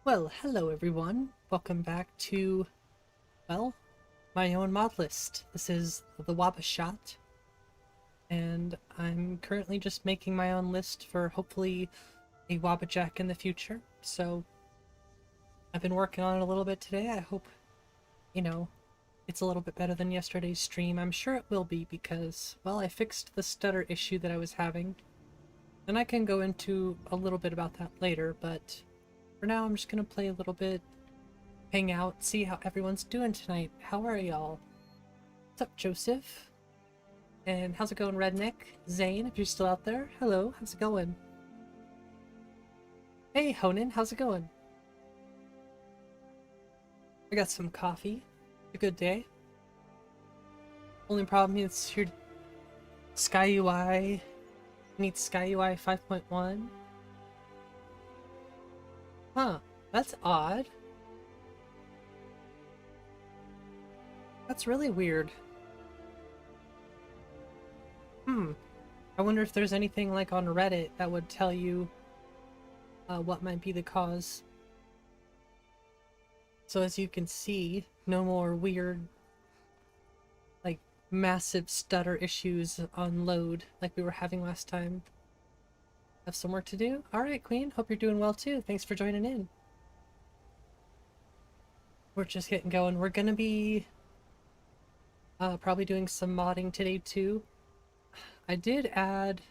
Well, hello everyone. Welcome back to, well, my own mod list. This is the WabbaShot, and I'm currently just making my own list for hopefully a Wabbajack in the future. So I've been working on it a little bit today. I hope, you know, it's a little bit better than yesterday's stream. I'm sure it will be because, well, I fixed the stutter issue that I was having. And I can go into a little bit about that later, but for now I'm just gonna play a little bit, hang out, see how everyone's doing tonight. How are y'all? What's up, Joseph? And how's it going, Redneck? Zane, if you're still out there, hello, how's it going? Hey, Honan, how's it going? I got some coffee. A good day. Only problem is your SkyUI needs SkyUI 5.1. Huh, that's odd. That's really weird. I wonder if there's anything like on Reddit that would tell you what might be the cause. So as you can see, no more weird, like, massive stutter issues on load like we were having last time. Have some work to do? Alright, Queen, hope you're doing well too. Thanks for joining in. We're just getting going. We're gonna be probably doing some modding today too. I did add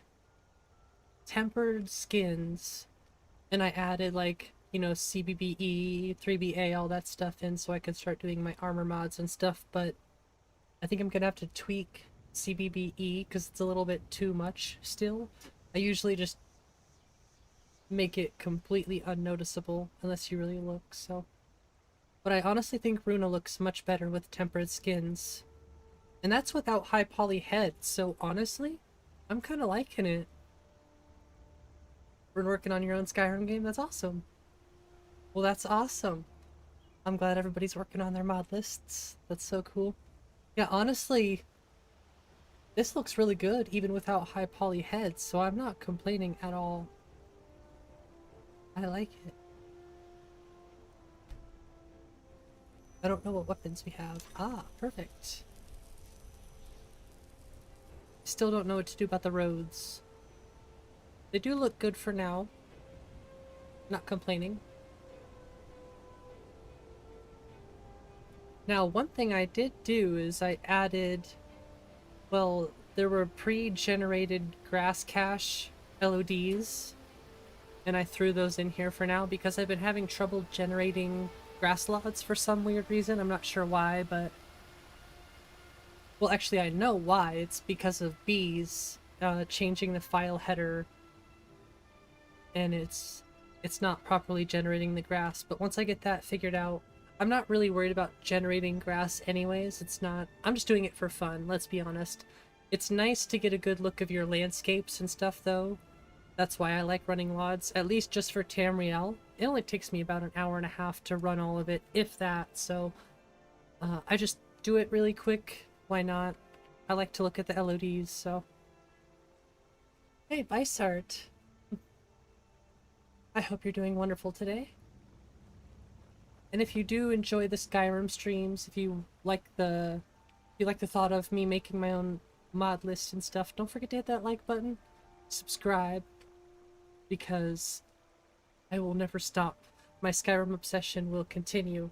tempered skins, and I added, like, you know, CBBE, 3BA, all that stuff in so I could start doing my armor mods and stuff, but I think I'm gonna have to tweak CBBE because it's a little bit too much still. I usually just make it completely unnoticeable unless you really look, so. But I honestly think Runa looks much better with tempered skins. And that's without high poly heads, so honestly, I'm kind of liking it. We're working on your own Skyrim game? That's awesome. Well, that's awesome. I'm glad everybody's working on their mod lists. That's so cool. Yeah, honestly, this looks really good even without high poly heads, so I'm not complaining at all. I like it. I don't know what weapons we have. Ah, perfect. Still don't know what to do about the roads. They do look good for now. Not complaining. Now, one thing I did do is I added, well, there were pre-generated grass cache LODs, and I threw those in here for now because I've been having trouble generating grass lots for some weird reason. I'm not sure why, but... well, actually, I know why. It's because of bees changing the file header, and it's not properly generating the grass. But once I get that figured out, I'm not really worried about generating grass anyways. It's not... I'm just doing it for fun, let's be honest. It's nice to get a good look of your landscapes and stuff, though. That's why I like running LODs, at least just for Tamriel. It only takes me about an hour and a half to run all of it, if that, so... I just do it really quick. Why not? I like to look at the LODs, so... Hey, Bicart! I hope you're doing wonderful today. And if you do enjoy the Skyrim streams, if you like the thought of me making my own mod list and stuff, don't forget to hit that like button, subscribe, because I will never stop. My Skyrim obsession will continue,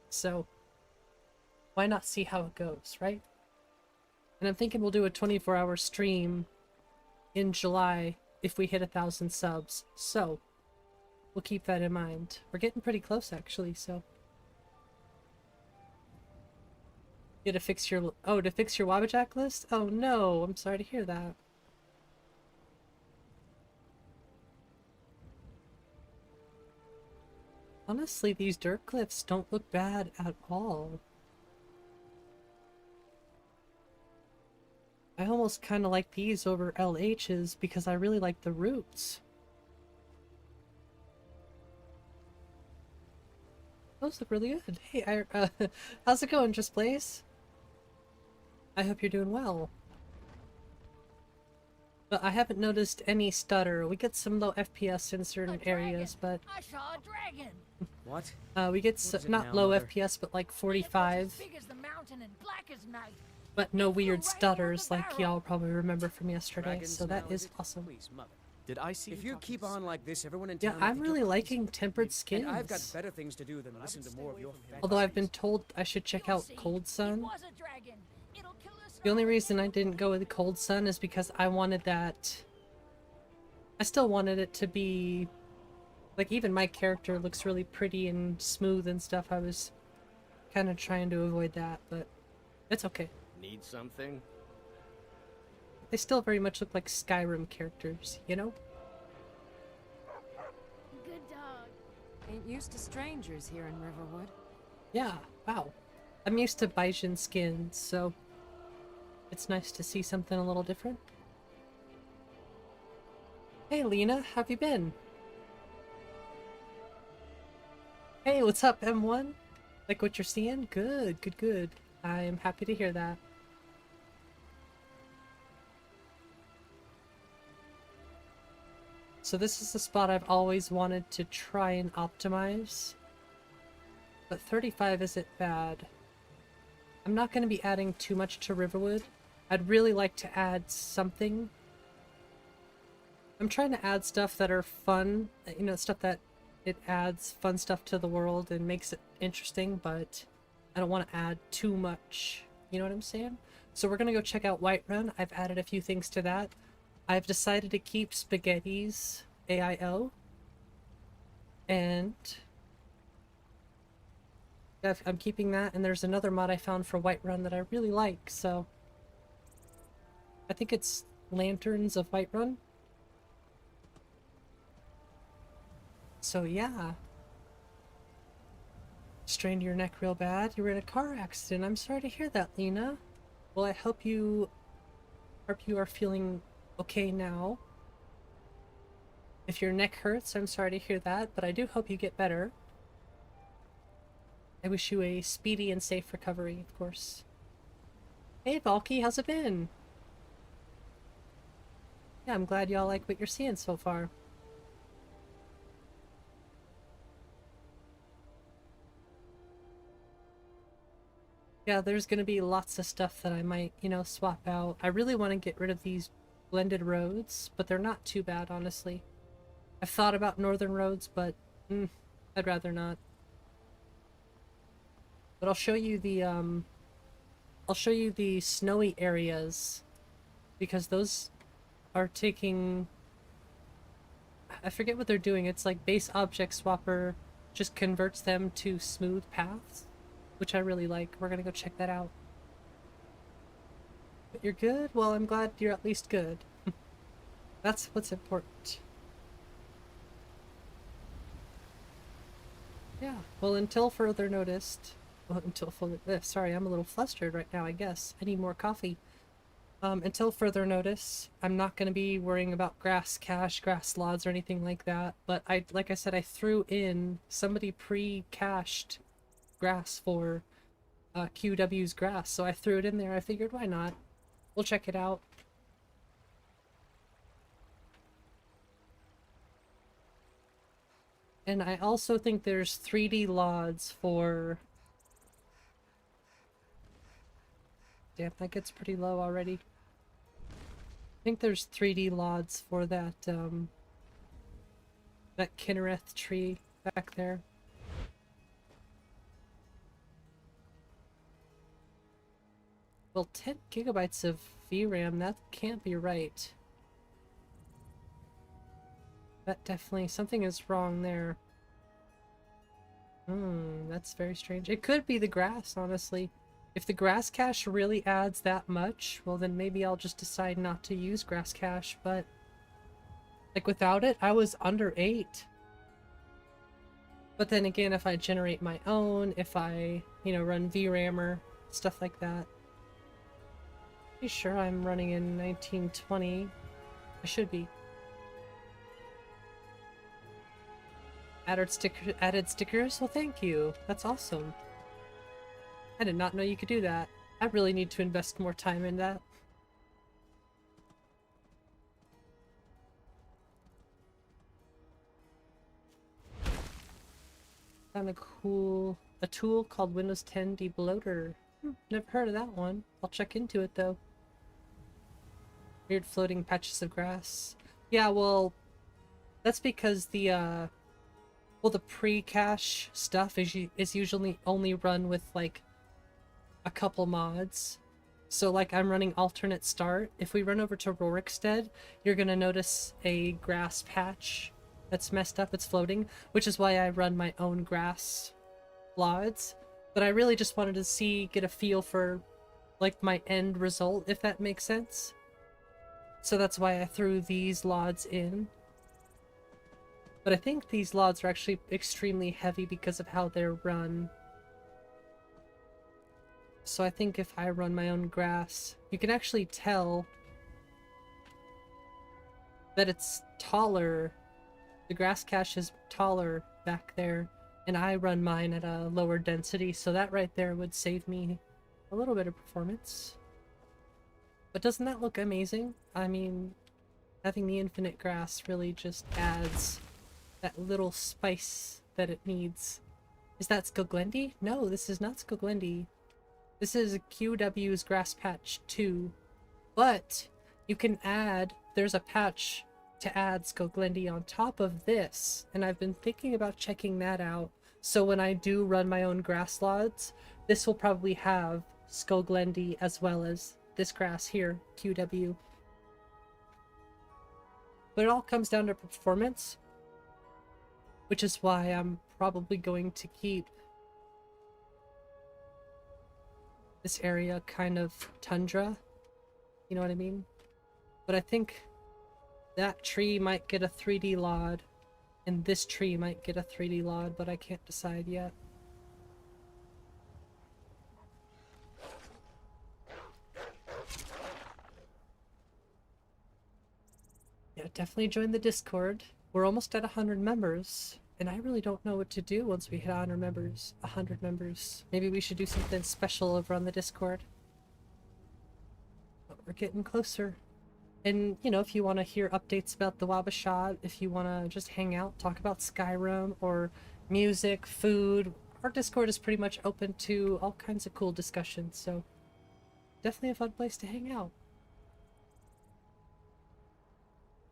so why not see how it goes, right? And I'm thinking we'll do a 24-hour stream in July if we hit 1,000 subs, so we'll keep that in mind. We're getting pretty close, actually, so... You had to fix your... oh, to fix your Wabbajack list? Oh no, I'm sorry to hear that. Honestly, these dirt cliffs don't look bad at all. I almost kind of like these over LH's because I really like the roots. Those look really good. Hey, how's it going, Just Blaze? I hope you're doing well. But I haven't noticed any stutter. We get some low FPS in certain areas, but I saw a dragon. What? we get What is it not now, low Mother? FPS, but like It was 45. as big as the mountain and black as night. But no It flew weird right over stutters the like barrel. y'all probably remember from yesterday, Dragon's so that now, is it? awesome. Please, Mother. Did I see If you keep on like this, everyone in Yeah, town will I'm think you're really crazy. liking tempered skins. And I've got better things to do than listen to more of your fantasies. Although I've been told I should check You'll out see. Cold It Sun. was a dragon. It'll kill us The only all. reason I didn't go with Cold Sun is because I wanted that... I still wanted it to be... Like, even my character looks really pretty and smooth and stuff. I was kind of trying to avoid that, but it's okay. Need something? They still very much look like Skyrim characters, you know? Good dog. Ain't used to strangers here in Riverwood. Yeah, wow. I'm used to Baijin skins, so it's nice to see something a little different. Hey Lena, how have you been? Hey, what's up, M1? Like what you're seeing? Good, good, good. I'm happy to hear that. So this is the spot I've always wanted to try and optimize. But 35 isn't bad. I'm not going to be adding too much to Riverwood. I'd really like to add something. I'm trying to add stuff that are fun, you know, stuff that it adds fun stuff to the world and makes it interesting, but I don't want to add too much. You know what I'm saying? So we're going to go check out Whiterun. I've added a few things to that. I've decided to keep Spaghetti's AIO. And I'm keeping that, and there's another mod I found for Whiterun that I really like, so I think it's Lanterns of Whiterun. So yeah. Strained your neck real bad. You were in a car accident. I'm sorry to hear that, Lena. Well, I hope you are feeling okay now. If your neck hurts, I'm sorry to hear that, but I do hope you get better. I wish you a speedy and safe recovery, of course. Hey, Valky, how's it been? Yeah, I'm glad y'all like what you're seeing so far. Yeah, there's gonna be lots of stuff that I might, you know, swap out. I really want to get rid of these blended roads, but they're not too bad, honestly. I've thought about northern roads, but I'd rather not. But I'll show you the snowy areas, because those are taking... I forget what they're doing. It's like base object swapper just converts them to smooth paths, which I really like. We're gonna go check that out. But you're good? Well, I'm glad you're at least good. That's what's important. Yeah, well, until further notice... Well, sorry, I'm a little flustered right now, I guess. I need more coffee. Until further notice, I'm not going to be worrying about grass cache, grass slots, or anything like that. But like I said, I threw in... Somebody pre-cached grass for QW's grass, so I threw it in there. I figured, why not? We'll check it out. And I also think there's 3D LODs for... Damn, that gets pretty low already. I think there's 3D LODs for that, that Kinnereth tree back there. Well, 10 gigabytes of VRAM, that can't be right. That definitely, something is wrong there. That's very strange. It could be the grass, honestly. If the grass cache really adds that much, well then maybe I'll just decide not to use grass cache, but... Like, without it, I was under 8. But then again, if I generate my own, if I, you know, run VRAMer, stuff like that. Pretty sure I'm running in 1920. I should be. Added stickers? Well, thank you. That's awesome. I did not know you could do that. I really need to invest more time in that. Found a cool a tool called Windows 10 debloater. Never heard of that one. I'll check into it though. Weird floating patches of grass. Yeah, well, that's because the the pre-cache stuff is usually only run with like a couple mods. So like I'm running alternate start. If we run over to Rorikstead, you're gonna notice a grass patch that's messed up, it's floating, which is why I run my own grass LODs. But I really just wanted to get a feel for like my end result, if that makes sense. So that's why I threw these LODs in. But I think these LODs are actually extremely heavy because of how they're run. So I think if I run my own grass, you can actually tell that it's taller. The grass cache is taller back there, and I run mine at a lower density, so that right there would save me a little bit of performance. But doesn't that look amazing? I mean, having the infinite grass really just adds that little spice that it needs. Is that Skoglendi? No, this is not Skoglendi. This is QW's Grass Patch 2. But you can there's a patch to add Skoglendi on top of this, and I've been thinking about checking that out. So when I do run my own grass LODs, this will probably have Skoglendi as well as this grass here, QW. But it all comes down to performance, which is why I'm probably going to keep this area kind of tundra. You know what I mean? But I think that tree might get a 3D LOD, and this tree might get a 3D LOD, but I can't decide yet. Yeah, definitely join the Discord. We're almost at 100 members, and I really don't know what to do once we hit 100 members. 100 members. Maybe we should do something special over on the Discord. But we're getting closer. And, you know, if you want to hear updates about the WabbaShot, if you want to just hang out, talk about Skyrim, or music, food, our Discord is pretty much open to all kinds of cool discussions, so definitely a fun place to hang out.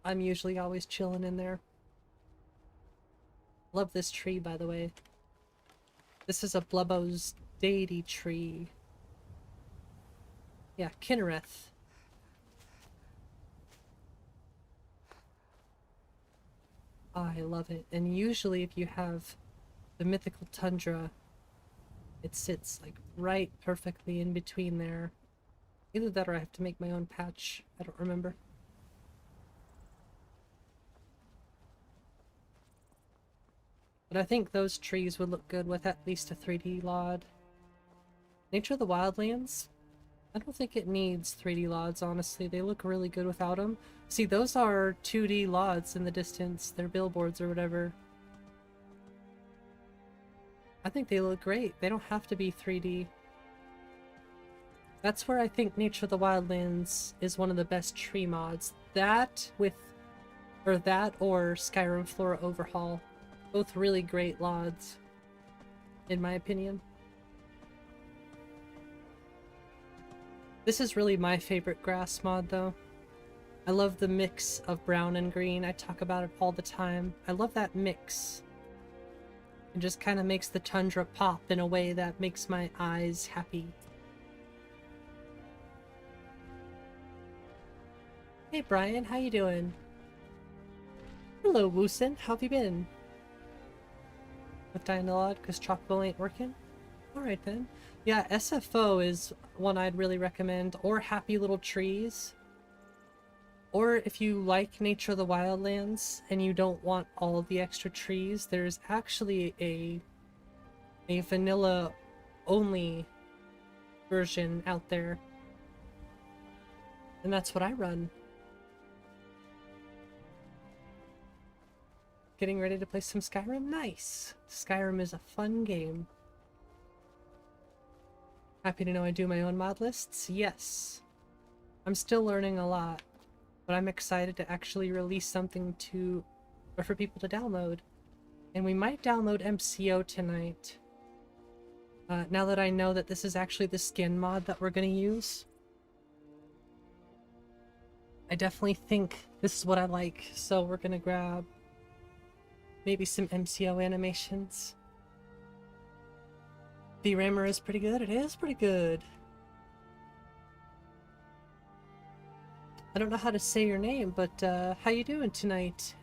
I'm usually always chilling in there. Love this tree, by the way. This is a Blubbo's deity tree. Yeah, Kinnereth. I love it. And usually if you have the mythical tundra, it sits like right perfectly in between there. Either that or I have to make my own patch. I don't remember. But I think those trees would look good with at least a 3D LOD. Nature of the Wildlands? I don't think it needs 3D LODs, honestly. They look really good without them. See, those are 2D LODs in the distance. They're billboards or whatever. I think they look great. They don't have to be 3D. That's where I think Nature of the Wildlands is one of the best tree mods. That or Skyrim Flora Overhaul. Both really great LODs, in my opinion. This is really my favorite grass mod, though. I love the mix of brown and green. I talk about it all the time. I love that mix. It just kind of makes the tundra pop in a way that makes my eyes happy. Hey Brian, how you doing? Hello Woosen, how have you been? With Dynalod, because Tropical ain't working? Alright then. Yeah, SFO is one I'd really recommend, or Happy Little Trees. Or if you like Nature of the Wildlands and you don't want all of the extra trees, there's actually a vanilla only version out there. And that's what I run. Getting ready to play some Skyrim? Nice! Skyrim is a fun game. Happy to know I do my own mod lists? Yes. I'm still learning a lot, but I'm excited to actually release something for people to download. And we might download MCO tonight. Now that I know that this is actually the skin mod that we're gonna use. I definitely think this is what I like, so we're gonna grab maybe some MCO animations. VRAMer is pretty good. It is pretty good. I don't know how to say your name, but how you doing tonight?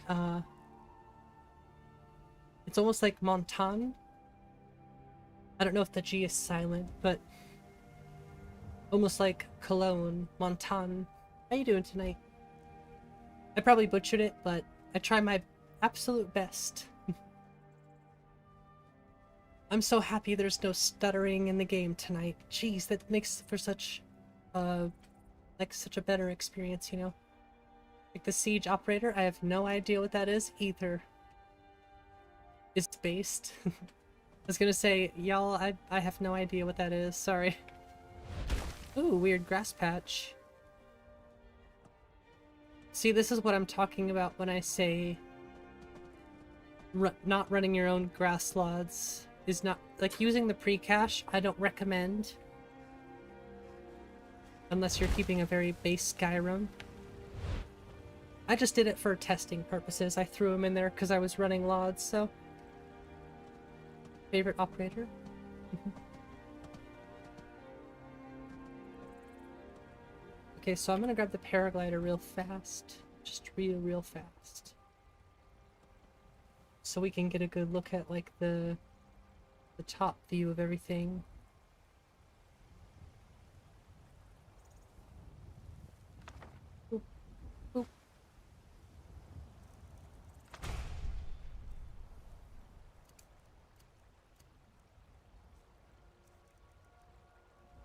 It's almost like Montan. I don't know if the G is silent, but almost like Cologne, Montan. How you doing tonight? I probably butchered it, but I try my absolute best. I'm so happy there's no stuttering in the game tonight. Jeez, that makes for such like such a better experience, you know? Like the siege operator, I have no idea what that is either. It's based. I was gonna say, y'all, I have no idea what that is, sorry. Ooh, weird grass patch. See, this is what I'm talking about when I say not running your own grass slots is not, like, using the pre-cache, I don't recommend. Unless you're keeping a very base Skyrim. I just did it for testing purposes. I threw them in there because I was running LODs, so. Favorite operator? Okay, so I'm gonna grab the paraglider real fast. Just real fast. So we can get a good look at, like, the top view of everything. Boop, boop.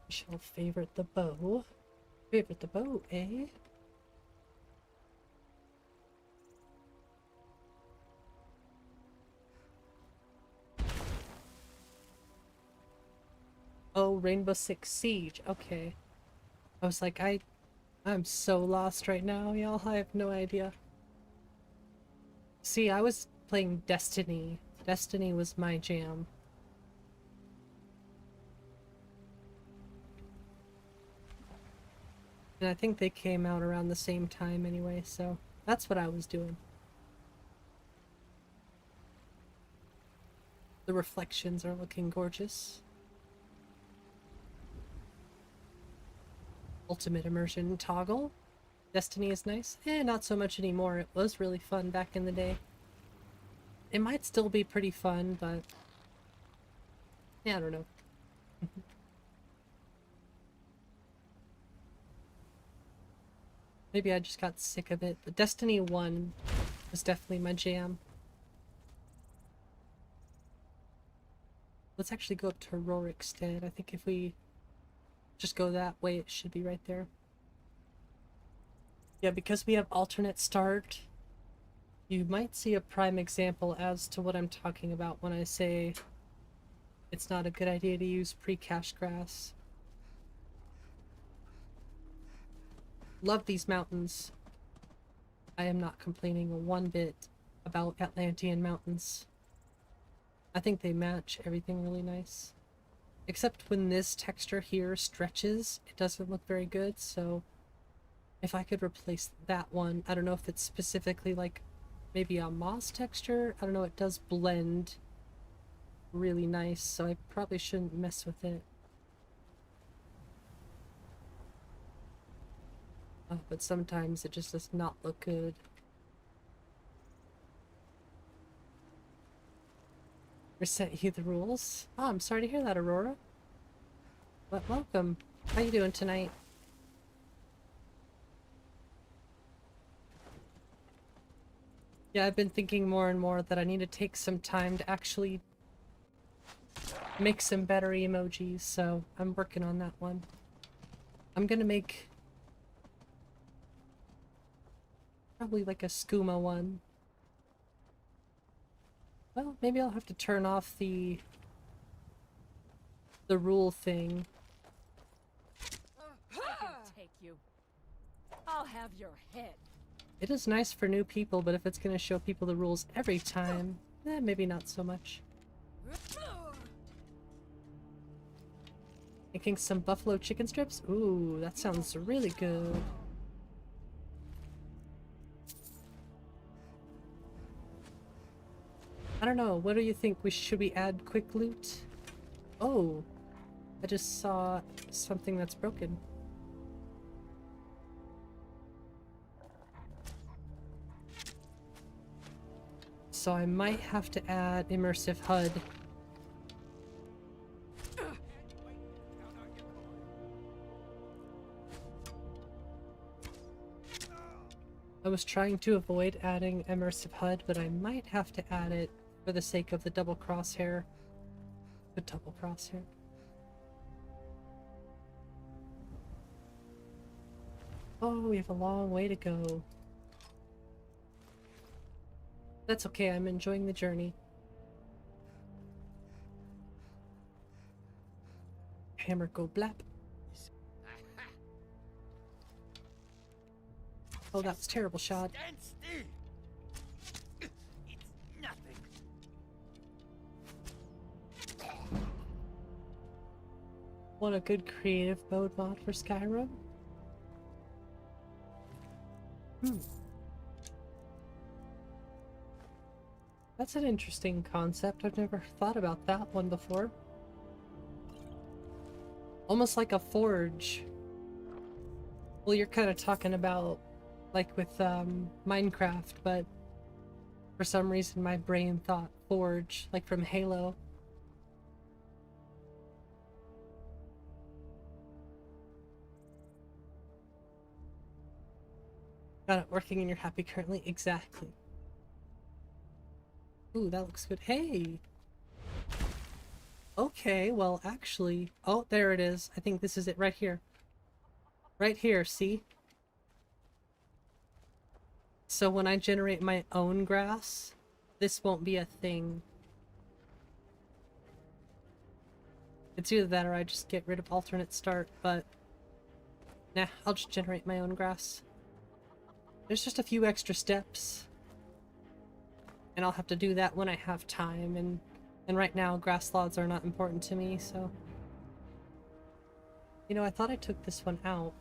We shall favorite the bow. Favorite the bow, eh? Oh, Rainbow Six Siege. Okay. I was like, I'm so lost right now, y'all. I have no idea. See, I was playing Destiny. Destiny was my jam. And I think they came out around the same time anyway, so that's what I was doing. The reflections are looking gorgeous. Ultimate immersion toggle. Destiny is nice. Not so much anymore. It was really fun back in the day. It might still be pretty fun, but yeah, I don't know. Maybe I just got sick of it, but Destiny 1 was definitely my jam. Let's actually go up to Rorikstead. I think if we just go that way, it should be right there. Yeah, because we have alternate start, you might see a prime example as to what I'm talking about when I say it's not a good idea to use pre-cache grass. Love these mountains. I am not complaining one bit about Atlantean mountains. I think they match everything really nice. Except when this texture here stretches, it doesn't look very good, so if I could replace that one, I don't know if it's specifically like maybe a moss texture, I don't know, it does blend really nice, so I probably shouldn't mess with it. But sometimes it just does not look good. Resent you the rules? Oh, I'm sorry to hear that, Aurora. But welcome. How you doing tonight? Yeah, I've been thinking more and more that I need to take some time to actually make some better emojis, so I'm working on that one. I'm gonna make probably like a skooma one. Well, maybe I'll have to turn off the rule thing. I can take you. I'll have your head. It is nice for new people, but if it's gonna show people the rules every time, Maybe not so much. Making some buffalo chicken strips? Ooh, that sounds really good. I don't know, what do you think? Should we add quick loot? Oh, I just saw something that's broken. So I might have to add immersive HUD. I was trying to avoid adding immersive HUD, but I might have to add it for the sake of the double crosshair. The double crosshair. Oh, we have a long way to go. That's okay, I'm enjoying the journey. Hammer go blap. Oh, that was terrible shot. Stand still. It's nothing. Want a good creative mode mod for Skyrim? That's an interesting concept. I've never thought about that one before. Almost like a forge. Well, you're kind of talking about like with Minecraft, but for some reason my brain thought forge, like from Halo. Got it working and you're happy currently? Exactly. Ooh, that looks good. Hey! Okay, well actually... Oh, there it is. I think this is it right here. Right here, see? So when I generate my own grass, this won't be a thing. It's either that or I just get rid of alternate start, but... Nah, I'll just generate my own grass. There's just a few extra steps. And I'll have to do that when I have time, and right now grass slots are not important to me, so... You know, I thought I took this one out.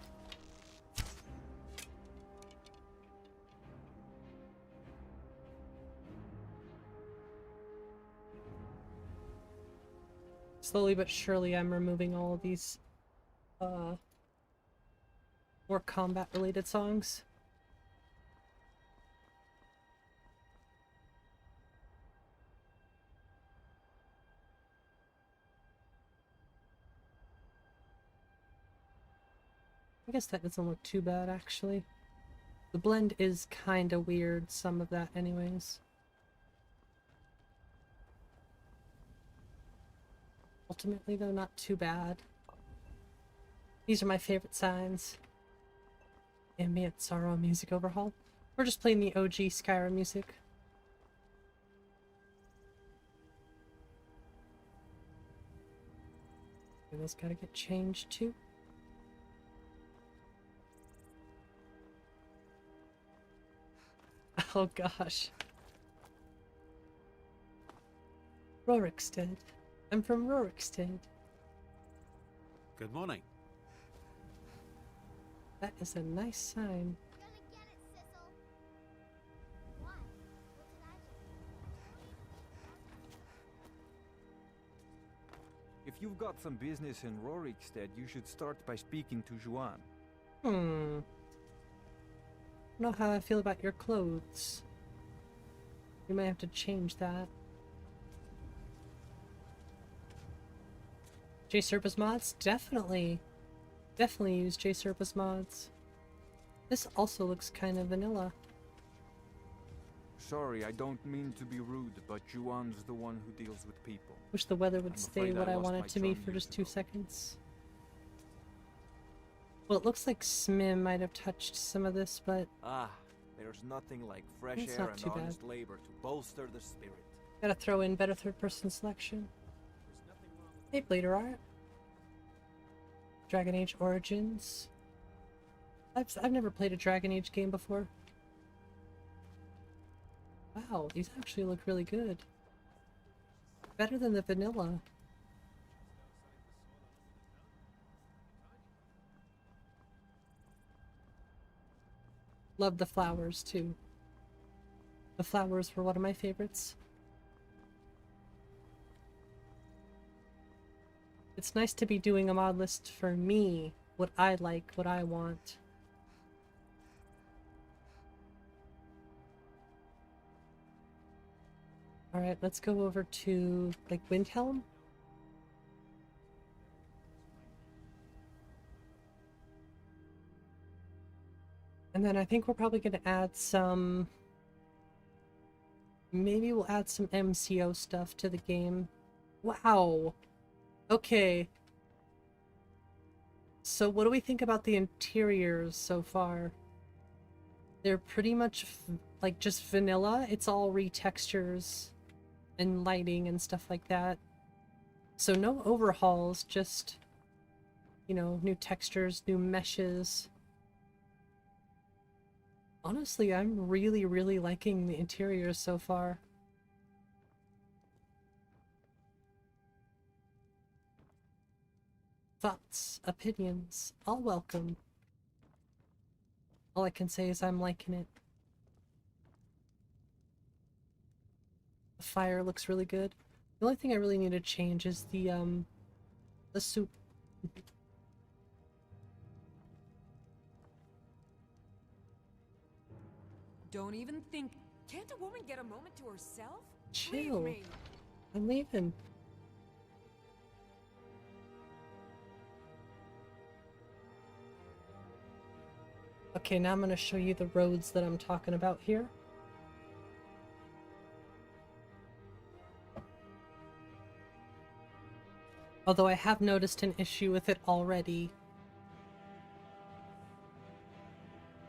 Slowly but surely I'm removing all of these, more combat-related songs. I guess that doesn't look too bad, actually. The blend is kinda weird, some of that anyways. Ultimately, though, not too bad. These are my favorite signs. Ambient sorrow music overhaul. We're just playing the OG Skyrim music. Those gotta get changed too. Oh gosh. Rorikstead. I'm from Rorikstead. Good morning. That is a nice sign. If you've got some business in Rorikstead, you should start by speaking to Juan. I don't know how I feel about your clothes. We might have to change that. JSerpus mods? Definitely. Definitely use JSerpus mods. This also looks kind of vanilla. Sorry, I don't mean to be rude, but Juan's the one who deals with people. Wish the weather would I'm stay afraid what I I lost want my it to be charm for years just 2 ago. seconds. Well, it looks like Smim might have touched some of this, but Ah, there's nothing like fresh It's air not and too bad. honest labor to bolster the spirit. gotta throw in better third-person selection. Hey, Blader Art. Dragon Age Origins. I've never played a Dragon Age game before. Wow, these actually look really good. Better than the vanilla. Love the flowers too. The flowers were one of my favorites. It's nice to be doing a mod list for me, what I like, what I want. Alright, let's go over to, like, Windhelm. And then I think we're probably going to add some... Maybe we'll add some MCO stuff to the game. Wow! Okay. So what do we think about the interiors so far? They're pretty much like just vanilla. It's all retextures and lighting and stuff like that. So no overhauls, just, you know, new textures, new meshes. Honestly, I'm really, really liking the interiors so far. Thoughts, opinions, all welcome. All I can say is I'm liking it. The fire looks really good. The only thing I really need to change is the soup. Don't even think. Can't a woman get a moment to herself? Chill. Leave me. I'm leaving. Okay, now I'm going to show you the roads that I'm talking about here. Although I have noticed an issue with it already.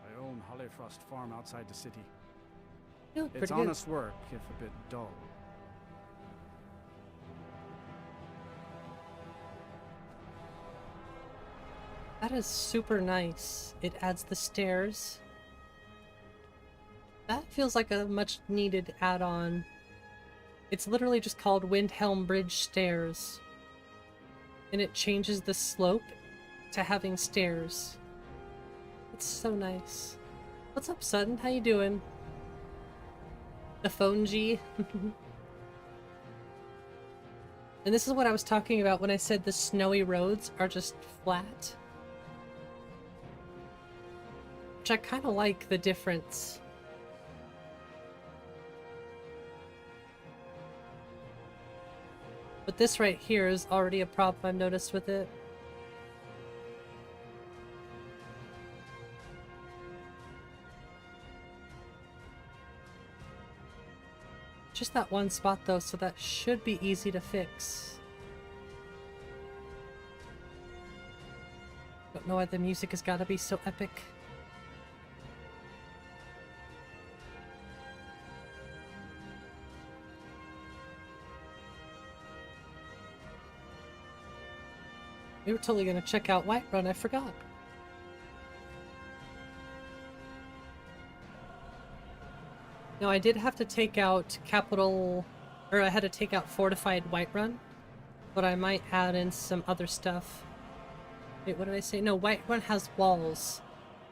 I own Hollyfrost Farm outside the city. You look It's pretty good. honest work, if a bit dull. That is super nice. It adds the stairs. That feels like a much needed add-on. It's literally just called Windhelm Bridge Stairs. And it changes the slope to having stairs. It's so nice. What's up, Sutton? How you doing? The phone G. And this is what I was talking about when I said the snowy roads are just flat. Which I kind of like the difference. But this right here is already a problem I've noticed with it. Just that one spot though, so that should be easy to fix. Don't know why the music has got to be so epic. We were totally gonna check out Whiterun, I forgot. No, I did have to take out I had to take out Fortified Whiterun, but I might add in some other stuff. Wait, what did I say? No, Whiterun has walls.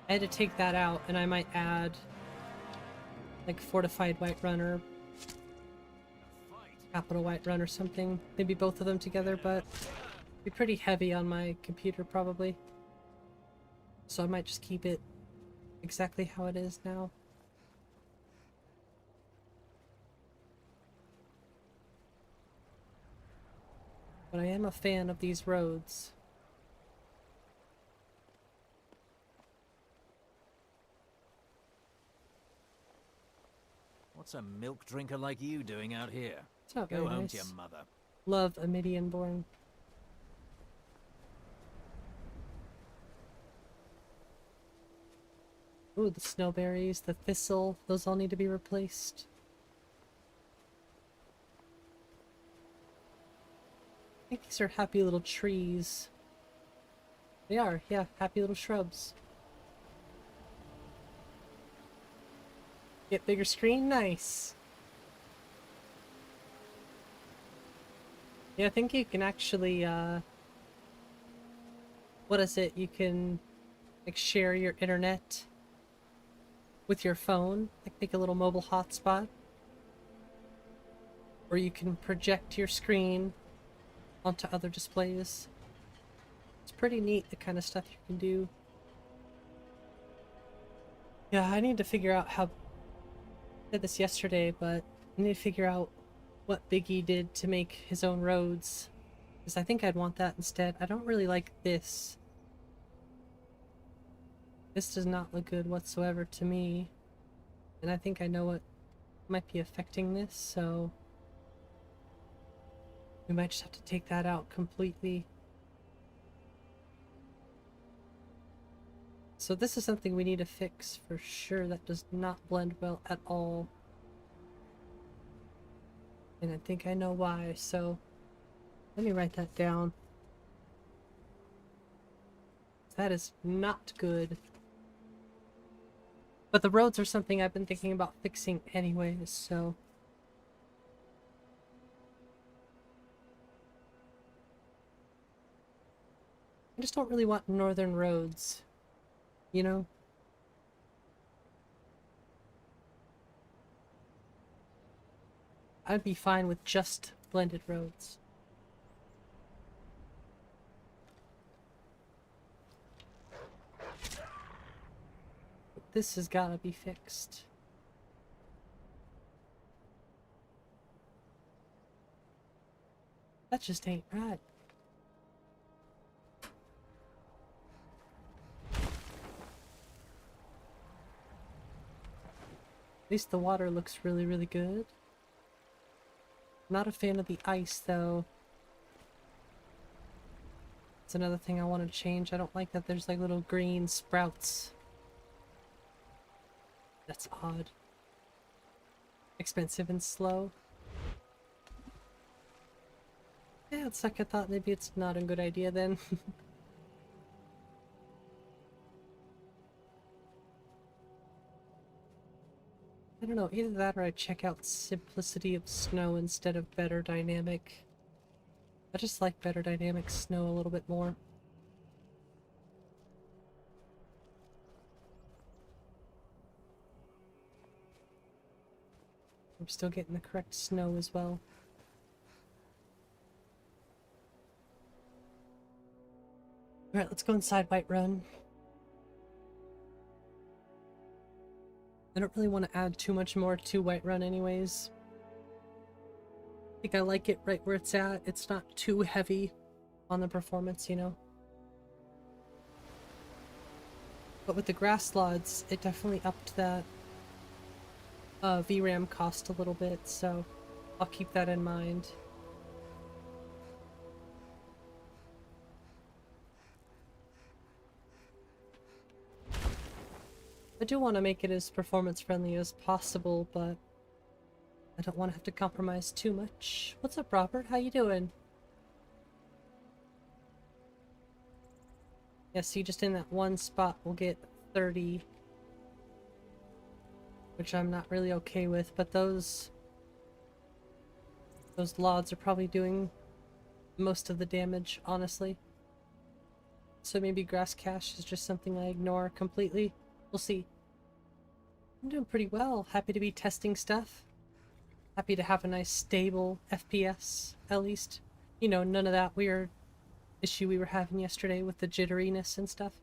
I had to take that out, and I might add, like, Fortified Whiterun or Capital Whiterun or something. Maybe both of them together, but be pretty heavy on my computer probably. So I might just keep it exactly how it is now. But I am a fan of these roads. What's a milk drinker like you doing out here? It's not very Go home nice. to your mother. Love a Midian born. Ooh, the snowberries, the thistle, those all need to be replaced. I think these are happy little trees. They are, yeah, happy little shrubs. Get bigger screen? Nice. Yeah, I think you can actually, what is it? You can, like, share your internet with your phone, like make a little mobile hotspot. Or you can project your screen onto other displays. It's pretty neat, the kind of stuff you can do. Yeah, I need to figure out how... I did this yesterday, but I need to figure out what Biggie did to make his own roads. Because I think I'd want that instead. I don't really like this. This does not look good whatsoever to me. And I think I know what might be affecting this, so... we might just have to take that out completely. So this is something we need to fix for sure. That does not blend well at all. And I think I know why, so let me write that down. That is not good. But the roads are something I've been thinking about fixing anyways, so... I just don't really want northern roads, you know? I'd be fine with just blended roads. But this has gotta be fixed. That just ain't right. At least the water looks really, really good. Not a fan of the ice, though. It's another thing I want to change. I don't like that there's like little green sprouts. That's odd. Expensive and slow. Yeah, it's like I thought maybe it's not a good idea then. I don't know, either that or I check out simplicity of snow instead of better dynamic. I just like better dynamic snow a little bit more. I'm still getting the correct snow as well. Alright, let's go inside Whiterun. I don't really want to add too much more to Whiterun anyways. I think I like it right where it's at. It's not too heavy on the performance, you know? But with the grass slots, it definitely upped that VRAM cost a little bit, so I'll keep that in mind. I do want to make it as performance friendly as possible, but I don't want to have to compromise too much. What's up, Robert? How you doing? Yeah, see, just in that one spot we'll get 30. Which I'm not really okay with, but those lods are probably doing most of the damage, honestly. So maybe grass cache is just something I ignore completely. We'll see. I'm doing pretty well. Happy to be testing stuff. Happy to have a nice stable FPS, at least. You know, none of that weird issue we were having yesterday with the jitteriness and stuff.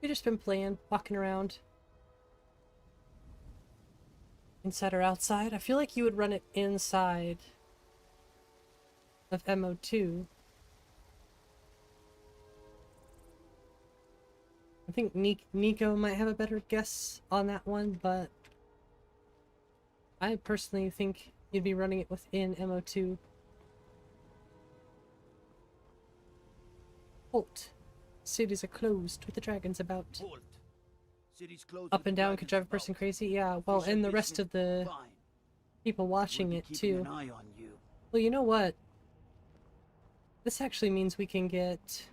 We've just been playing, walking around. Inside or outside? I feel like you would run it inside of MO2. I think Nico might have a better guess on that one, but I personally think you'd be running it within MO2. Halt. Cities are closed with the dragons about. Halt. City's closed Up with and the down could drive a dragons person about. crazy. Yeah, well, Official and the rest business. of the Fine. people watching We'll it be keeping too. an eye on you. Well, you know what? This actually means we can get...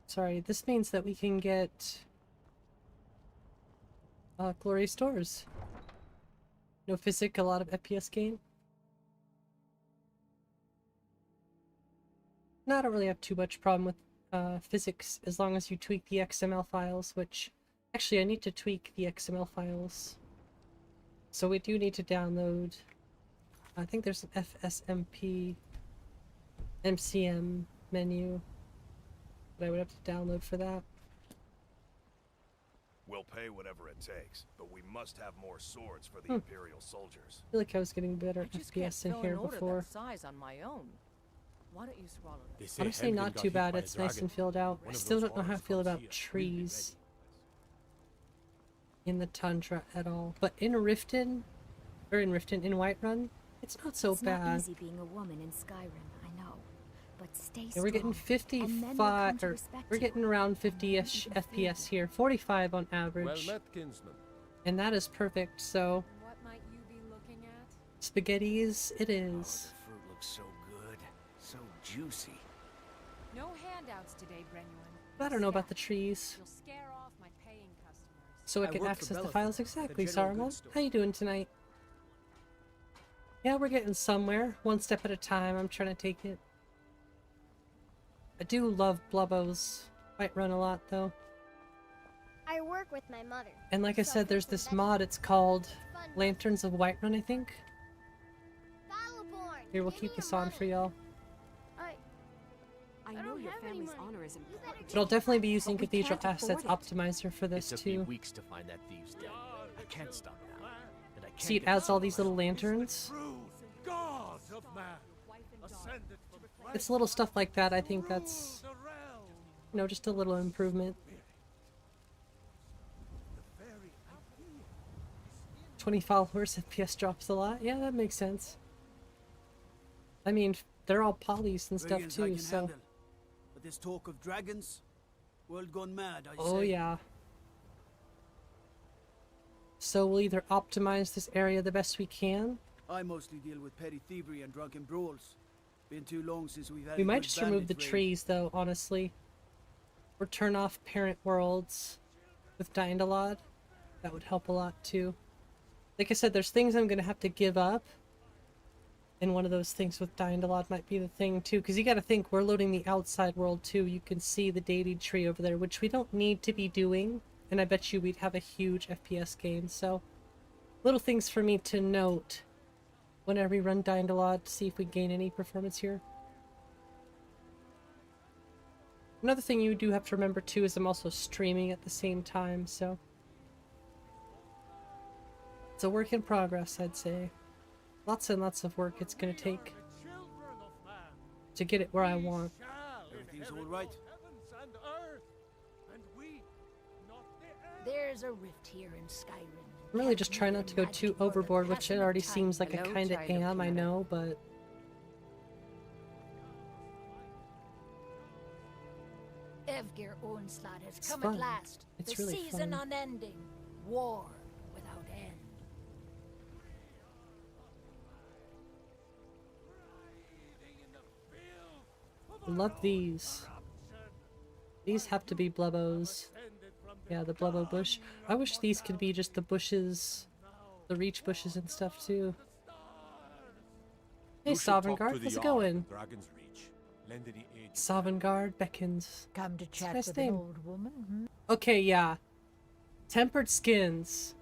Sorry, this means that we can get Glory Stores. No physic, a lot of FPS gain. No, I don't really have too much problem with physics as long as you tweak the XML files, which actually I need to tweak the XML files. So we do need to download, I think there's an FSMP MCM menu that I would have to download for that. We'll pay whatever it takes, but we must have more swords for the Imperial soldiers. I feel like I was getting better I just can't FPS in fill here an order before. that size on my own. Why don't you swallow that? Honestly, not too bad. It's nice and filled out. I still don't know how I feel about trees in the tundra at all. But in Riften, in Whiterun, it's not so bad. Not easy being a woman in Skyrim, I know. But stay Yeah, we're getting strong, and men will come 55, to or respect we're you. getting around 50-ish FPS here. 45 on average. Well met, kinsman. And that is perfect, so What might you be looking at? spaghettis it is. The fruit looks so good, so juicy. No handouts today, Brenuin. I don't know about the trees. You'll scare off my paying customers. So I I can work for access the Bellefonte, files the exactly, general Saruman. goods store. How you doing tonight? Yeah, we're getting somewhere. One step at a time. I'm trying to take it. I do love Blubbo's Whiterun a lot, though. I work with my mother. And like I said, there's this mod. It's called Lanterns of Whiterun, I think. Battleborn, Here, we'll give keep me this your on money. for y'all. I I know don't your have any family's money. honor isn't You better But I'll definitely be using But we Cathedral can't Assets afford it. Optimizer for this It took me too. weeks to find that thieves' den. I can't stop now. And I can't See, it get adds all to these my little lanterns. True God of man, ascended from It's little stuff like that. I think that's, the realm. you know, just a little improvement. 20 followers, FPS drops a lot. Yeah, that makes sense. I mean, they're all polys and stuff Brigands I too, can so. handle. But this talk of dragons, world gone mad, I Oh say. yeah. So we'll either optimize this area the best we can. I mostly deal with petty thievery and drunken brawls. Been too long since we've had We a might good just remove the bandit raid. trees though, honestly. Or turn off parent worlds with Dyndalad. That would help a lot too. Like I said, there's things I'm gonna have to give up. And one of those things with Dyndalad might be the thing too, because you gotta think we're loading the outside world too. You can see the dated tree over there, which we don't need to be doing. And I bet you we'd have a huge FPS gain, so little things for me to note whenever we run Dyndalad to see if we gain any performance here. Another thing you do have to remember too is I'm also streaming at the same time, so it's a work in progress, I'd say. Lots and lots of work it's gonna take to get it where I want. Everything's all right. There's a rift here in Skyrim. I'm really just trying not to go too overboard, which it already seems like I kinda am, I know, but Evgir onslaught has It's come fun. at last. It's the really season fun. unending. War without end. I love these. These have to be Blubbos. Yeah, the Blubbo bush. I wish these could be just the bushes, the reach bushes and stuff too. Hey, Sovngarde, how's it going? Dragon's Reach. Lend any aid. Sovngarde beckons. Come to chat nice with name. an old woman? Hmm? Okay, yeah. Tempered Skins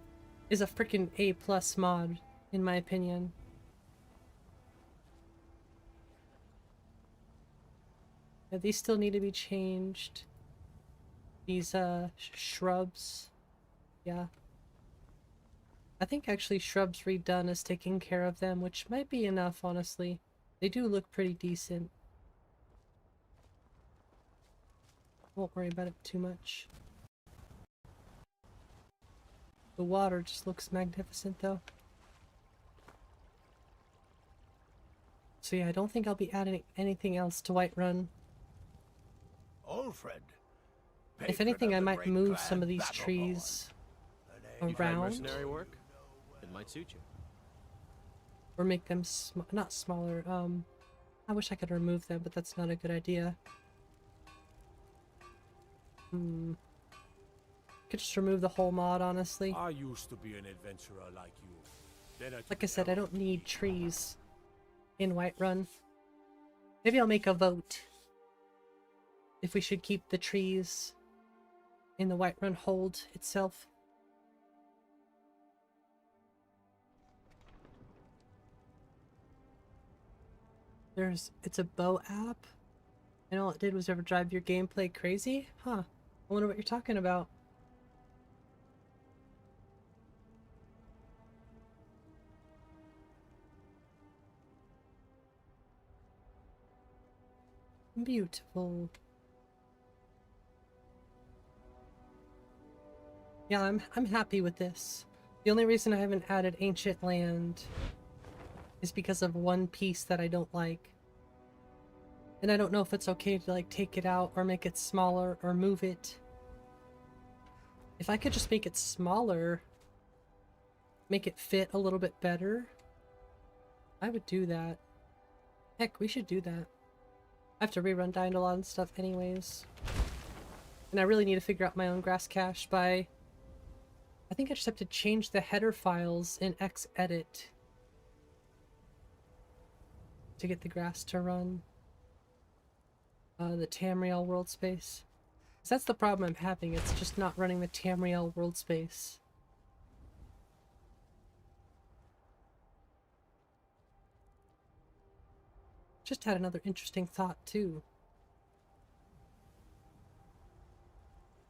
is a freaking A+ mod, in my opinion. Yeah, these still need to be changed. These, shrubs. Yeah. I think actually shrubs redone is taking care of them, which might be enough, honestly. They do look pretty decent. Won't worry about it too much. The water just looks magnificent, though. So yeah, I don't think I'll be adding anything else to Whiterun. Alfred. If anything, I might move some of these trees You try around, mercenary work? It might suit you. or make them not smaller. I wish I could remove them, but that's not a good idea. could just remove the whole mod, honestly. I used to be an adventurer like you. Then Like I said, I don't need trees in Whiterun. Maybe I'll make a vote if we should keep the trees in the Whiterun hold itself. It's a bow app, and all it did was ever drive your gameplay crazy? Huh. I wonder what you're talking about. Beautiful. Yeah, I'm happy with this. The only reason I haven't added Ancient Land is because of one piece that I don't like. And I don't know if it's okay to like take it out or make it smaller or move it. If I could just make it smaller, make it fit a little bit better, I would do that. Heck, we should do that. I have to rerun Dying to a lot of stuff anyways. And I really need to figure out my own grass cache by... I think I just have to change the header files in Xedit to get the grass to run. The Tamriel world space. 'Cause that's the problem I'm having, it's just not running the Tamriel world space. Just had another interesting thought too.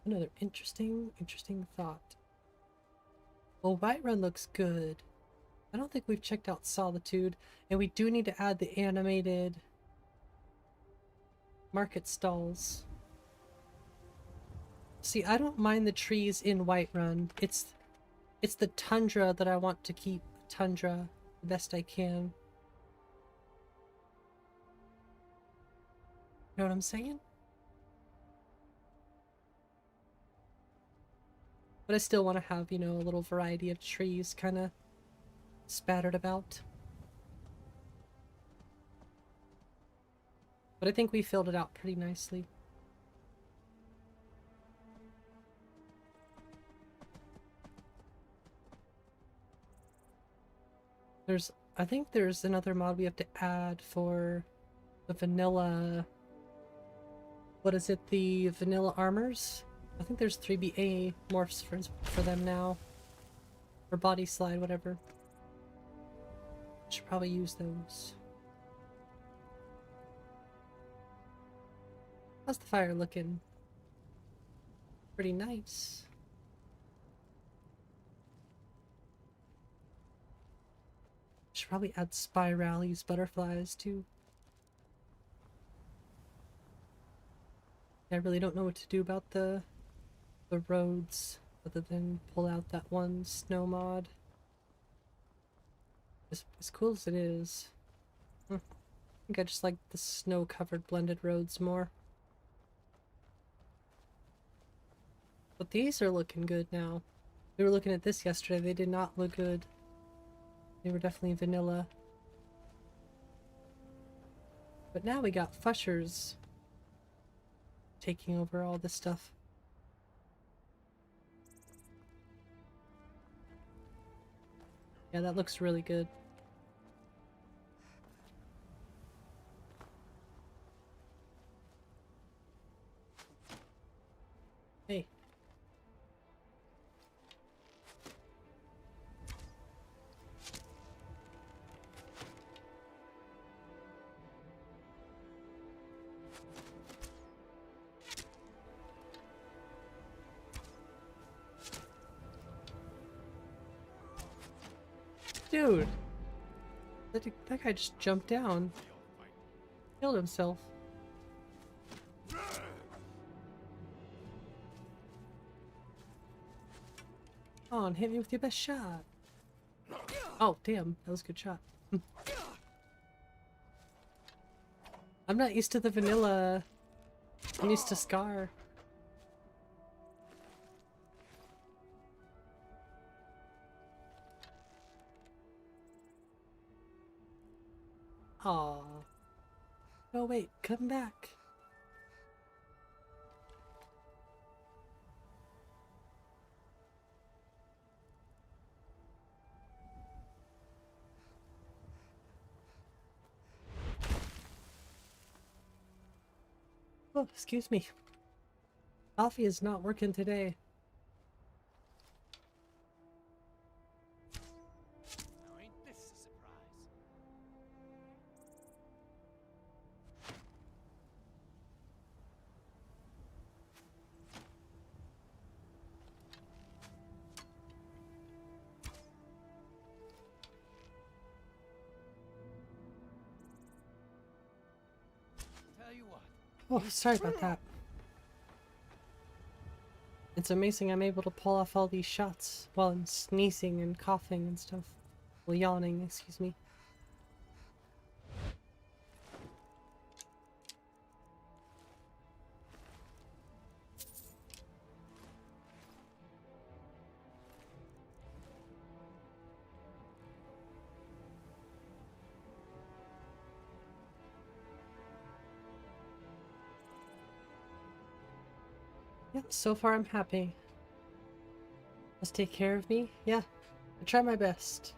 Another interesting thought. Well, Whiterun looks good. I don't think we've checked out Solitude, and we do need to add the animated market stalls. See, I don't mind the trees in Whiterun. It's the tundra that I want to keep tundra the best I can. You know what I'm saying? But I still want to have, you know, a little variety of trees kind of spattered about. But I think we filled it out pretty nicely. I think there's another mod we have to add for the vanilla... What is it? The vanilla armors? I think there's 3BA morphs for them now. Or body slide, whatever. Should probably use those. How's the fire looking? Pretty nice. Should probably add spirales, butterflies too. I really don't know what to do about the roads other than pull out that one snow mod. As cool as it is. I think I just like the snow-covered blended roads more. But these are looking good now. We were looking at this yesterday. They did not look good. They were definitely vanilla. But now we got Fushers taking over all this stuff. Yeah, that looks really good. Hey. Dude, that guy just jumped down. Killed himself. Come on, hit me with your best shot. Oh, damn, that was a good shot. I'm not used to the vanilla. I'm used to Scar. Aww. No, wait, come back. 'Cause Oh, excuse me. Coffee is not working today. Now ain't this a surprise? Tell you what. Oh, sorry about that. It's amazing I'm able to pull off all these shots while I'm sneezing and coughing and stuff. Well, yawning, excuse me. Yep, so far I'm happy. Just take care of me? Yeah, I try my best.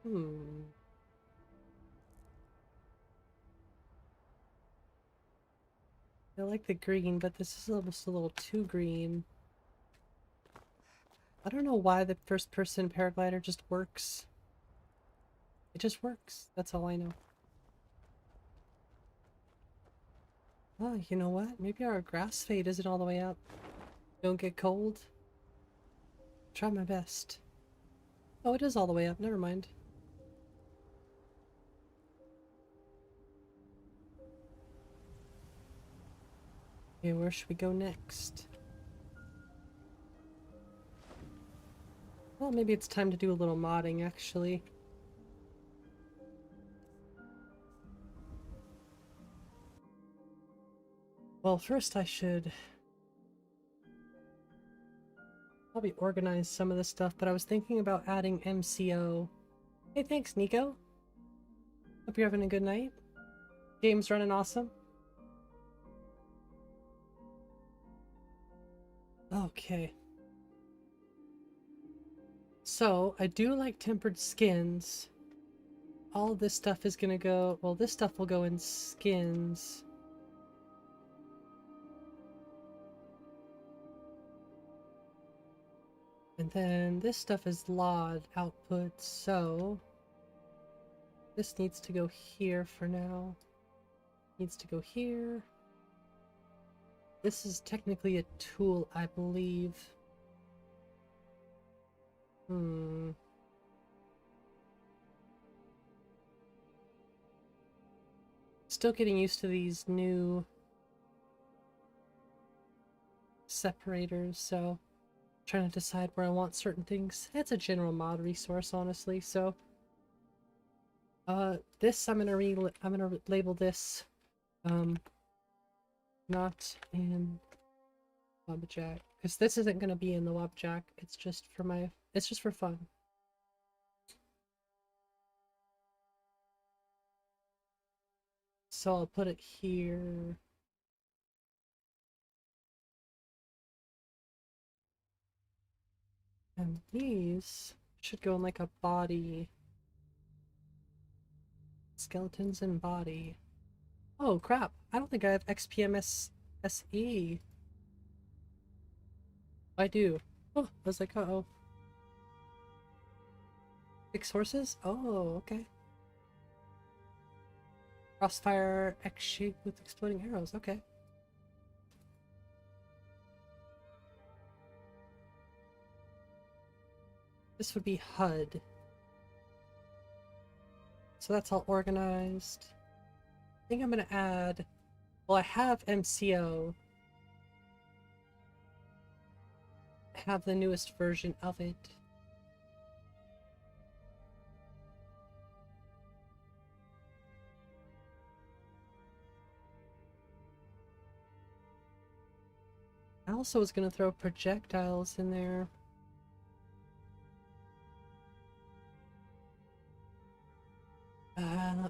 I like the green, but this is almost a little too green. I don't know why the first-person paraglider just works. It just works. That's all I know. Oh, you know what? Maybe our grass fade isn't all the way up. Don't get cold. Try my best. Oh, it is all the way up. Never mind. Okay, where should we go next? Well, maybe it's time to do a little modding, actually. Well, first I should probably organize some of this stuff, but I was thinking about adding MCO. Hey, thanks, Nico. Hope you're having a good night. Game's running awesome. Okay. So, I do like tempered skins. All of this stuff is gonna go... Well, this stuff will go in skins. And then this stuff is LOD output, so... This needs to go here for now. Needs to go here. This is technically a tool, I believe. Still getting used to these new separators, so trying to decide where I want certain things. It's a general mod resource, honestly, so this I'm gonna label this not in WabbaJack, because this isn't gonna be in the WabbaJack. It's just for fun. So I'll put it here. And these should go in like a body. Skeletons and body. Oh crap, I don't think I have XPMS SE. I do. Oh, I was like, uh-oh. 6 horses? Oh, okay. Crossfire X shape with exploding arrows, okay. This would be HUD. So that's all organized. I think I'm gonna add... Well, I have MCO. I have the newest version of it. I also was gonna throw projectiles in there.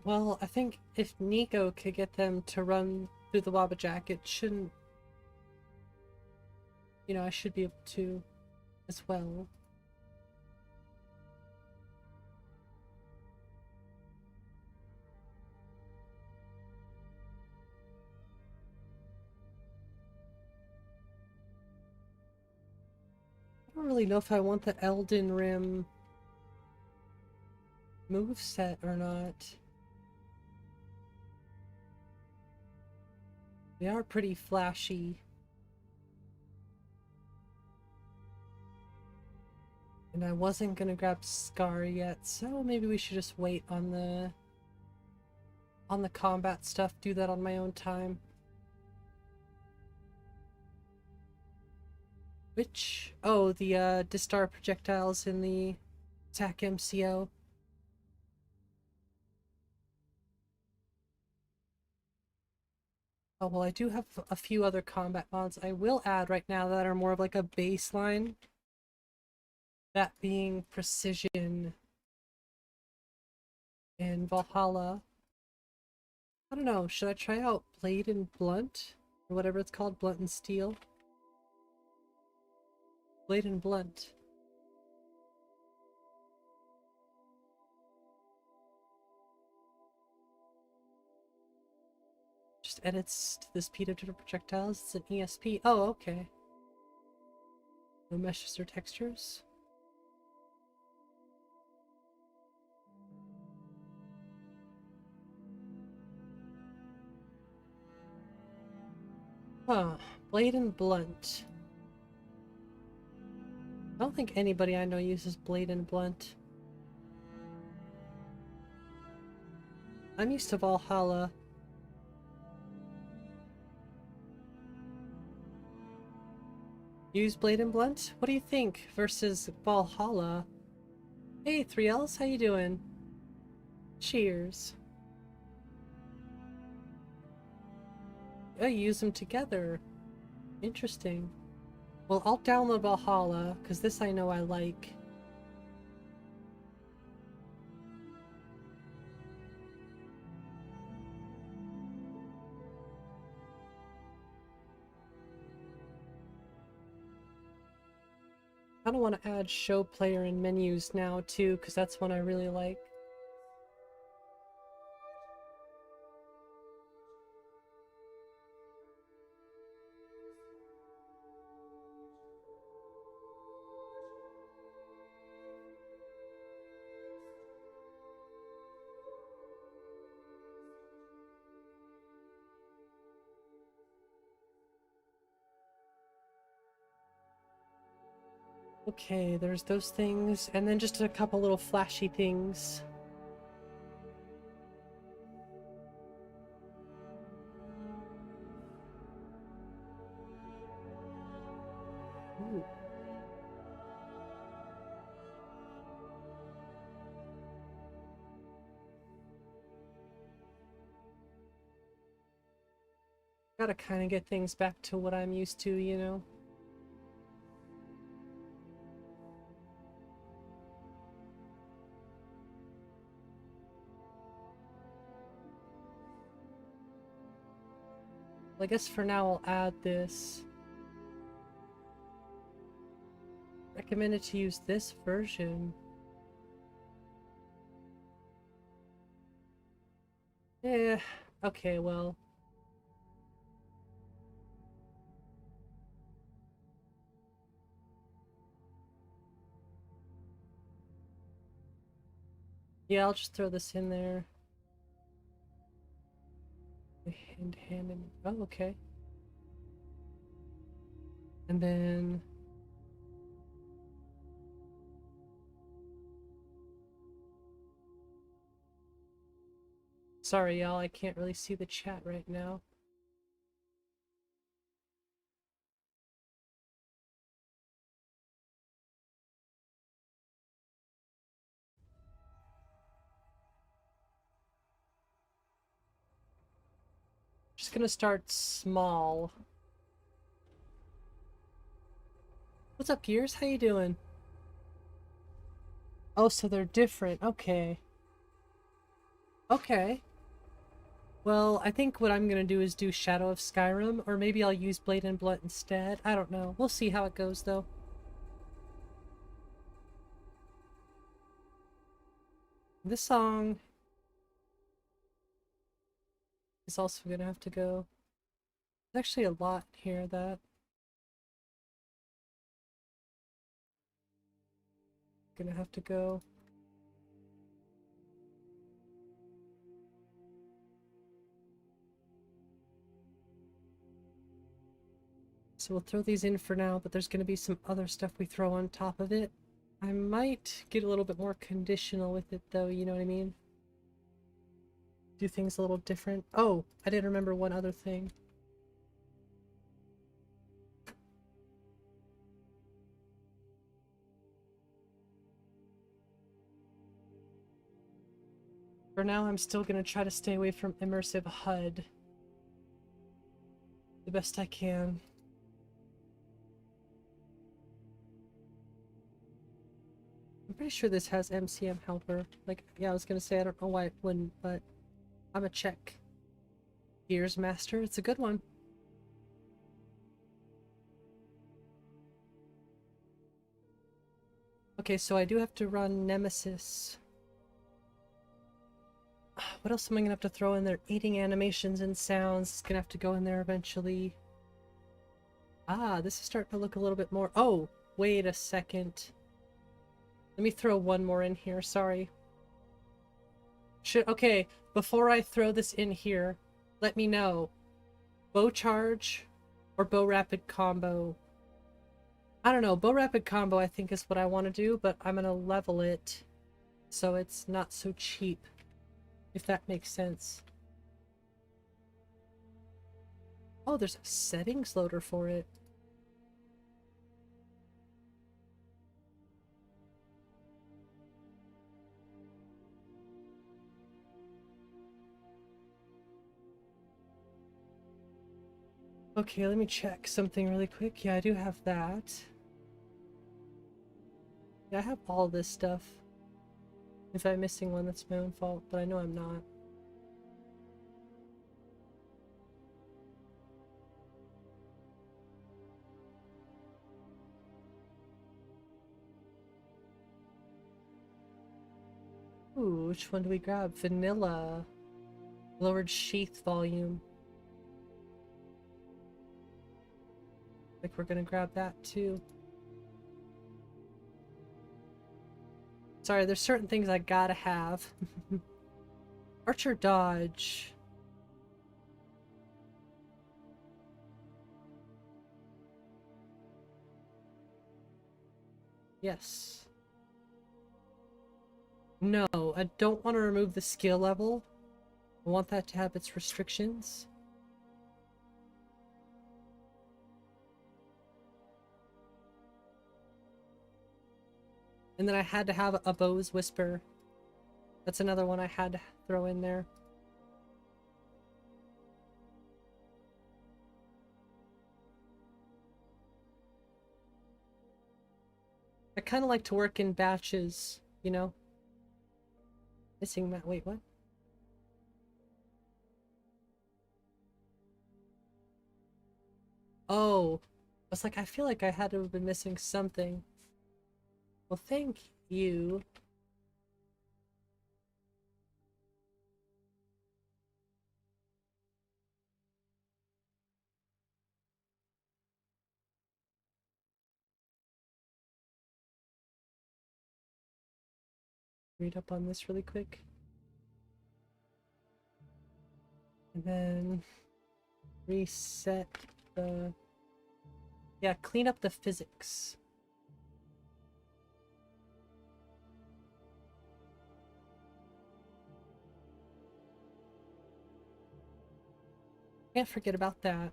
Well, I think if Nico could get them to run through the WabbaJack, it shouldn't... You know, I should be able to as well. don't really know if I want the Elden Rim moveset or not. They are pretty flashy. And I wasn't gonna grab Scar yet, so maybe we should just wait on the combat stuff, do that on my own time. Which, oh, the Distar projectiles in the attack MCO. Oh, well, I do have a few other combat mods I will add right now that are more of like a baseline. That being Precision and Valhalla. I don't know, should I try out Blade and Blunt? Or whatever it's called, Blunt and Steel? Blade and Blunt. Just edits to the speed of different projectiles. It's an ESP. Oh, okay. No meshes or textures. Huh. Blade and Blunt. I don't think anybody I know uses Blade and Blunt. I'm used to Valhalla. Use Blade and Blunt? What do you think versus Valhalla? Hey, 3Ls, how you doing? Cheers. Oh, you use them together. Interesting. Well, I'll download Valhalla, because this I know I like. I don't want to add show player in menus now too, because that's one I really like. Okay, there's those things, and then just a couple little flashy things. Ooh. Gotta kind of get things back to what I'm used to, you know? Well, I guess for now I'll add this. Recommended to use this version. Yeah, okay, well. Yeah, I'll just throw this in there. And oh, okay. And then sorry y'all, I can't really see the chat right now. Just gonna start small. What's up, Gears? How you doing? Oh, so they're different. Okay. Okay. Well, I think what I'm gonna do is do Shadow of Skyrim, or maybe I'll use Blade and Blunt instead. I don't know. We'll see how it goes, though. This song is also gonna have to go. There's actually a lot here that Gonna have to go. So we'll throw these in for now, but there's gonna be some other stuff we throw on top of it. I might get a little bit more conditional with it though, you know what I mean? Do things a little different. Oh, I didn't remember one other thing. For now, I'm still gonna try to stay away from immersive HUD the best I can. I'm pretty sure this has MCM helper. Like, yeah, I was gonna say I don't know why it wouldn't, but I'm a check. Gears Master, it's a good one. Okay, so I do have to run Nemesis. What else am I gonna have to throw in there? Eating animations and sounds. It's gonna have to go in there eventually. Ah, this is starting to look a little bit more... Oh, wait a second. Let me throw one more in here, sorry. Okay, before I throw this in here, let me know. Bow charge or bow rapid combo? I don't know, bow rapid combo I think is what I want to do, but I'm gonna level it so it's not so cheap, if that makes sense. Oh, there's a settings loader for it. Okay, let me check something really quick. Yeah, I do have that. Yeah, I have all this stuff. If I'm missing one, that's my own fault, but I know I'm not. Ooh, which one do we grab? Vanilla. Lowered sheath volume. Like we're gonna grab that too. Sorry, there's certain things I gotta have. Archer dodge. Yes. No, I don't want to remove the skill level. I want that to have its restrictions. And then I had to have a Bow's Whisper. That's another one I had to throw in there. I kind of like to work in batches, you know? Missing that. Wait, what? Oh. I was like, I feel like I had to have been missing something. Well, thank you. Read up on this really quick. And then reset the... Yeah, clean up the physics. Can't forget about that.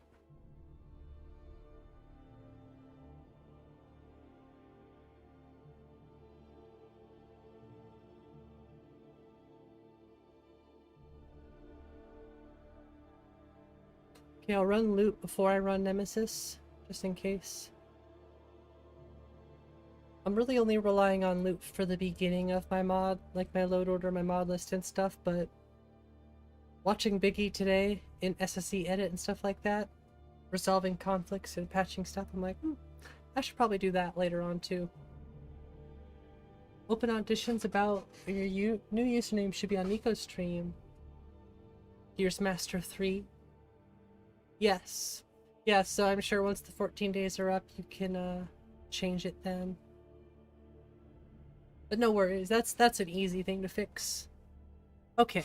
Okay, I'll run loot before I run Nemesis, just in case. I'm really only relying on loot for the beginning of my mod, like my load order, my mod list and stuff, but watching Biggie today in SSE edit and stuff like that, resolving conflicts and patching stuff, I'm like, I should probably do that later on too. Open auditions about your new username should be on Nico's stream. Gears Master 3. Yes. Yeah, so I'm sure once the 14 days are up, you can change it then. But no worries, that's an easy thing to fix. Okay.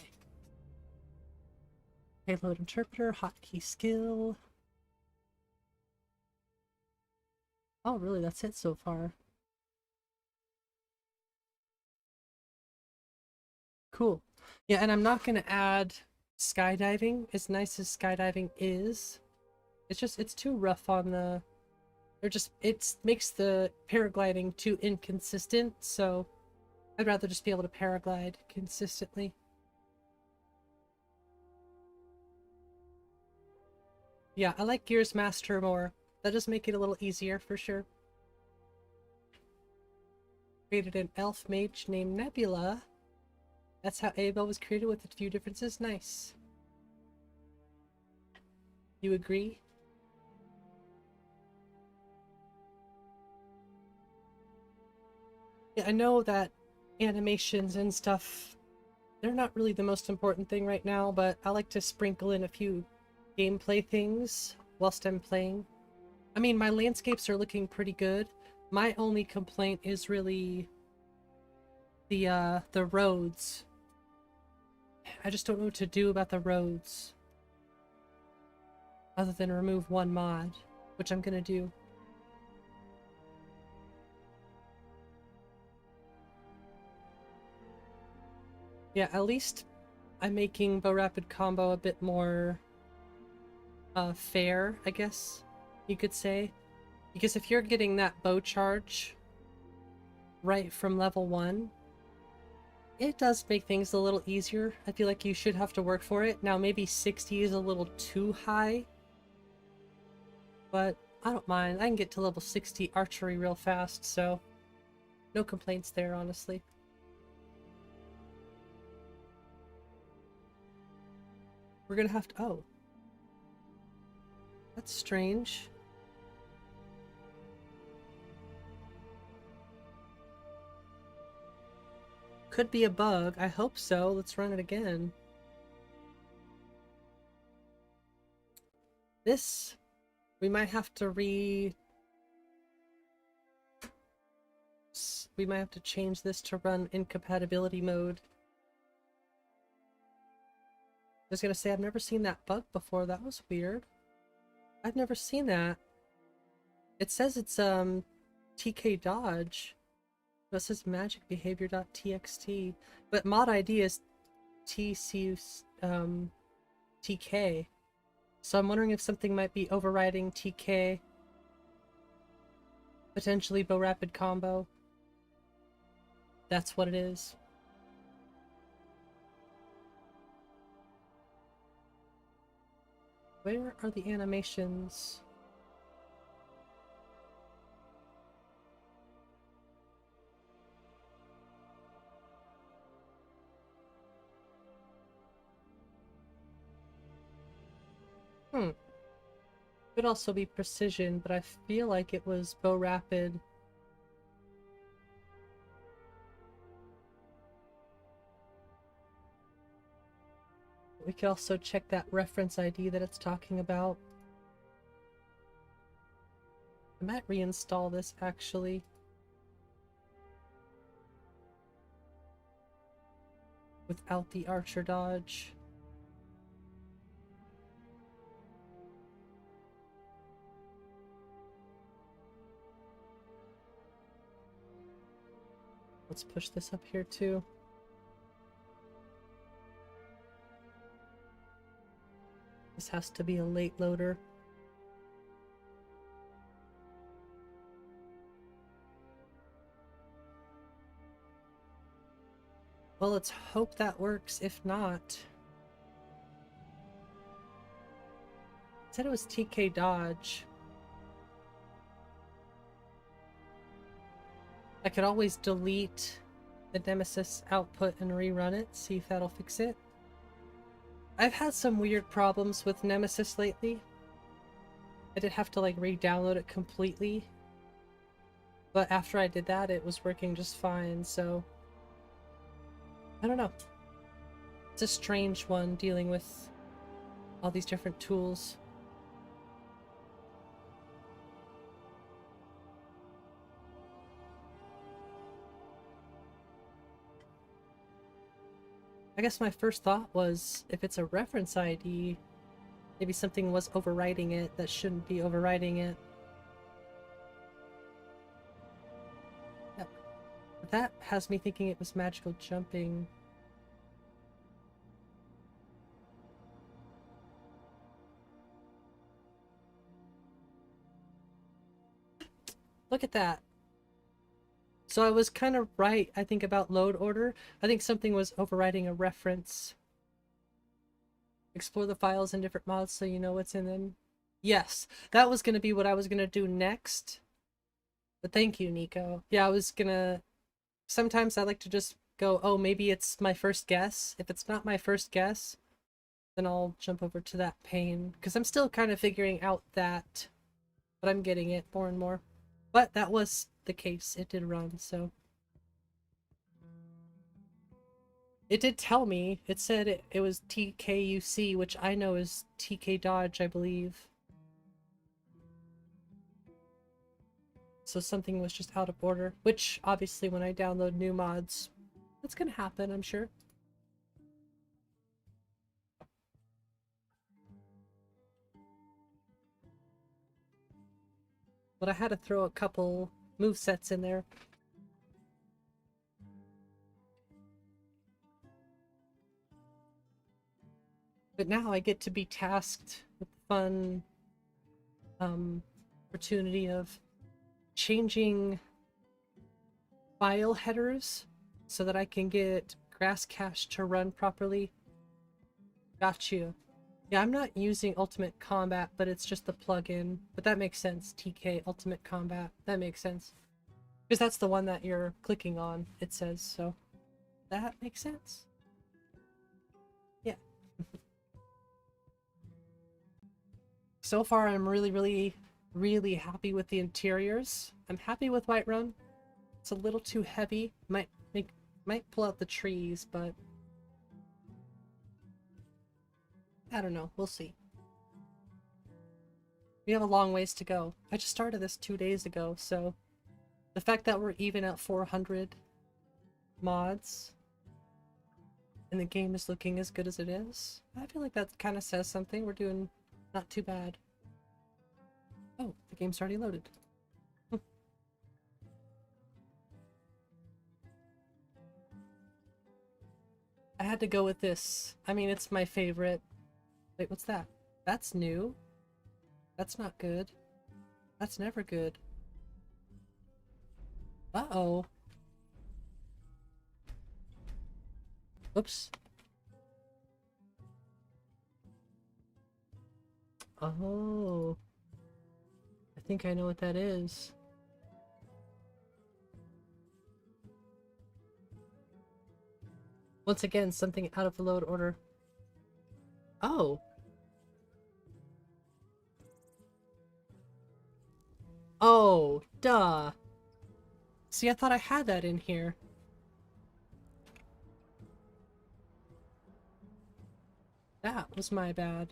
Payload interpreter, hotkey skill. Oh, really? That's it so far. Cool. Yeah, and I'm not gonna add skydiving. As nice as skydiving is, it's too rough on the... it makes the paragliding too inconsistent, so I'd rather just be able to paraglide consistently. Yeah, I like Gears Master more. That does make it a little easier for sure. Created an elf mage named Nebula. That's how Abel was created, with a few differences. Nice. You agree? Yeah, I know that animations and stuff, they're not really the most important thing right now, but I like to sprinkle in a few gameplay things whilst I'm playing. I mean, my landscapes are looking pretty good. My only complaint is really the roads. I just don't know what to do about the roads. Other than remove one mod, which I'm gonna do. Yeah, at least I'm making bow rapid combo a bit more fair, I guess you could say. Because if you're getting that bow charge right from level 1, it does make things a little easier. I feel like you should have to work for it. Now maybe 60 is a little too high, but I don't mind. I can get to level 60 archery real fast, so no complaints there, honestly. We're gonna have to... oh. That's strange. Could be a bug. I hope so. Let's run it again. This... we might have to we might have to change this to run incompatibility mode. I was gonna say, I've never seen that bug before. That was weird. I've never seen that. It says it's TK dodge. It says magic behavior.txt, but mod ID is TC TK. So I'm wondering if something might be overriding TK. Potentially bow rapid combo. That's what it is. Where are the animations? Could also be precision, but I feel like it was bow rapid. We could also check that reference ID that it's talking about. I might reinstall this actually. Without the archer dodge. Let's push this up here too. This has to be a late loader. Well, let's hope that works. If not... it said it was TK dodge. I could always delete the Nemesis output and rerun it, see if that'll fix it. I've had some weird problems with Nemesis lately. I did have to like re-download it completely. But after I did that, it was working just fine, so... I don't know. It's a strange one dealing with all these different tools. I guess my first thought was, if it's a reference ID, maybe something was overwriting it that shouldn't be overwriting it. Yep. But that has me thinking it was magical jumping. Look at that. So I was kind of right, I think, about load order. I think something was overriding a reference. Explore the files in different mods so you know what's in them. Yes, that was going to be what I was going to do next. But thank you, Nico. Yeah, I was going to... Sometimes I like to just go, oh, maybe it's my first guess. If it's not my first guess, then I'll jump over to that pane. Because I'm still kind of figuring out that. But I'm getting it more and more. But that was the case. It did run, so... It did tell me. It said it was TKUC, which I know is TK Dodge, I believe. So something was just out of order. Which, obviously, when I download new mods, that's gonna happen, I'm sure. But I had to throw a couple movesets in there. But now I get to be tasked with the fun opportunity of changing file headers so that I can get grass cache to run properly. Got you. Yeah, I'm not using Ultimate Combat, but it's just the plugin. But that makes sense. TK Ultimate Combat. That makes sense. Because that's the one that you're clicking on, it says, so that makes sense. Yeah. So far, I'm really happy with the interiors. I'm happy with Whiterun. It's a little too heavy. Might pull out the trees, but I don't know. We'll see. We have a long ways to go. I just started this 2 days ago, so the fact that we're even at 400 mods and the game is looking as good as it is, I feel like that kind of says something. We're doing not too bad. Oh, the game's already loaded. I had to go with this. I mean, it's my favorite. Wait, what's that? That's new. That's not good. That's never good. Uh-oh. Oops. Oh. I think I know what that is. Once again, something out of the load order. Oh. Oh, duh. See, I thought I had that in here. That was my bad.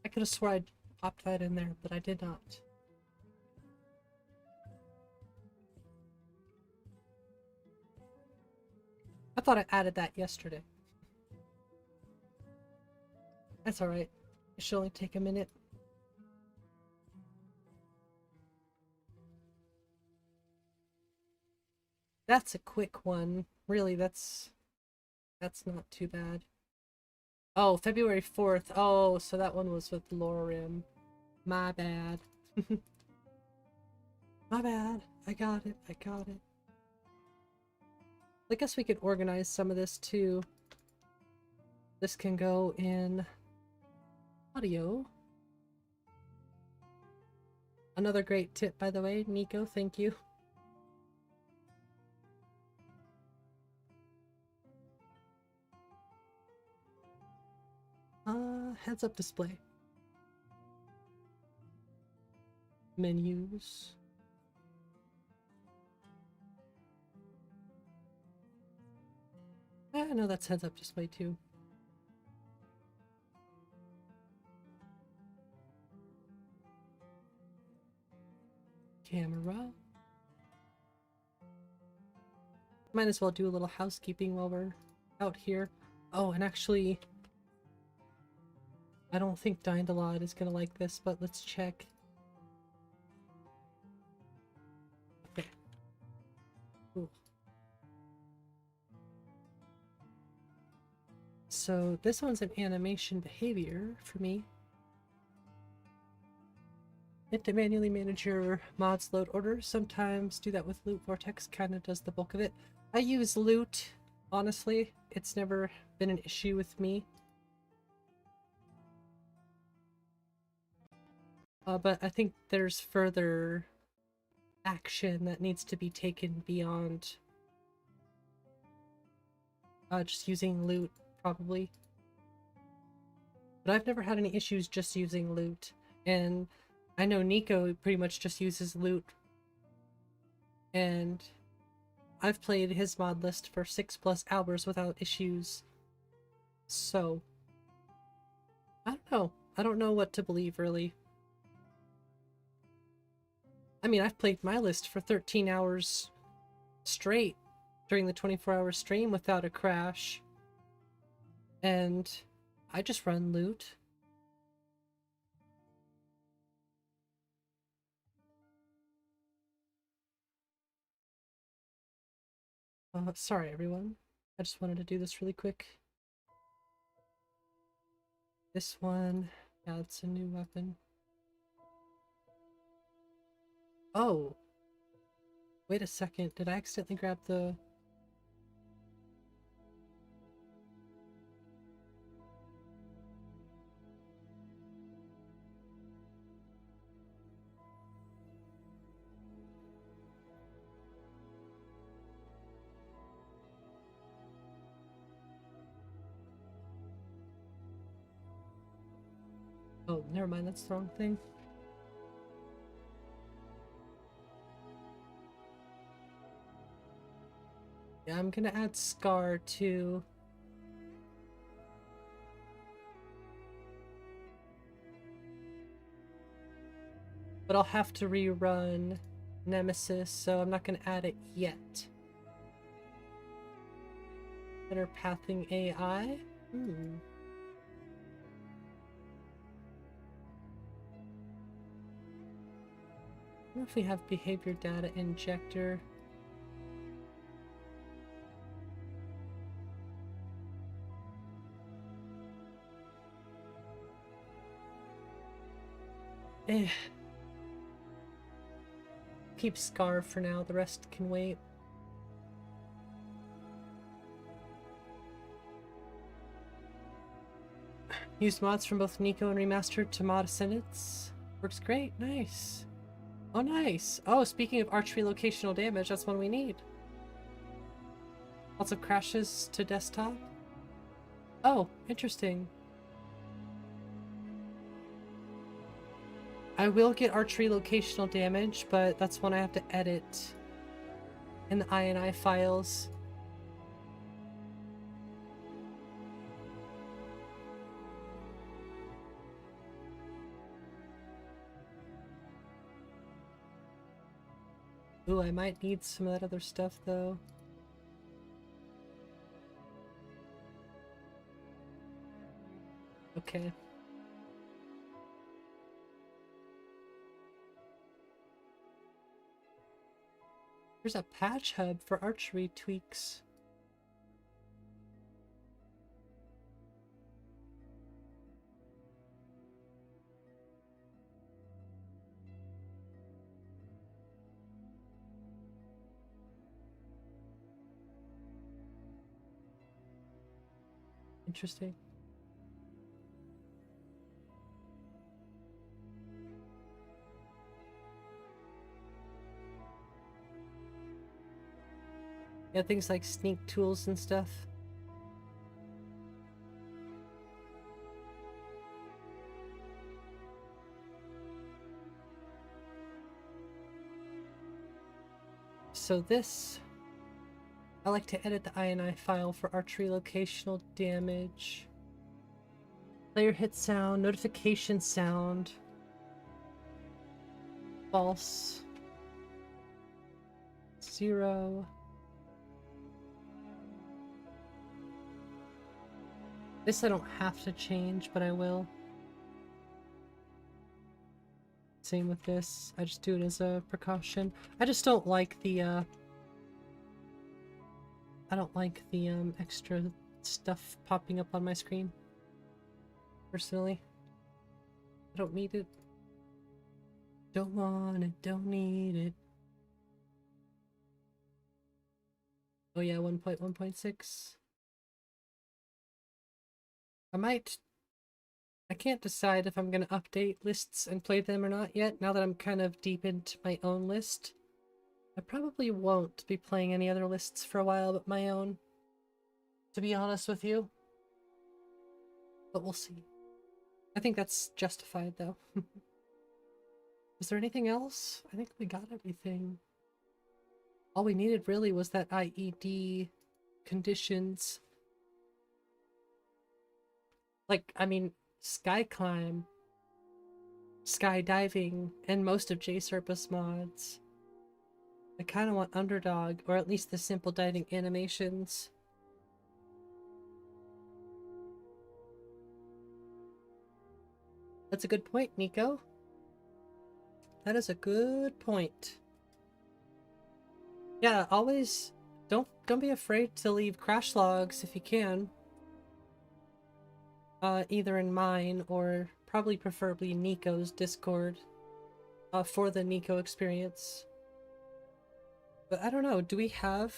I could have swore I popped that in there, but I did not. I thought I added that yesterday. That's alright. It should only take a minute. That's a quick one. Really, that's not too bad. Oh, February 4th. Oh, so that one was with Lorim. My bad. My bad. I got it. I got it. I guess we could organize some of this too. This can go in audio. Another great tip, by the way, Nico. Thank you. Heads up display. Menus. I know that's heads up display too. camera. Might as well do a little housekeeping while we're out here. Oh, and actually, I don't think Dyndalot is gonna like this, but let's check. Okay. Cool. So this one's an animation behavior for me. Hit to manually manage your mods load orders. Sometimes do that with Loot Vortex, kind of does the bulk of it. I use Loot, honestly. It's never been an issue with me. But I think there's further action that needs to be taken beyond just using Loot, probably. But I've never had any issues just using Loot. And I know Nico pretty much just uses Loot. And I've played his mod list for 6+ hours without issues. So, I don't know. I don't know what to believe, really. I mean, I've played my list for 13 hours straight during the 24-hour stream without a crash. And I just run Loot. Sorry everyone. I just wanted to do this really quick. This one, yeah, it's a new weapon. Oh! Wait a second, did I accidentally grab the... Oh, never mind, that's the wrong thing. Yeah, I'm gonna add Scar too. But I'll have to rerun Nemesis, so I'm not gonna add it yet. Better pathing AI? I wonder if we have behavior data injector. Keep Scar for now, the rest can wait. Used mods from both Nico and Remastered to mod Ascendants. Works great, nice. Oh, nice. Oh, speaking of archery locational damage, that's one we need. Lots of crashes to desktop. Oh, interesting. I will get archery locational damage, but that's one I have to edit in the INI files. Ooh, I might need some of that other stuff, though. Okay. There's a patch hub for archery tweaks. Interesting. Yeah, things like sneak tools and stuff. So this, I like to edit the INI file for archery locational damage. Player hit sound, notification sound, false. 0. This I don't have to change, but I will. Same with this. I just do it as a precaution. I just don't like the extra stuff popping up on my screen. Personally. I don't need it. Don't want it, don't need it. Oh yeah, 1.1.6. I can't decide if I'm gonna update lists and play them or not yet, now that I'm kind of deep into my own list. I probably won't be playing any other lists for a while but my own, to be honest with you. But we'll see. I think that's justified, though. Was there anything else? I think we got everything. All we needed really was that IED conditions. Like, I mean, sky climb, skydiving, and most of JSerpa's mods. I kind of want underdog, or at least the simple diving animations. That's a good point, Nico. That is a good point. Yeah, always don't be afraid to leave crash logs if you can. Either in mine or probably preferably Nico's Discord. For the Nico experience. But I don't know, do we have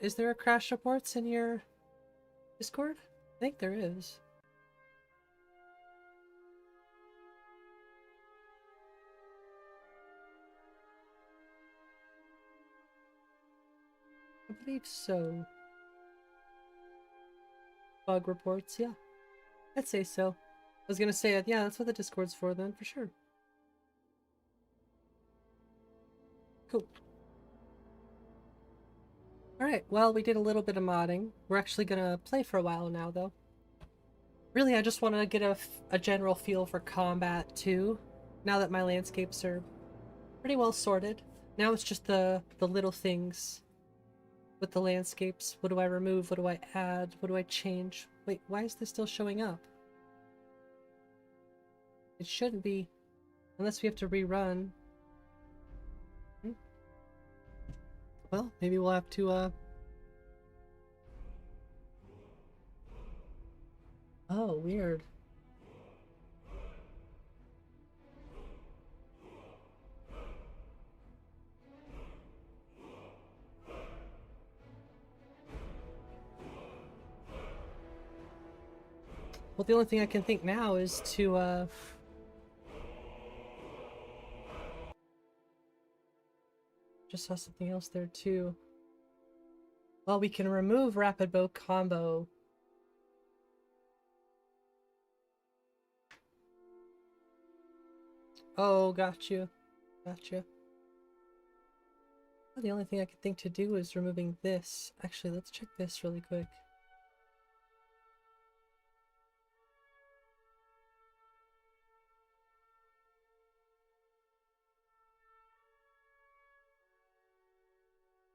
is there a crash reports in your Discord? I think there is. I believe so. Bug reports, yeah. I'd say so. I was gonna say, yeah, that's what the Discord's for then, for sure. Cool. Alright, well, we did a little bit of modding. We're actually gonna play for a while now, though. Really, I just want to get a general feel for combat, too. Now that my landscapes are pretty well sorted. Now it's just the little things with the landscapes. What do I remove? What do I add? What do I change? Wait, why is this still showing up? It shouldn't be, unless we have to rerun. Well, maybe we'll have to, Oh, weird. Well, the only thing I can think now is to, just saw something else there, too. Well, we can remove rapid bow combo. Oh, got you. Gotcha. Well, the only thing I can think to do is removing this. Actually, let's check this really quick.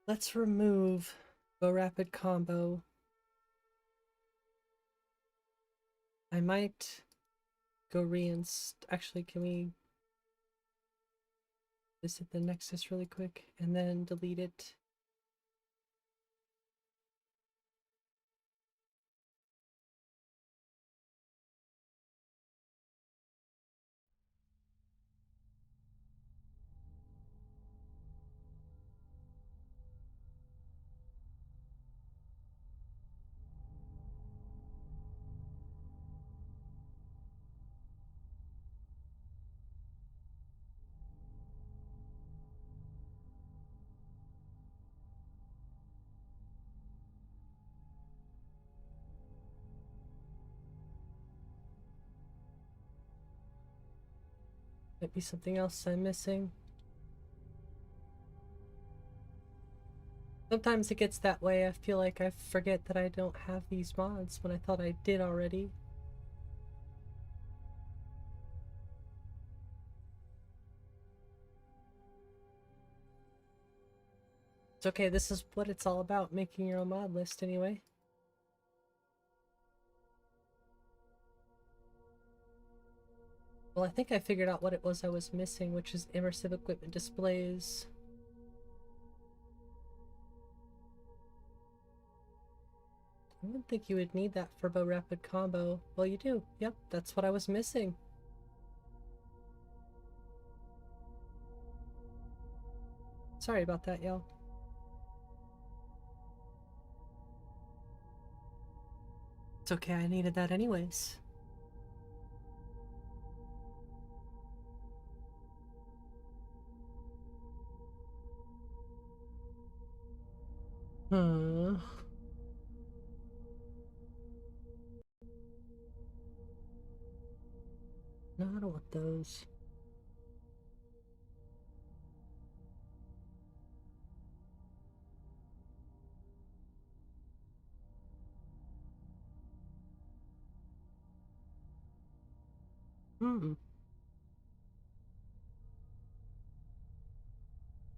Let's remove bow rapid combo. I might go actually, can we visit the Nexus really quick and then delete it? Might be something else I'm missing. Sometimes it gets that way. I feel like I forget that I don't have these mods when I thought I did already. It's okay, this is what it's all about, making your own mod list anyway. Well, I think I figured out what it was I was missing, which is immersive equipment displays. I wouldn't think you would need that for bow rapid combo. Well, you do. Yep, that's what I was missing. Sorry about that, y'all. It's okay, I needed that anyways. Huh. No, I don't want those.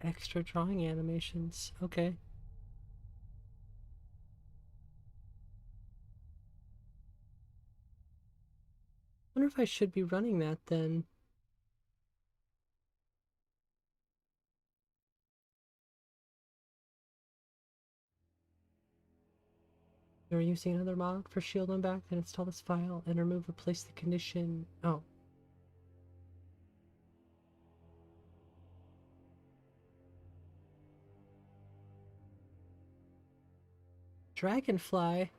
Extra drawing animations. Okay. Wonder if I should be running that then. You're using another mod for shield on back, then install this file and replace the condition. Oh. Dragonfly?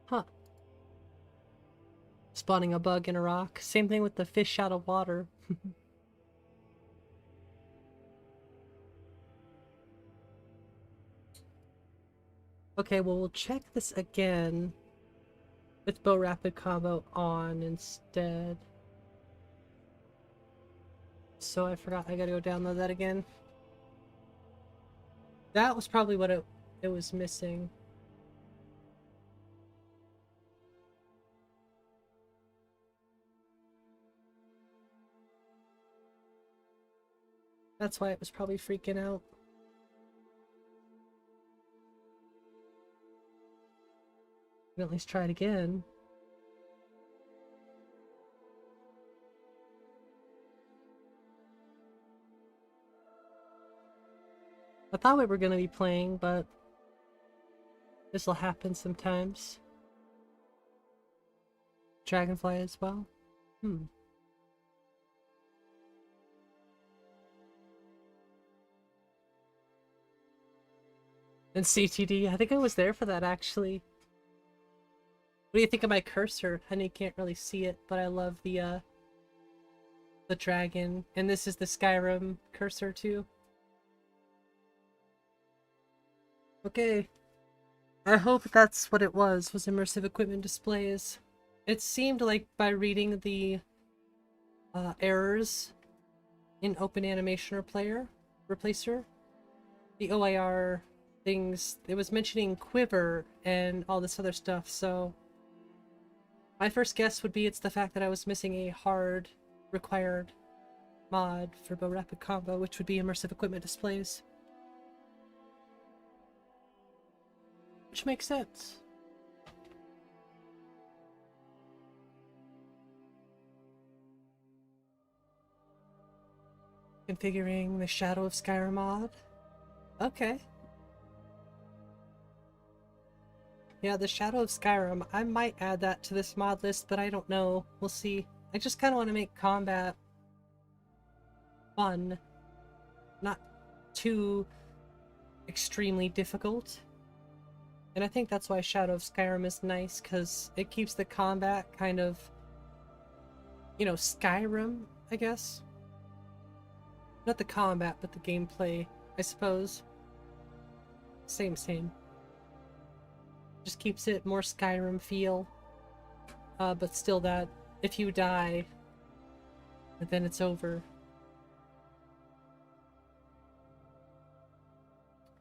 Huh. Spawning a bug in a rock. Same thing with the fish out of water. Okay, well, we'll check this again with bow rapid combo on instead. So I forgot I gotta go download that again. That was probably what it was missing. That's why it was probably freaking out. Can at least try it again. I thought we were gonna be playing, but this'll happen sometimes. Dragonfly as well? And CTD, I think I was there for that actually. What do you think of my cursor? I know you can't really see it, but I love the dragon. And this is the Skyrim cursor too. Okay. I hope that's what it was immersive equipment displays. It seemed like by reading the errors in Open Animation Replacer, the OIR things, it was mentioning quiver and all this other stuff, so my first guess would be it's the fact that I was missing a hard required mod for bow rapid combo, which would be immersive equipment displays. Which makes sense. Configuring the Shadow of Skyrim mod. Okay. Yeah, the Shadow of Skyrim. I might add that to this mod list, but I don't know. We'll see. I just kind of want to make combat fun. Not too extremely difficult. And I think that's why Shadow of Skyrim is nice, because it keeps the combat kind of, you know, Skyrim, I guess. Not the combat, but the gameplay, I suppose. Same. Just keeps it more Skyrim feel. But still that, if you die, then it's over.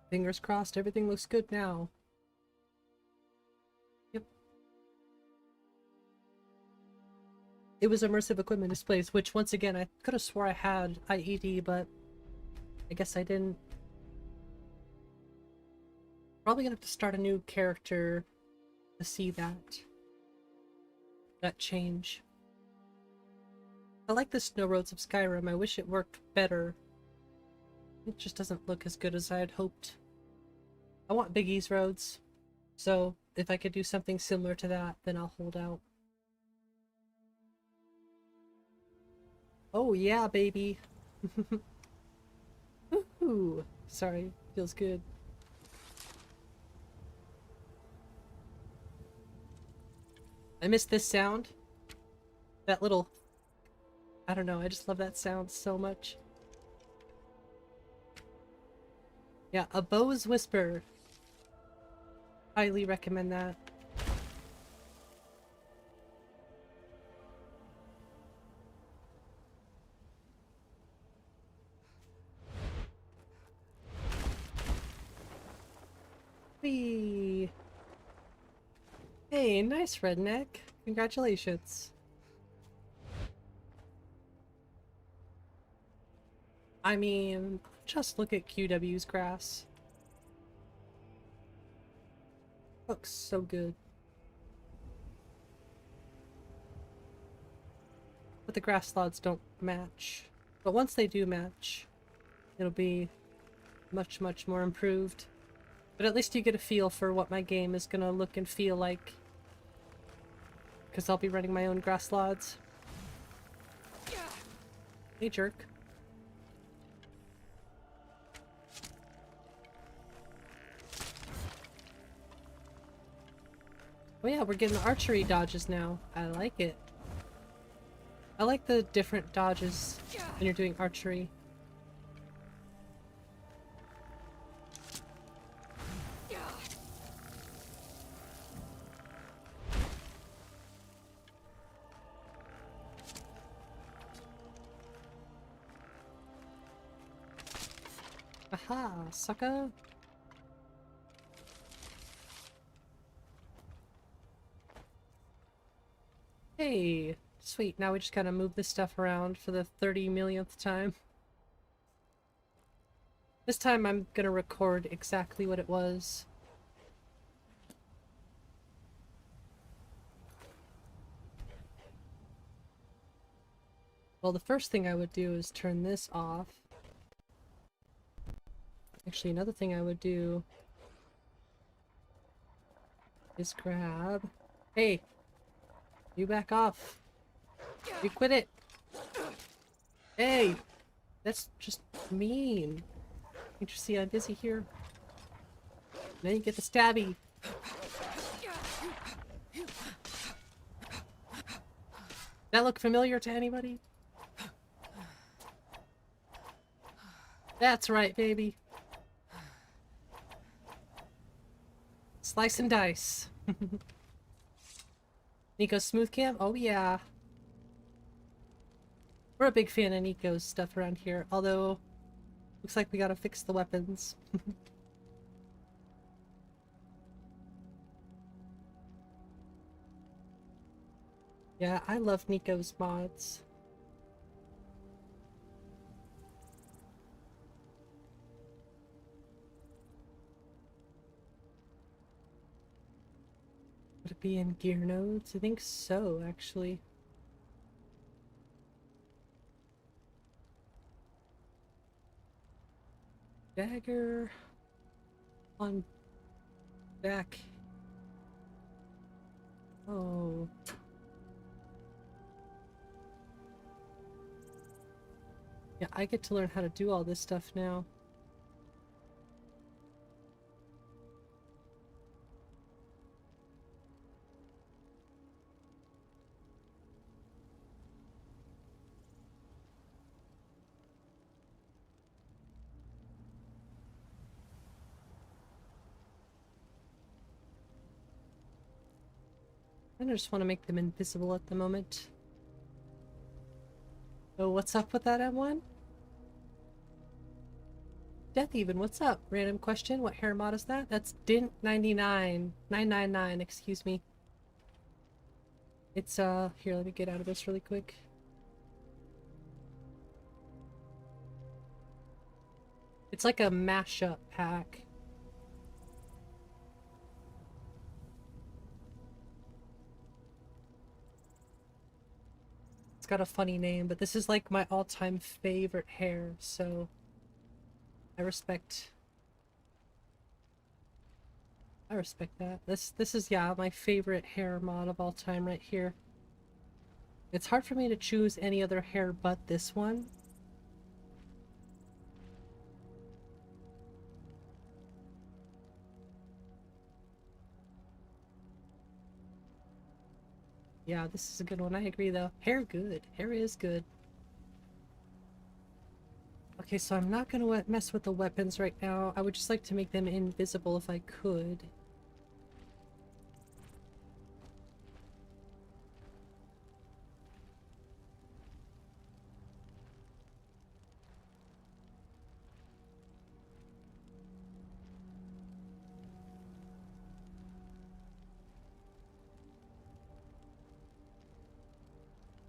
Fingers crossed, everything looks good now. Yep. It was immersive equipment displays, which once again, I could have swore I had IED, but I guess I didn't. Probably gonna have to start a new character to see that change. I like the snow roads of Skyrim. I wish it worked better. It just doesn't look as good as I had hoped. I want Big E's roads, so if I could do something similar to that, then I'll hold out. Oh yeah, baby! Woohoo! Sorry, feels good. I miss this sound. That little... I don't know, I just love that sound so much. Yeah, A Bow's Whisper. Highly recommend that. Whee! Hey, nice redneck. Congratulations. I mean, just look at QW's grass. Looks so good. But the grass slots don't match. But once they do match, it'll be much, much more improved. But at least you get a feel for what my game is gonna look and feel like. Because I'll be running my own grass slots. Hey, jerk. Oh yeah, we're getting archery dodges now. I like it. I like the different dodges when you're doing archery. Aha, sucker! Hey, sweet. Now we just gotta move this stuff around for the 30 millionth time. This time I'm gonna record exactly what it was. Well, the first thing I would do is turn this off. Actually, another thing I would do is grab... Hey! You back off. You quit it. Hey! That's just mean. Can't you see I'm busy here? Now you get the stabby. That look familiar to anybody? That's right, baby. Slice and dice. Nico's smooth cam? Oh yeah. We're a big fan of Nico's stuff around here, although looks like we gotta fix the weapons. Yeah, I love Nico's mods. Would it be in gear nodes? I think so, actually. Dagger on back. Oh. Yeah, I get to learn how to do all this stuff now. I just want to make them invisible at the moment. Oh, what's up with that M1? Death Even, what's up? Random question, what hair mod is that? That's Dint 99. 999, excuse me. It's, here, let me get out of this really quick. It's like a mashup pack. got a funny name, but this is like my all-time favorite hair, so I respect that. This is, yeah, my favorite hair mod of all time right here. It's hard for me to choose any other hair but this one. Yeah, this is a good one. I agree though. Hair good. Hair is good. Okay, so I'm not gonna mess with the weapons right now. I would just like to make them invisible if I could.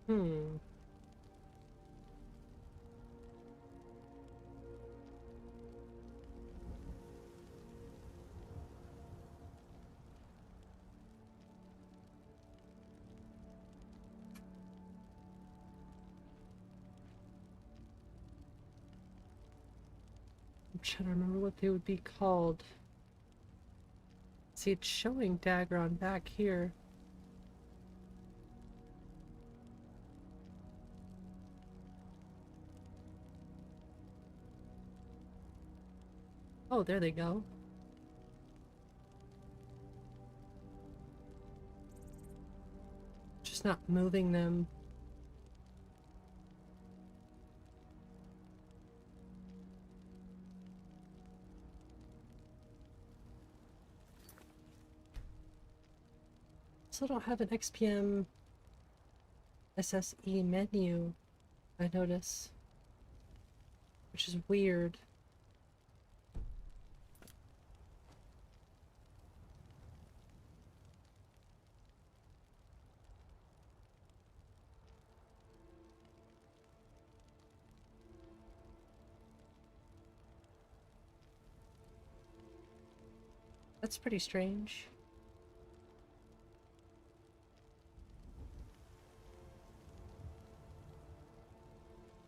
Hmm. I'm trying to remember what they would be called. See, it's showing dagger on back here. Oh, there they go. Just not moving them. Still don't have an XPM SSE menu, I notice. Which is weird. That's pretty strange.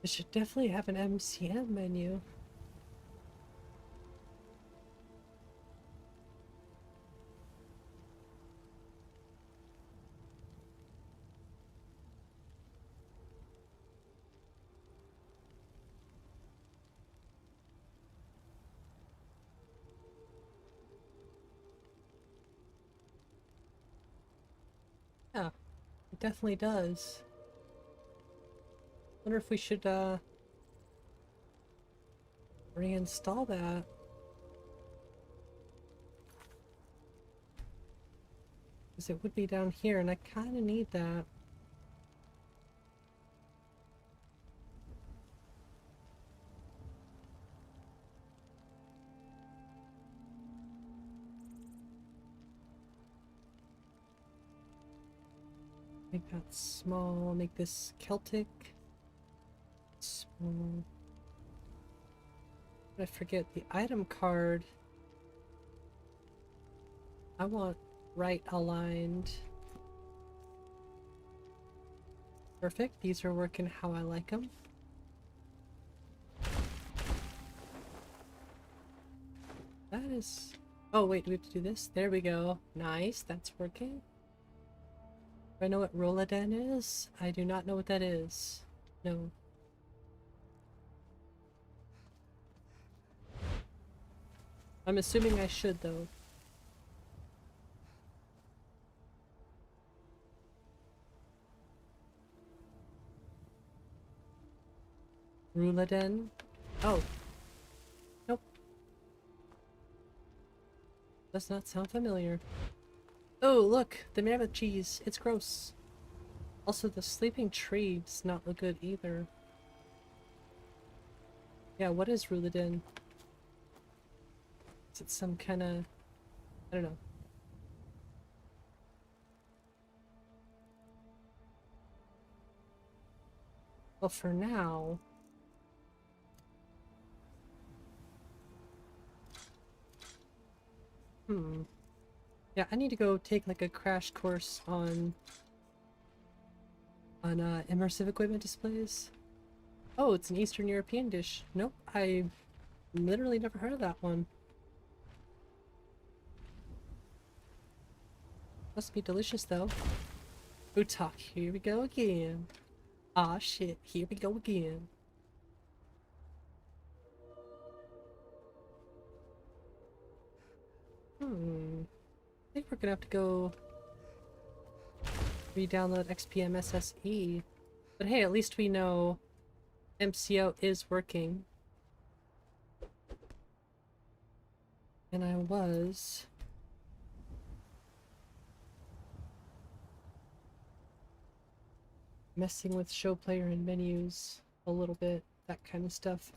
It should definitely have an MCM menu. Yeah, it definitely does. Wonder if we should reinstall that. Because it would be down here and I kind of need that. Make that small, make this Celtic. Small. I forget the item card. I want right aligned. Perfect, these are working how I like them. That is... Oh wait, do we have to do this? There we go. Nice, that's working. Do I know what Roladen is? I do not know what that is. No. I'm assuming I should though. Ruladen? Oh. Nope. Does not sound familiar. Oh, look! The mammoth cheese. It's gross. Also, the sleeping tree does not look good either. Yeah, what is Ruladen? Is it some kind of... I don't know. Well, for now... Yeah, I need to go take like a crash course on On immersive equipment displays. Oh, it's an Eastern European dish. Nope, I literally never heard of that one. Must be delicious though. Utak, here we go again. Ah shit, here we go again. I think we're gonna have to go re-download XPM SSE. But hey, at least we know MCO is working. And I was messing with show player and menus a little bit, that kind of stuff.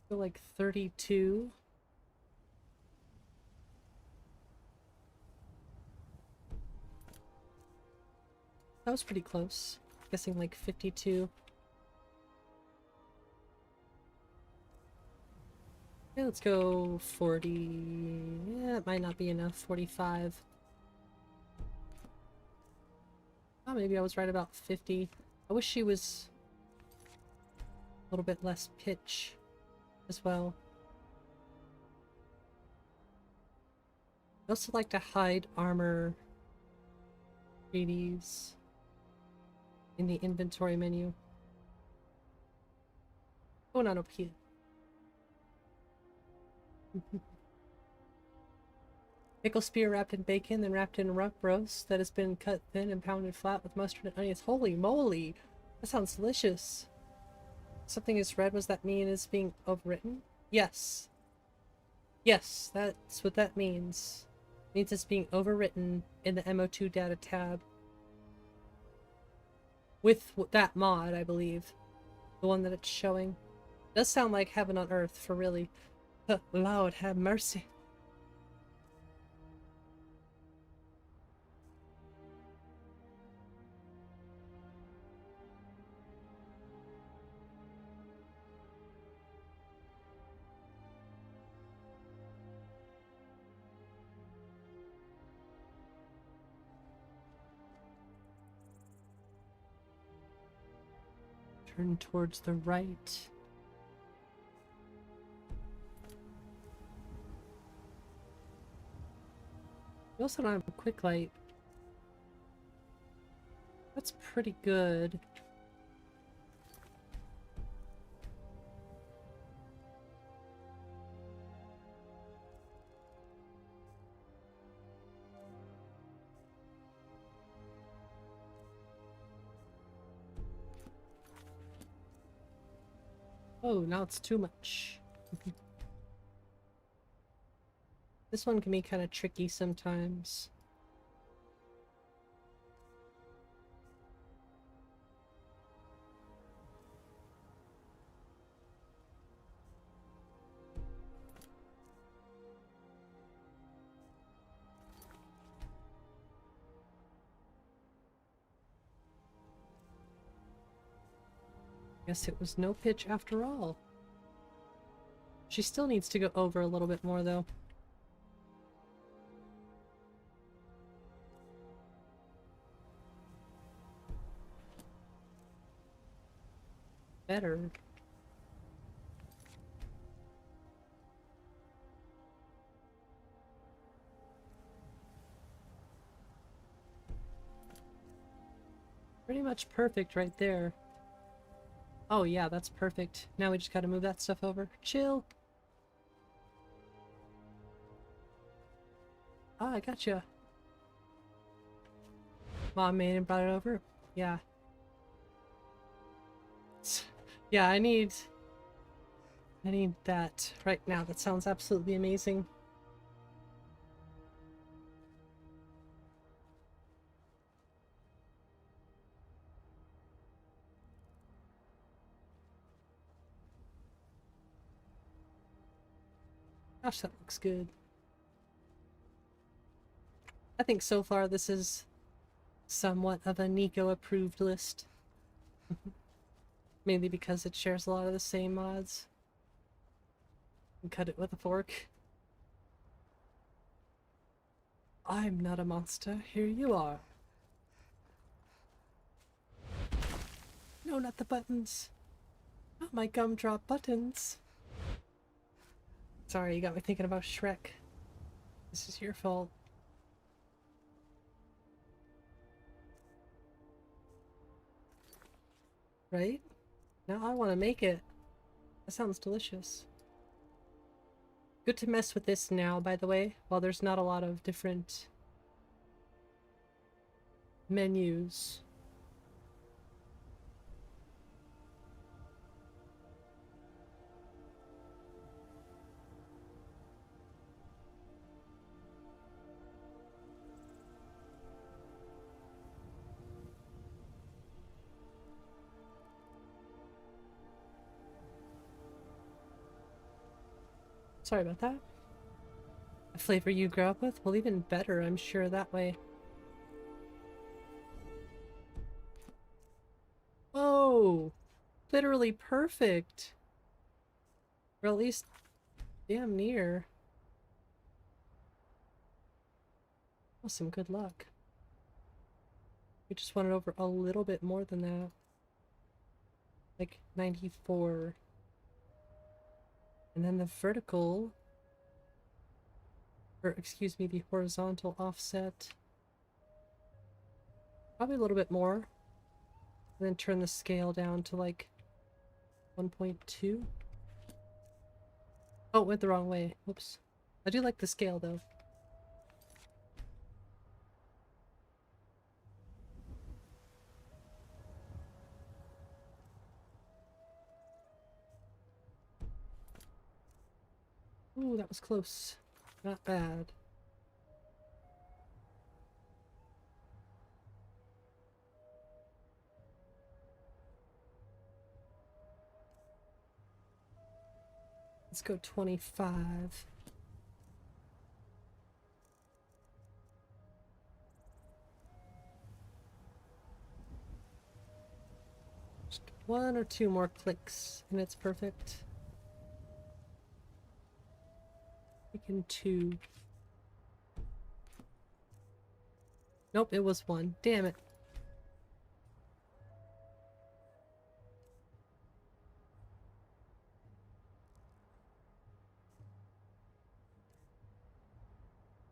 Feel like 32. That was pretty close. Guessing like 52. Yeah, let's go 40. Yeah, it might not be enough. 45. Oh, maybe I was right about 50. I wish she was a little bit less pitch as well. I also like to hide armor 3Ds in the inventory menu. Oh, not up here. Pickle spear wrapped in bacon, then wrapped in rump roast that has been cut thin and pounded flat with mustard and onions. Holy moly! That sounds delicious. Something is read, was that mean is being overwritten? Yes. Yes, that's what that means. It means it's being overwritten in the MO2 data tab. With that mod, I believe. The one that it's showing. It does sound like heaven on earth, for really. Lord have mercy. Turn towards the right. We also don't have a quick light. That's pretty good. Oh, now it's too much. This one can be kind of tricky sometimes. Guess it was no pitch after all. She still needs to go over a little bit more though. Better. Pretty much perfect right there. Oh yeah, that's perfect. Now we just gotta move that stuff over. Chill. Ah, I gotcha. Mom made and brought it over? Yeah. Yeah, I need that right now. That sounds absolutely amazing. Gosh, that looks good. I think so far this is somewhat of a Nico approved list. Mainly because it shares a lot of the same mods. And cut it with a fork. I'm not a monster, here you are. No, not the buttons. Not my gumdrop buttons. Sorry, you got me thinking about Shrek. This is your fault. Right? Now I want to make it. That sounds delicious. Good to mess with this now, by the way, while there's not a lot of different menus. Sorry about that. A flavor you grew up with? Well, even better, I'm sure, that way. Oh! Literally perfect! Or at least damn near. Oh, some good luck. We just wanted over a little bit more than that. Like 94. And then the vertical, or excuse me, the horizontal offset, probably a little bit more. And then turn the scale down to like 1.2. Oh, it went the wrong way. Whoops. I do like the scale though. Ooh, that was close. Not bad. Let's go 25. Just one or two more clicks and it's perfect. Taking 2. Nope, it was 1. Damn it.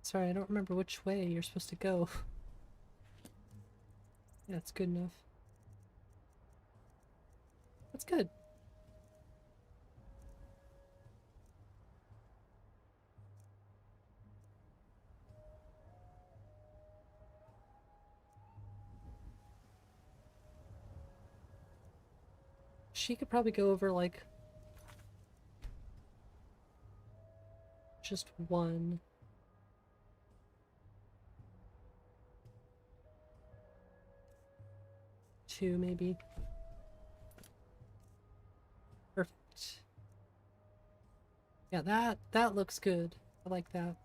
Sorry, I don't remember which way you're supposed to go. Yeah, that's good enough. That's good. She could probably go over like just 1. Two, maybe. Perfect. Yeah, that looks good. I like that.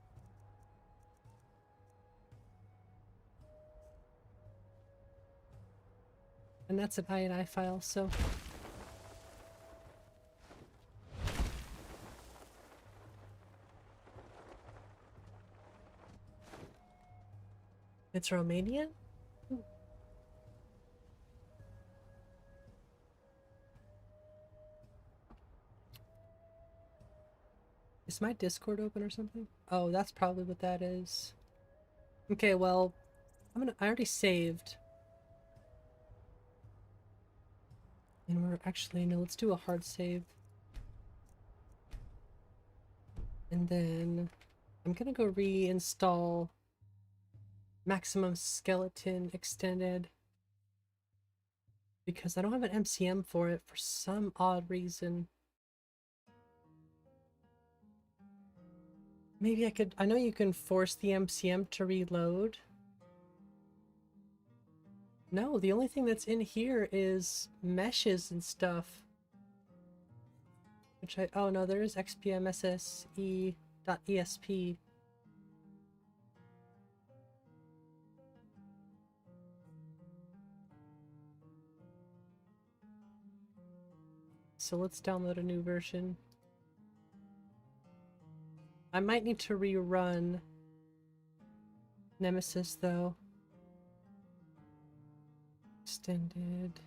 And that's an INI file, so it's Romanian? Is my Discord open or something? Oh, that's probably what that is. Okay, well, I already saved. And we're actually, no, let's do a hard save. And then I'm gonna go reinstall Maximum Skeleton Extended because I don't have an MCM for it for some odd reason. Maybe I could, I know you can force the MCM to reload. No, the only thing that's in here is meshes and stuff. Which oh no, there is xpmsse.esp. so let's download a new version. I might need to rerun Nemesis though. Extended.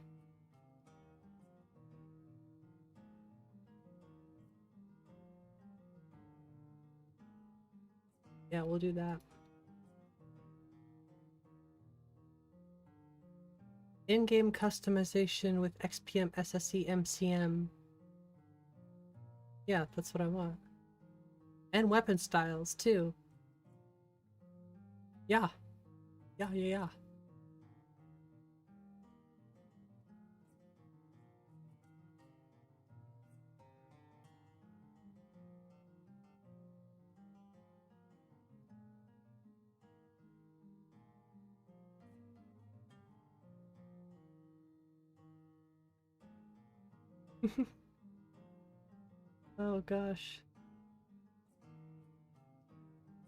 Yeah, we'll do that. In-game customization with XPM, SSE, MCM. Yeah, that's what I want. And weapon styles, too. Yeah. Yeah. Oh gosh.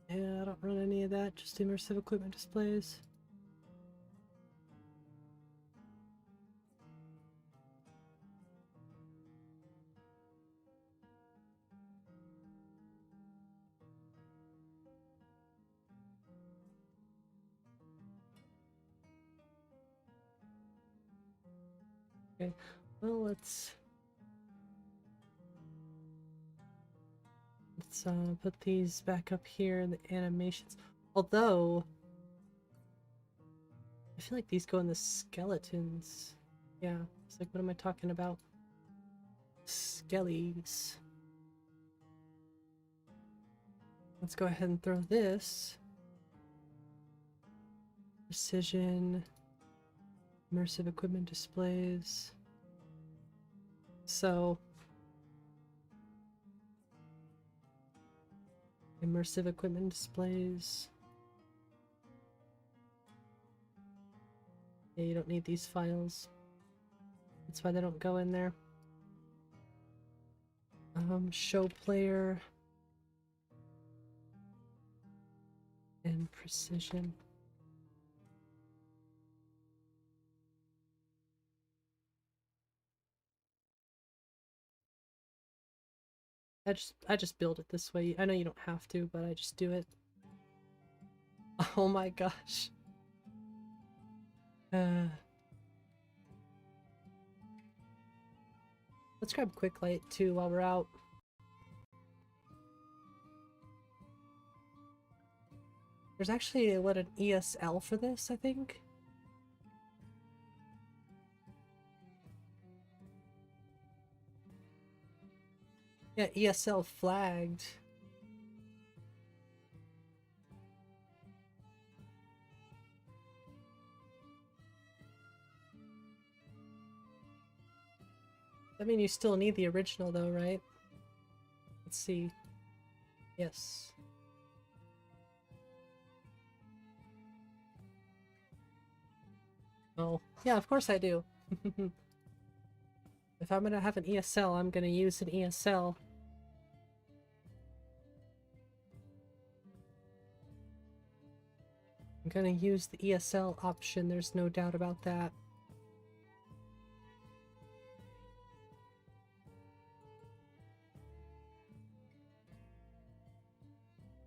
Yeah, I don't run any of that, just immersive equipment displays. Okay, well let's put these back up here in the animations. Although I feel like these go in the skeletons. Yeah, it's like, what am I talking about? Skellies. Let's go ahead and throw this. Precision. Immersive equipment displays. So immersive equipment displays. Yeah, you don't need these files. That's why they don't go in there. Show player and precision. I just build it this way. I know you don't have to, but I just do it. Oh my gosh. Let's grab quick light too while we're out. There's actually an ESL for this, I think. Yeah, ESL flagged. I mean, you still need the original though, right? Let's see. Yes. Oh, yeah, of course I do. If I'm gonna have an ESL, I'm gonna use an ESL. I'm gonna use the ESL option, there's no doubt about that.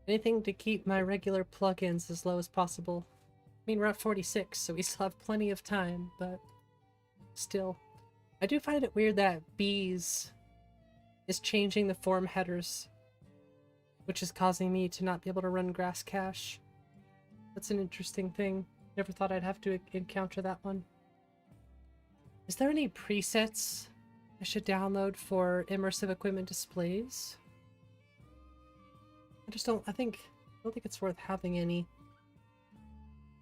Anything to keep my regular plugins as low as possible. I mean, we're at 46, so we still have plenty of time, but still. I do find it weird that Bees is changing the form headers, which is causing me to not be able to run grass cache. That's an interesting thing. Never thought I'd have to encounter that one. Is there any presets I should download for immersive equipment displays? I don't think it's worth having any.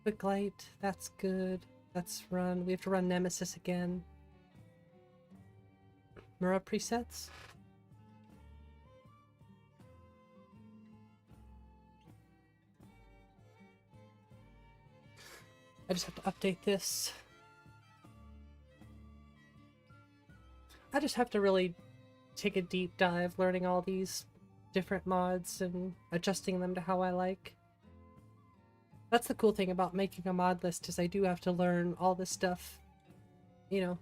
Quick light, that's good. That's run. We have to run Nemesis again. Mura presets? I just have to update this. I just have to really take a deep dive learning all these different mods and adjusting them to how I like. That's the cool thing about making a mod list, is I do have to learn all this stuff, you know.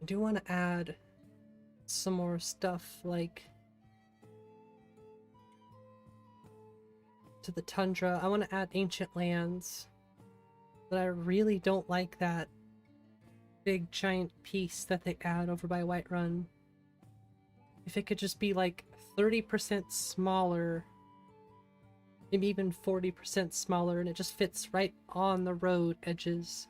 I do want to add some more stuff, like to the tundra. I want to add ancient lands, but I really don't like that big giant piece that they add over by Whiterun. If it could just be like 30% smaller, maybe even 40% smaller, and it just fits right on the road edges,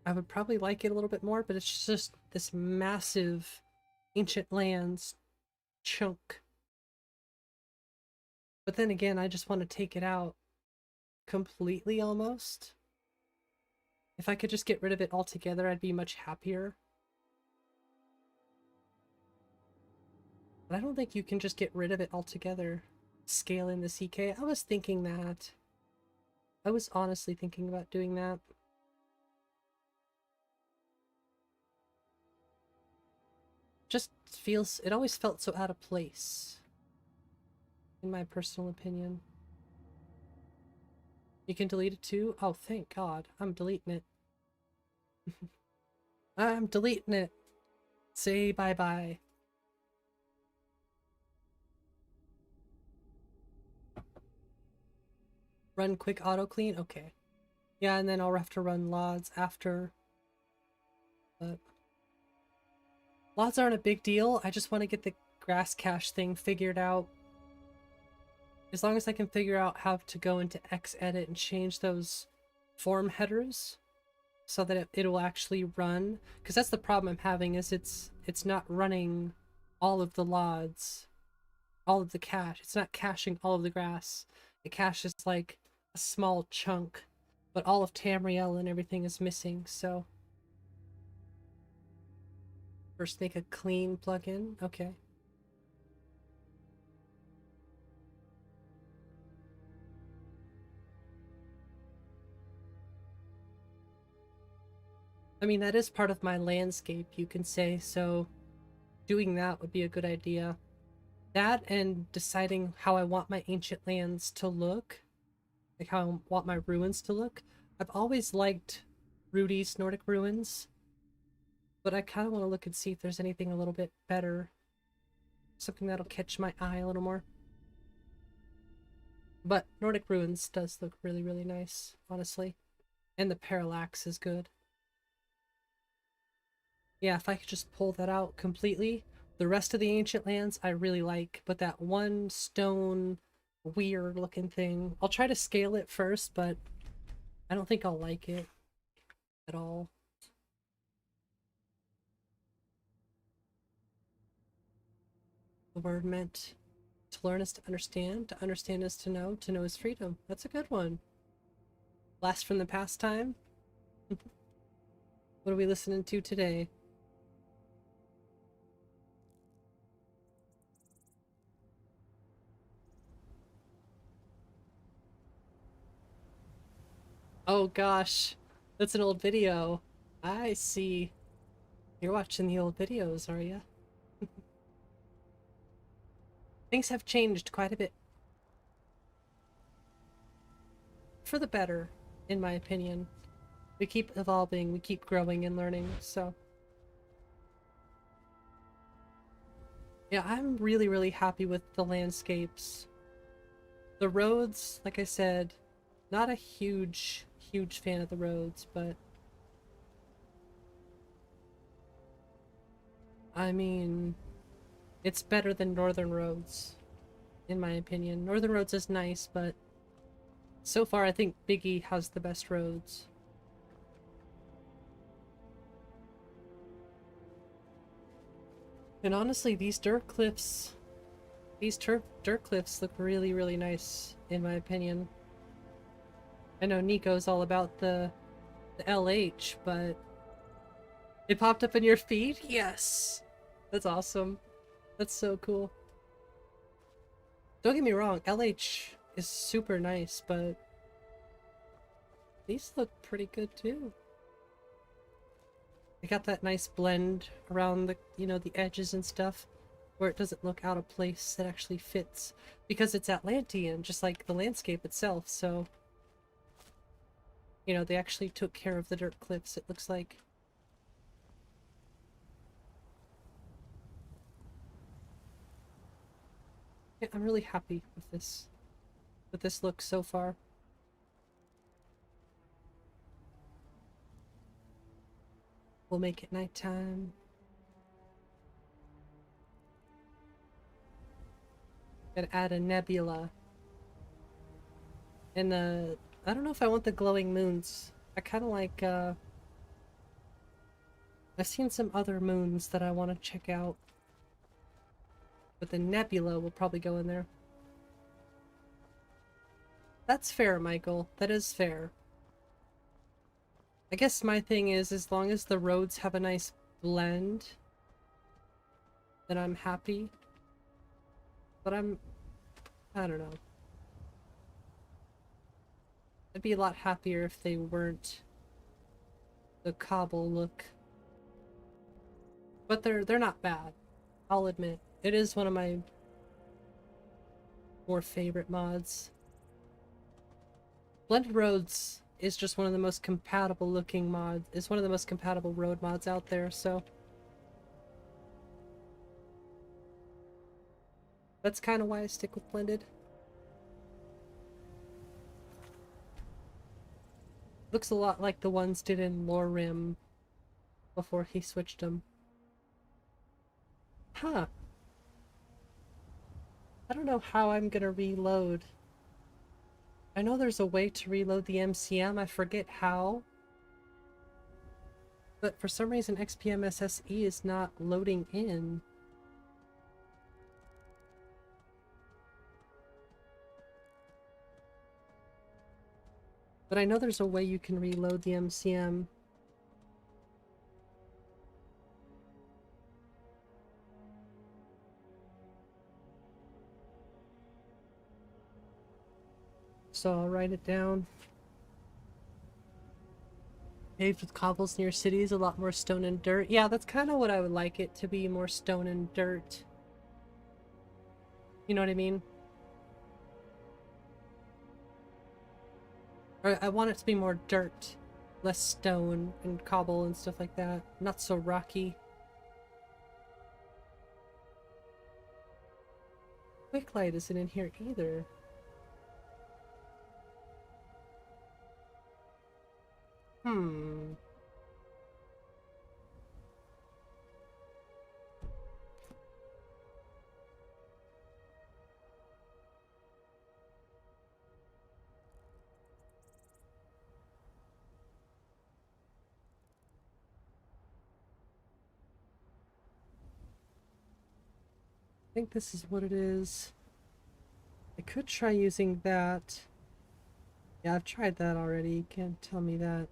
I would probably like it a little bit more, but it's just this massive ancient lands chunk. But then again, I just want to take it out completely almost. If I could just get rid of it altogether, I'd be much happier. But I don't think you can just get rid of it altogether. Scale in the CK. I was thinking that. I was honestly thinking about doing that. Just feels, it always felt so out of place, in my personal opinion. You can delete it too? Oh, thank God. I'm deleting it. I'm deleting it. Say bye-bye. Run quick auto clean? Okay. Yeah, and then I'll have to run LODs after. But LODs aren't a big deal. I just want to get the grass cache thing figured out. As long as I can figure out how to go into Xedit and change those form headers so that it will actually run. Because that's the problem I'm having, is it's not running all of the LODs, all of the cache. It's not caching all of the grass. It caches like a small chunk, but all of Tamriel and everything is missing, so first make a clean plugin. Okay. I mean, that is part of my landscape, you can say, so doing that would be a good idea. That and deciding how I want my ancient lands to look, like how I want my ruins to look. I've always liked Rudy's Nordic ruins, but I kind of want to look and see if there's anything a little bit better. Something that'll catch my eye a little more. But Nordic ruins does look really, really nice, honestly. And the parallax is good. Yeah, if I could just pull that out completely. The rest of the ancient lands I really like, but that one stone weird looking thing, I'll try to scale it first, but I don't think I'll like it at all. The word meant to learn is to understand is to know is freedom. That's a good one. Blast from the past time. What are we listening to today? Oh gosh, that's an old video. I see. You're watching the old videos, are you? Things have changed quite a bit. For the better, in my opinion. We keep evolving, we keep growing and learning, so. Yeah, I'm really, really happy with the landscapes. The roads, like I said, not a huge fan of the roads, but I mean, it's better than Northern Roads, in my opinion. Northern Roads is nice, but so far I think Biggie has the best roads. And honestly, these dirt cliffs look really, really nice, in my opinion. I know Nico's all about the LH, but it popped up in your feed? Yes! That's awesome. That's so cool. Don't get me wrong, LH is super nice, but these look pretty good too. They got that nice blend around the, you know, the edges and stuff, where it doesn't look out of place. It actually fits because it's Atlantean, just like the landscape itself, so you know, they actually took care of the dirt cliffs, it looks like. Yeah, I'm really happy with this look so far. We'll make it nighttime. Gotta add a nebula. And I don't know if I want the glowing moons. I kind of like, I've seen some other moons that I want to check out. But the nebula will probably go in there. That's fair, Michael. That is fair. I guess my thing is, as long as the roads have a nice blend, then I'm happy. But I don't know. I'd be a lot happier if they weren't the cobble look. But they're not bad, I'll admit. It is one of my more favorite mods. Blended Roads is just one of the most compatible looking mods. It's one of the most compatible road mods out there, so that's kind of why I stick with Blended. Looks a lot like the ones did in Lorim before he switched them. Huh. I don't know how I'm gonna reload. I know there's a way to reload the MCM, I forget how. But for some reason XPM SSE is not loading in. But I know there's a way you can reload the MCM. So I'll write it down. Paved with cobbles near cities, a lot more stone and dirt. Yeah, that's kind of what I would like it to be, more stone and dirt. You know what I mean? Or I want it to be more dirt, less stone and cobble and stuff like that. Not so rocky. Quick light isn't in here either. I think this is what it is. I could try using that. Yeah, I've tried that already. You can't tell me that.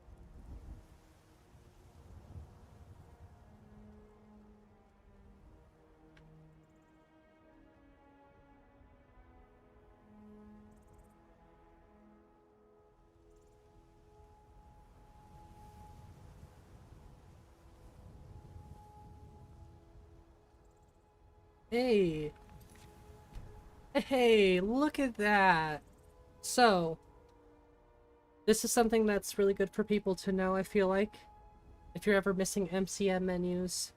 Hey! Hey, look at that! So, this is something that's really good for people to know, I feel like. If you're ever missing MCM menus,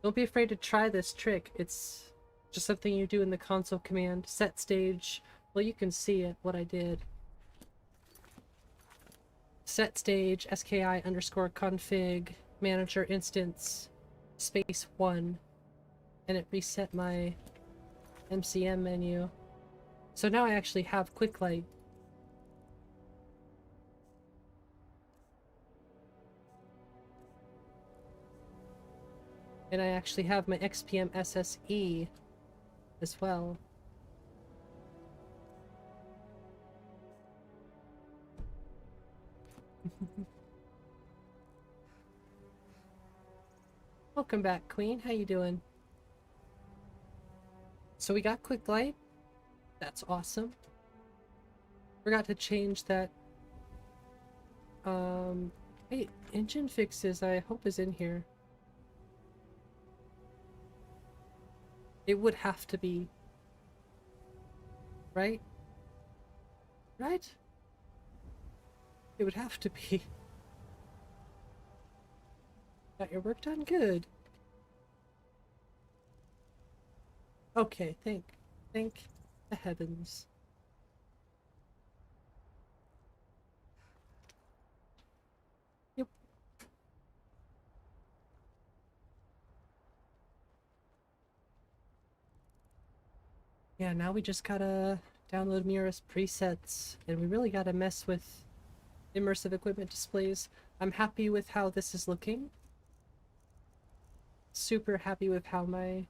don't be afraid to try this trick. It's just something you do in the console command. Set stage. Well, you can see it, what I did. Set stage, SKI_config, manager instance, space 1. And it reset my MCM menu. So now I actually have quick light. And I actually have my XPM SSE as well. Welcome back, Queen. How you doing? So we got quick light. That's awesome. Forgot to change that. Wait, engine fixes I hope is in here. It would have to be. Right? Right? It would have to be. Got your work done? Good. Okay, thank The heavens. Yep. Yeah, now we just gotta download Mira's presets, and we really gotta mess with immersive equipment displays. I'm happy with how this is looking. Super happy with how my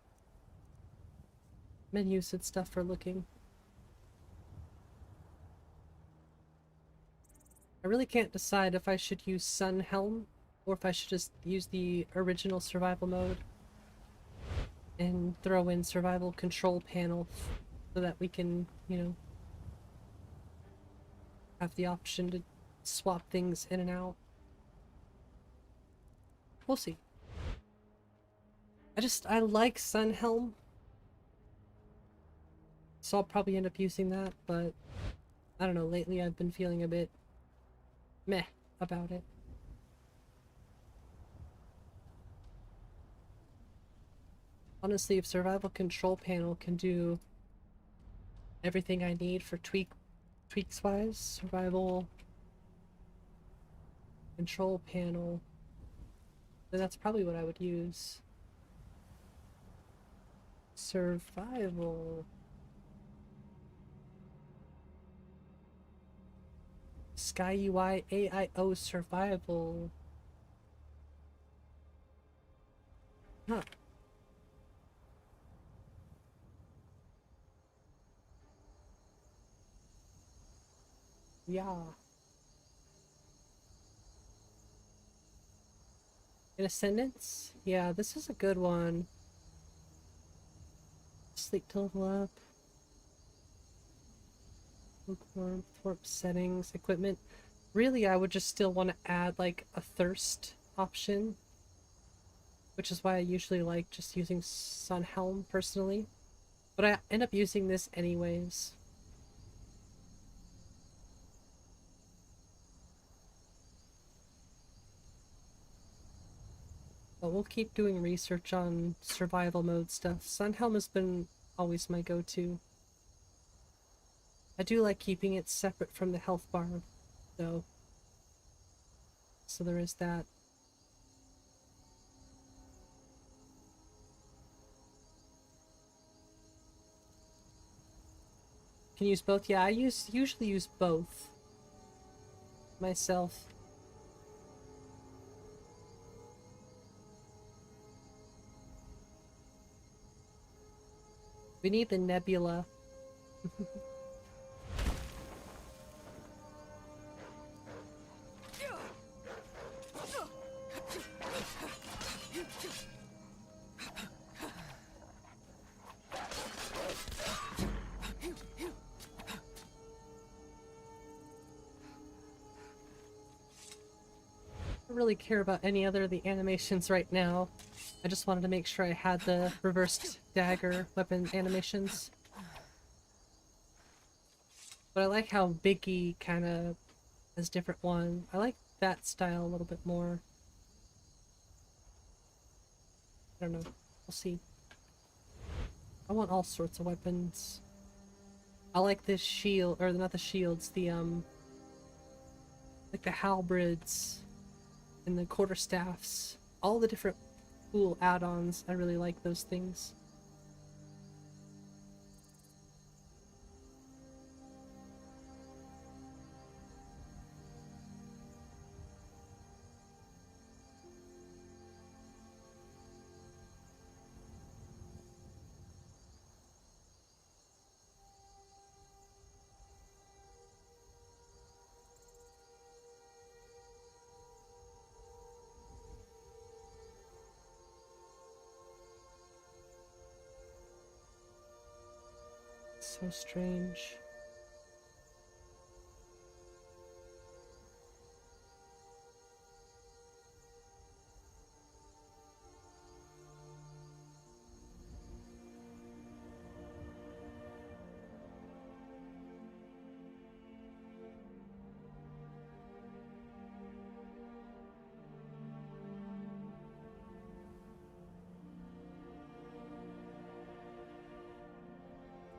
menus and stuff are looking. I really can't decide if I should use Sun Helm or if I should just use the original survival mode and throw in survival control panel so that we can, you know, have the option to swap things in and out. We'll see. I like Sun Helm, so I'll probably end up using that, but I don't know, lately I've been feeling a bit meh about it. Honestly, if survival control panel can do everything I need for tweaks wise, survival control panel, then that's probably what I would use. Survival. SkyUI AIO survival. Huh. Yeah. In Ascendance? Yeah, this is a good one. Sleep to level up. Lukewarm, warp settings, equipment. Really, I would just still want to add like a thirst option, which is why I usually like just using Sun Helm personally. But I end up using this anyways. But we'll keep doing research on survival mode stuff. Sun Helm has been always my go-to. I do like keeping it separate from the health bar, though. So there is that. Can use both? Yeah, I usually use both myself. We need the nebula. I don't really care about any other of the animations right now. I just wanted to make sure I had the reversed dagger weapon animations. But I like how Biggie kind of has different one. I like that style a little bit more. I don't know. We'll see. I want all sorts of weapons. I like this shield, or not the shields, the like the halberds and the quarterstaffs. All the different cool add-ons. I really like those things. So strange.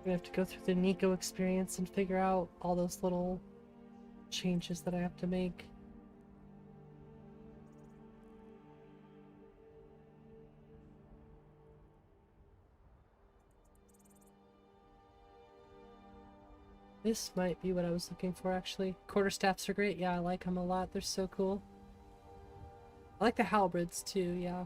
I have to go through the Nico experience and figure out all those little changes that I have to make. This might be what I was looking for, actually. Quarterstaffs are great. Yeah, I like them a lot. They're so cool. I like the halberds, too, yeah.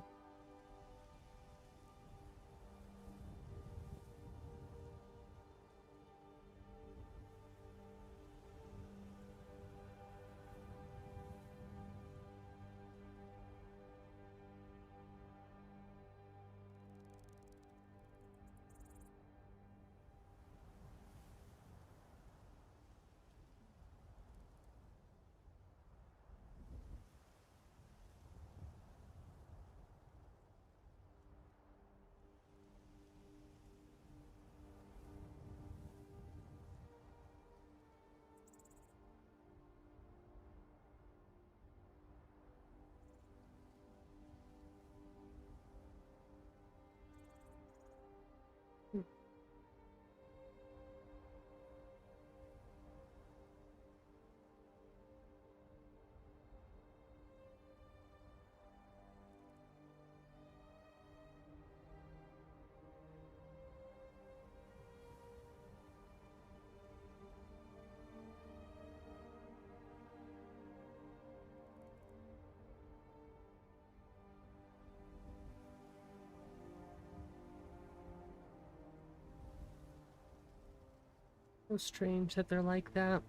So strange that they're like that.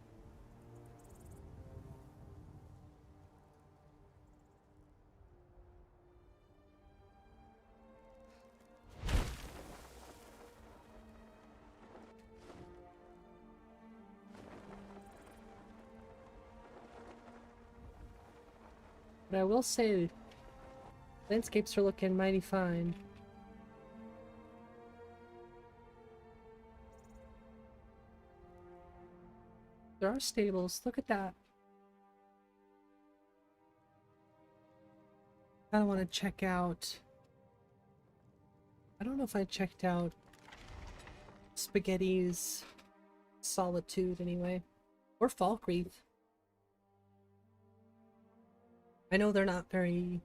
But I will say, landscapes are looking mighty fine. There are stables. Look at that. I want to check out. I don't know if I checked out Spaghetti's Solitude anyway, or Falkreath. I know they're not very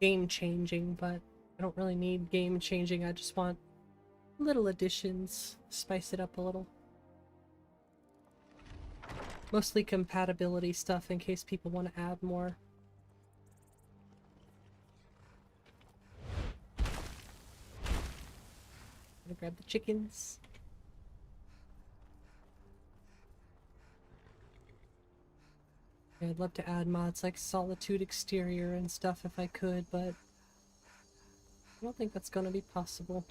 game-changing, but I don't really need game-changing. I just want little additions, spice it up a little. Mostly compatibility stuff in case people want to add more. Gonna grab the chickens. Yeah, I'd love to add mods like Solitude Exterior and stuff if I could, but I don't think that's gonna be possible.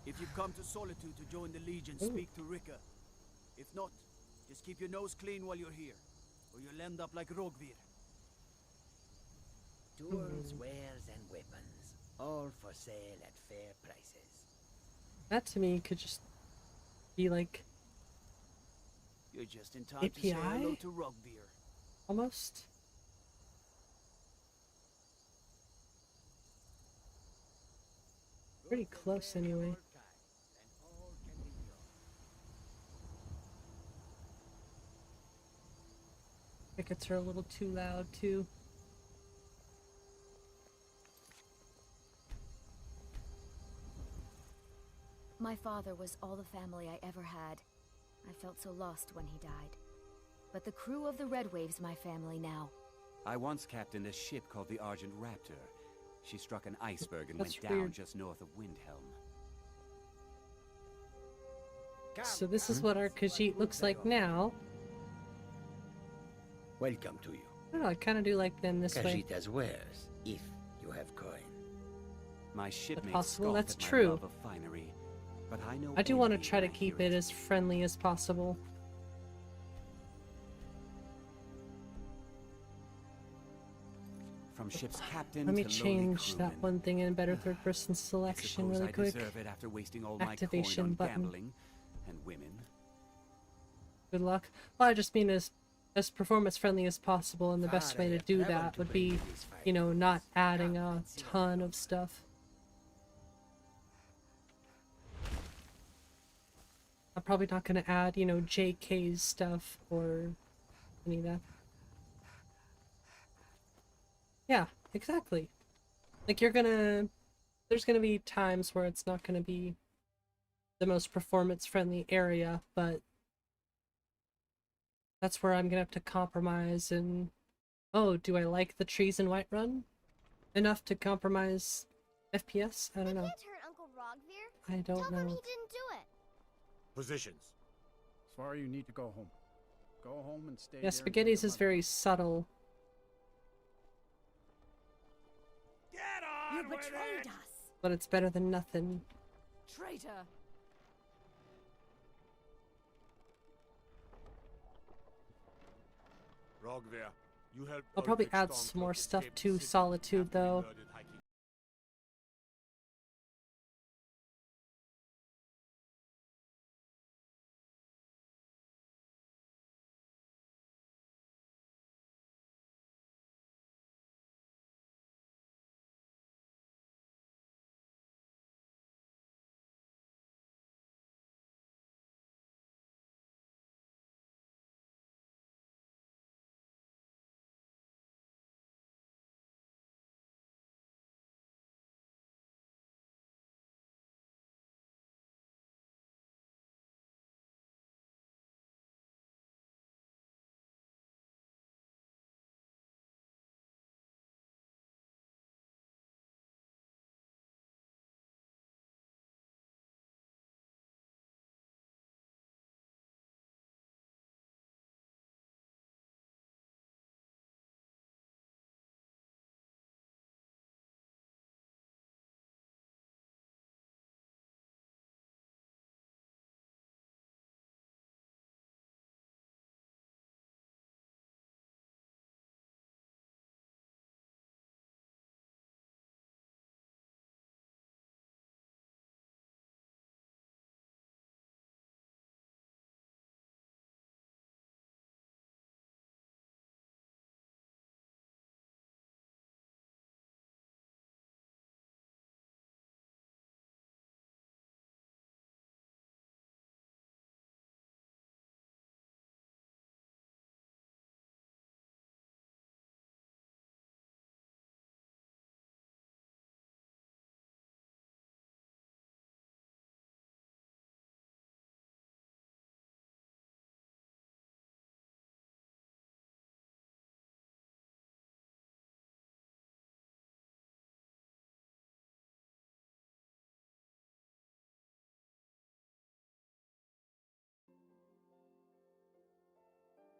If you've come to Solitude to join the Legion, speak to Rika. If not, just keep your nose clean while you're here, or you'll end up like Rogvir. Tools, wares, and weapons, all for sale at fair prices. That to me could just be like You're just in time to say hello to Rogvir. Almost. Pretty close anyway. Crickets are a little too loud too. My father was all the family I ever had. I felt so lost when he died. But the crew of the Red Wave's my family now. I once captained a ship called the Argent Raptor. She struck an iceberg and That's went down weird. just north of Windhelm. So this is what our Khajiit looks like now. Welcome to you. I don't know, I kind of do like them this way. Khajiit as wares, if you have coin. My shipmates possible, scoff that's at my true. love of finery, but I know I do want to envy try to when I keep hear it as friendly as possible. From ship's captain Let me to lowly change that crewman. one thing in better third person selection Suppose really I quick. deserve it after wasting all Activation my coin on button. gambling and women. Good luck. Well, I just mean as performance friendly as possible, and the best way to do that would be, you know, not adding a ton of stuff. I'm probably not going to add, you know, JK's stuff or any of that. Yeah, exactly. Like, there's gonna be times where it's not gonna be the most performance-friendly area, but that's where I'm gonna have to compromise and... Oh, do I like the trees in Whiterun enough to compromise FPS? I don't know. Can't hurt Uncle Rogvir. I don't Tell him know. he didn't do it. Positions. Svar, you need to go home. Go home and stay Yeah, there. Spaghetti's is very subtle. You betrayed us! But it's better than nothing. Traitor! Rogvir, you helped I'll probably Ulfric add some more Stormcloak stuff escape the to city Solitude, after he though. murdered hiking.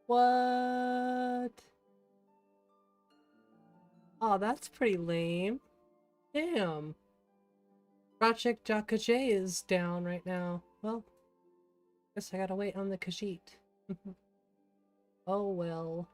What? Oh, that's pretty lame. Damn. Project Jakaje is down right now. Well, guess I gotta wait on the Khajiit. Oh well.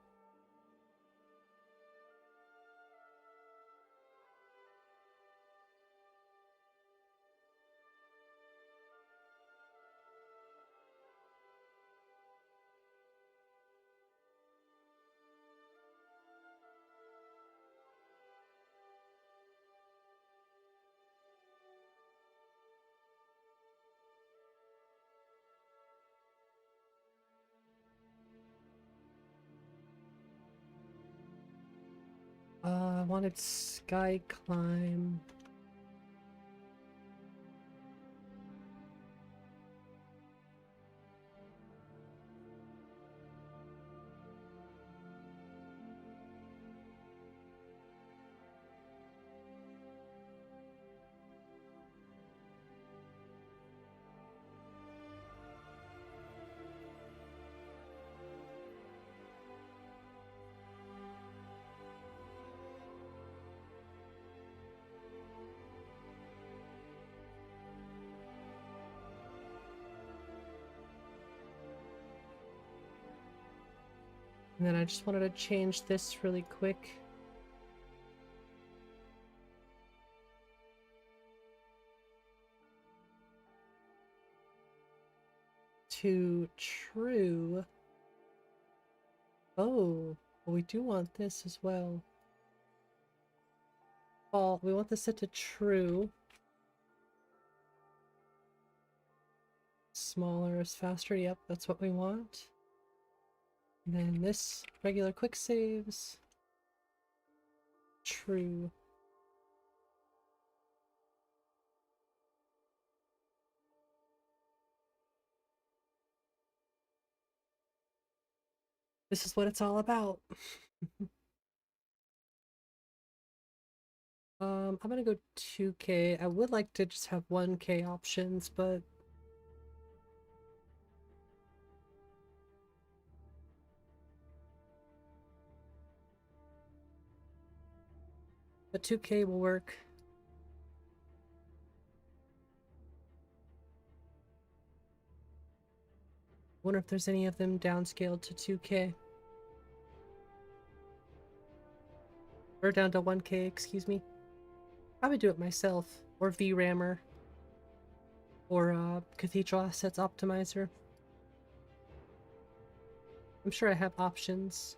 I wanted Sky Climb. And then I just wanted to change this really quick. To true. Oh, well, we do want this as well. Oh, we want this set to true. smaller is faster. Yep, that's what we want. And then this regular quick saves. True. This is what it's all about. I'm gonna go 2K. I would like to just have 1K options, but the 2K will work. Wonder if there's any of them downscaled to 2K. Or down to 1K, excuse me. Probably do it myself, or VRAMer, or Cathedral Assets Optimizer. I'm sure I have options.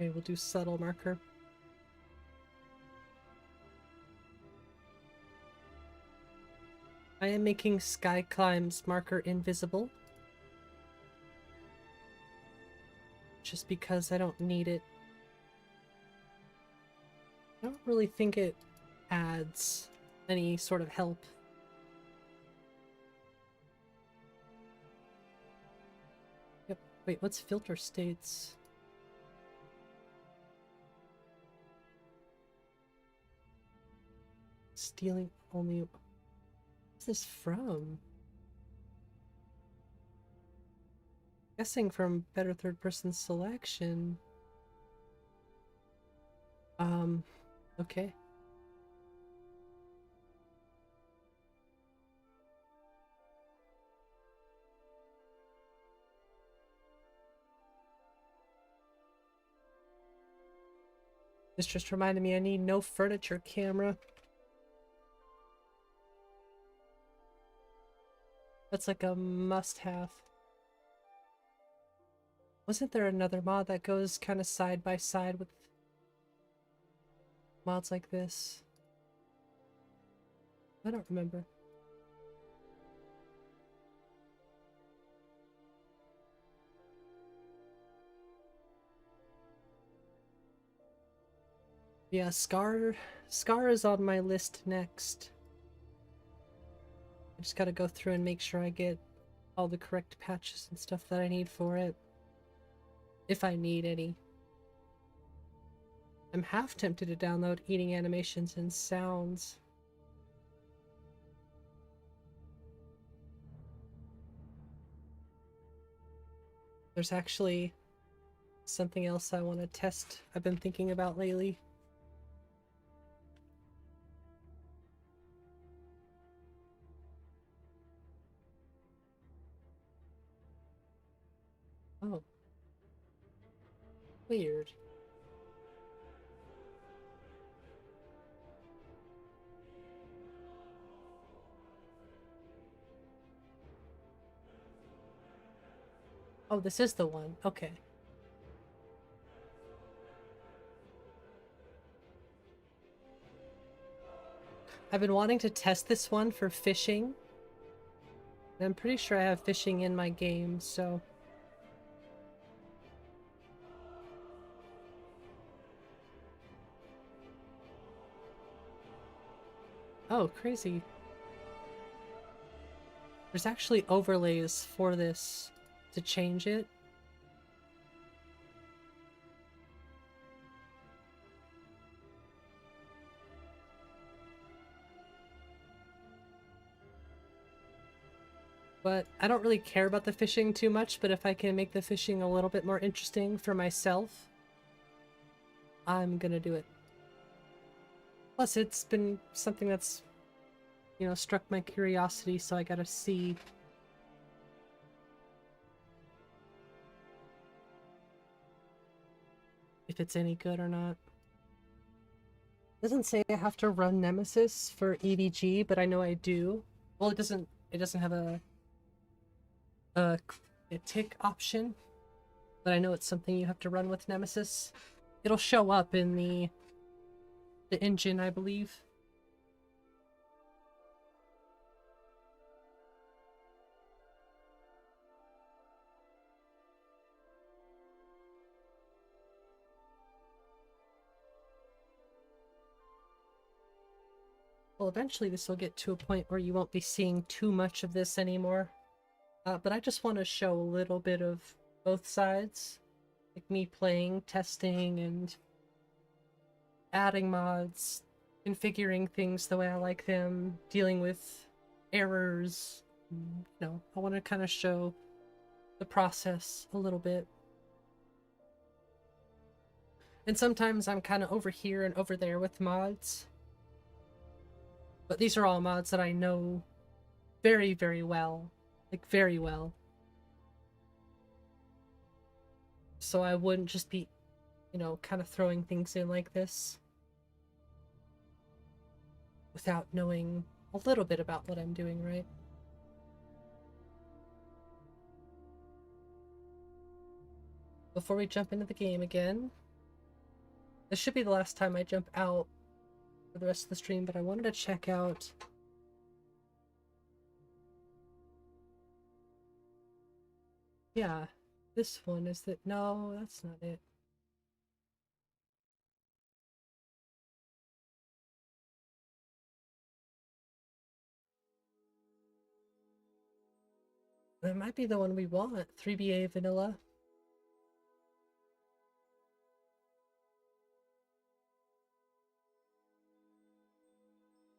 Okay, we'll do subtle marker. I am making Sky Climb's marker invisible. Just because I don't need it. I don't really think it adds any sort of help. Yep, wait, what's filter states? Stealing only... What's this from? Guessing from better third-person selection. Okay. This just reminded me I need no furniture camera. That's like a must-have. Wasn't there another mod that goes kind of side by side with mods like this? I don't remember. Yeah, Scar is on my list next. I just gotta go through and make sure I get all the correct patches and stuff that I need for it. If I need any. I'm half tempted to download eating animations and sounds. There's actually something else I want to test I've been thinking about lately. Oh. Weird. Oh, this is the one. Okay. I've been wanting to test this one for fishing. And I'm pretty sure I have fishing in my game, so... Oh, crazy. There's actually overlays for this to change it. But I don't really care about the fishing too much, but if I can make the fishing a little bit more interesting for myself, I'm gonna do it. Plus, it's been something that's, you know, struck my curiosity, so I gotta see. if it's any good or not. Doesn't say I have to run Nemesis for EDG, but I know I do. Well, it doesn't have a tick option, but I know it's something you have to run with Nemesis. It'll show up in the engine, I believe. Well, eventually this will get to a point where you won't be seeing too much of this anymore. But I just want to show a little bit of both sides. Like me playing, testing, and adding mods, configuring things the way I like them, dealing with errors. You know, I want to kind of show the process a little bit. And sometimes I'm kind of over here and over there with mods. But these are all mods that I know very, very well. Like, very well. So I wouldn't just be, you know, kind of throwing things in like this without knowing a little bit about what I'm doing, right? Before we jump into the game again, this should be the last time I jump out for the rest of the stream, but I wanted to check out this one. Is that no, that's not it. That might be the one we want. 3BA vanilla.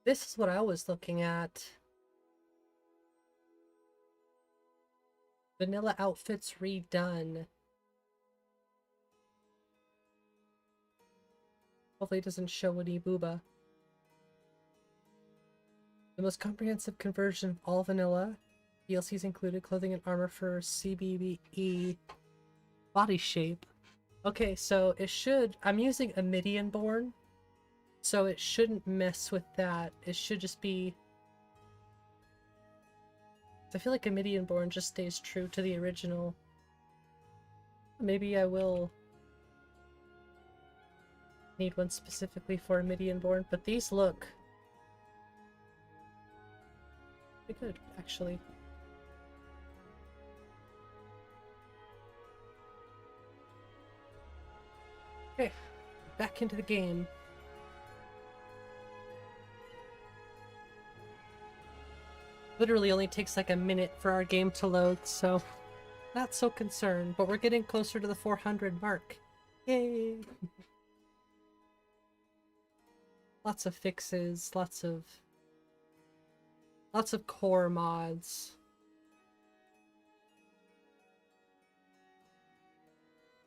This is what I was looking at. Vanilla outfits redone. Hopefully it doesn't show any booba. The most comprehensive conversion of all vanilla. DLCs included clothing and armor for CBBE body shape. Okay, so it should... I'm using a Midian Born, so it shouldn't mess with that. It should just be... I feel like a Midian Born just stays true to the original. Maybe I will need one specifically for a Midian Born, but these look pretty good, actually. Okay, back into the game. Literally only takes like a minute for our game to load, so not so concerned, but we're getting closer to the 400 mark. Yay! Lots of fixes, lots of core mods.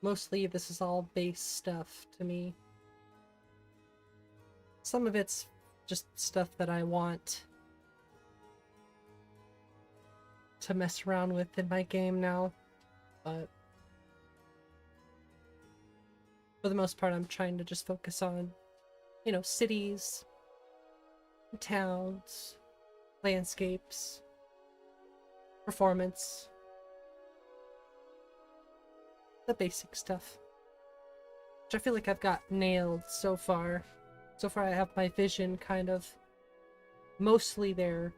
Mostly this is all base stuff to me. Some of it's just stuff that I want to mess around with in my game now, but for the most part I'm trying to just focus on, you know, cities, towns, landscapes, performance, the basic stuff, which I feel like I've got nailed so far. So far I have my vision kind of mostly there.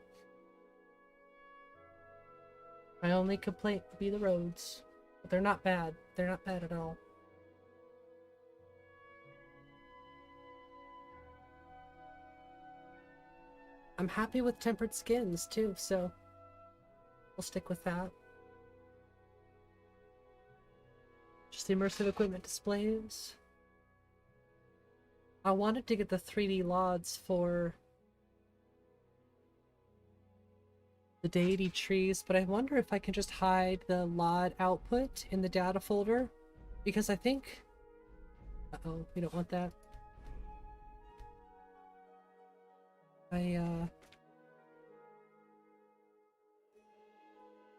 My only complaint would be the roads, but they're not bad. They're not bad at all. I'm happy with tempered skins too, so we'll stick with that. Just immersive equipment displays. I wanted to get the 3D LODs for the deity trees, but I wonder if I can just hide the LOD output in the data folder, because I think... Uh-oh, we don't want that.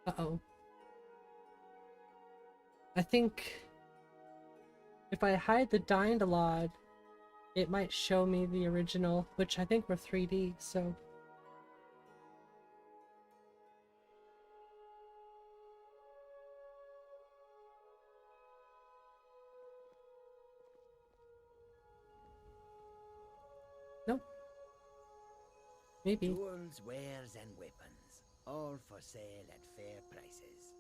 Uh-oh. I think If I hide the Dynalod, it might show me the original, which I think were 3D, so... Nope. Maybe. Tools, wares, and weapons, all for sale at fair prices.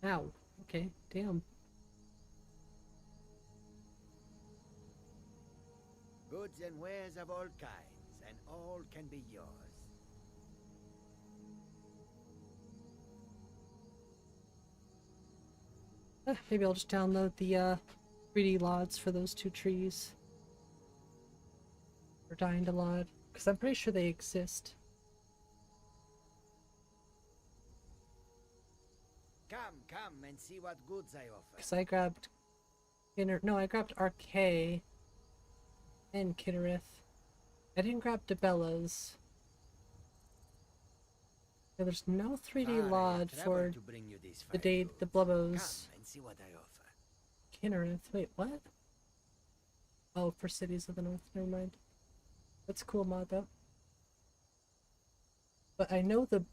Ow. Okay, damn. Goods and wares of all kinds, and all can be yours. Maybe I'll just download the 3D LODs for those two trees. Or Dynalod, because I'm pretty sure they exist. Come and see what goods I offer. Because I grabbed I grabbed Arcay and Kitterith. I didn't grab DeBella's. Yeah, there's no 3D LOD for the Blubbos. Come and see what I offer. Kitterith. Wait, what? Oh, for Cities of the North. Never mind. That's a cool mod though. But I know the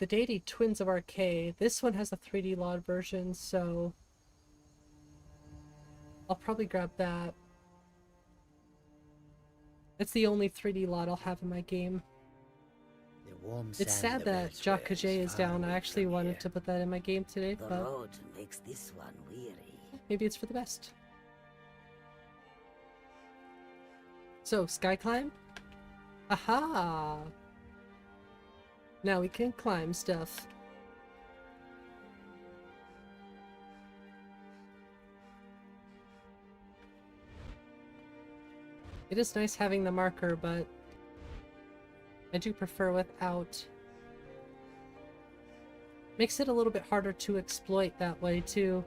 Deity Twins of Arcay. This one has a 3D LOD version, so I'll probably grab that. It's the only 3D LOD I'll have in my game. It's sad that Jacques Cagé is down. I actually wanted to put that in my game today, The but road makes this one weary. maybe it's for the best. So, sky climb? Aha! Now we can climb stuff. It is nice having the marker, but I do prefer without. Makes it a little bit harder to exploit that way, too.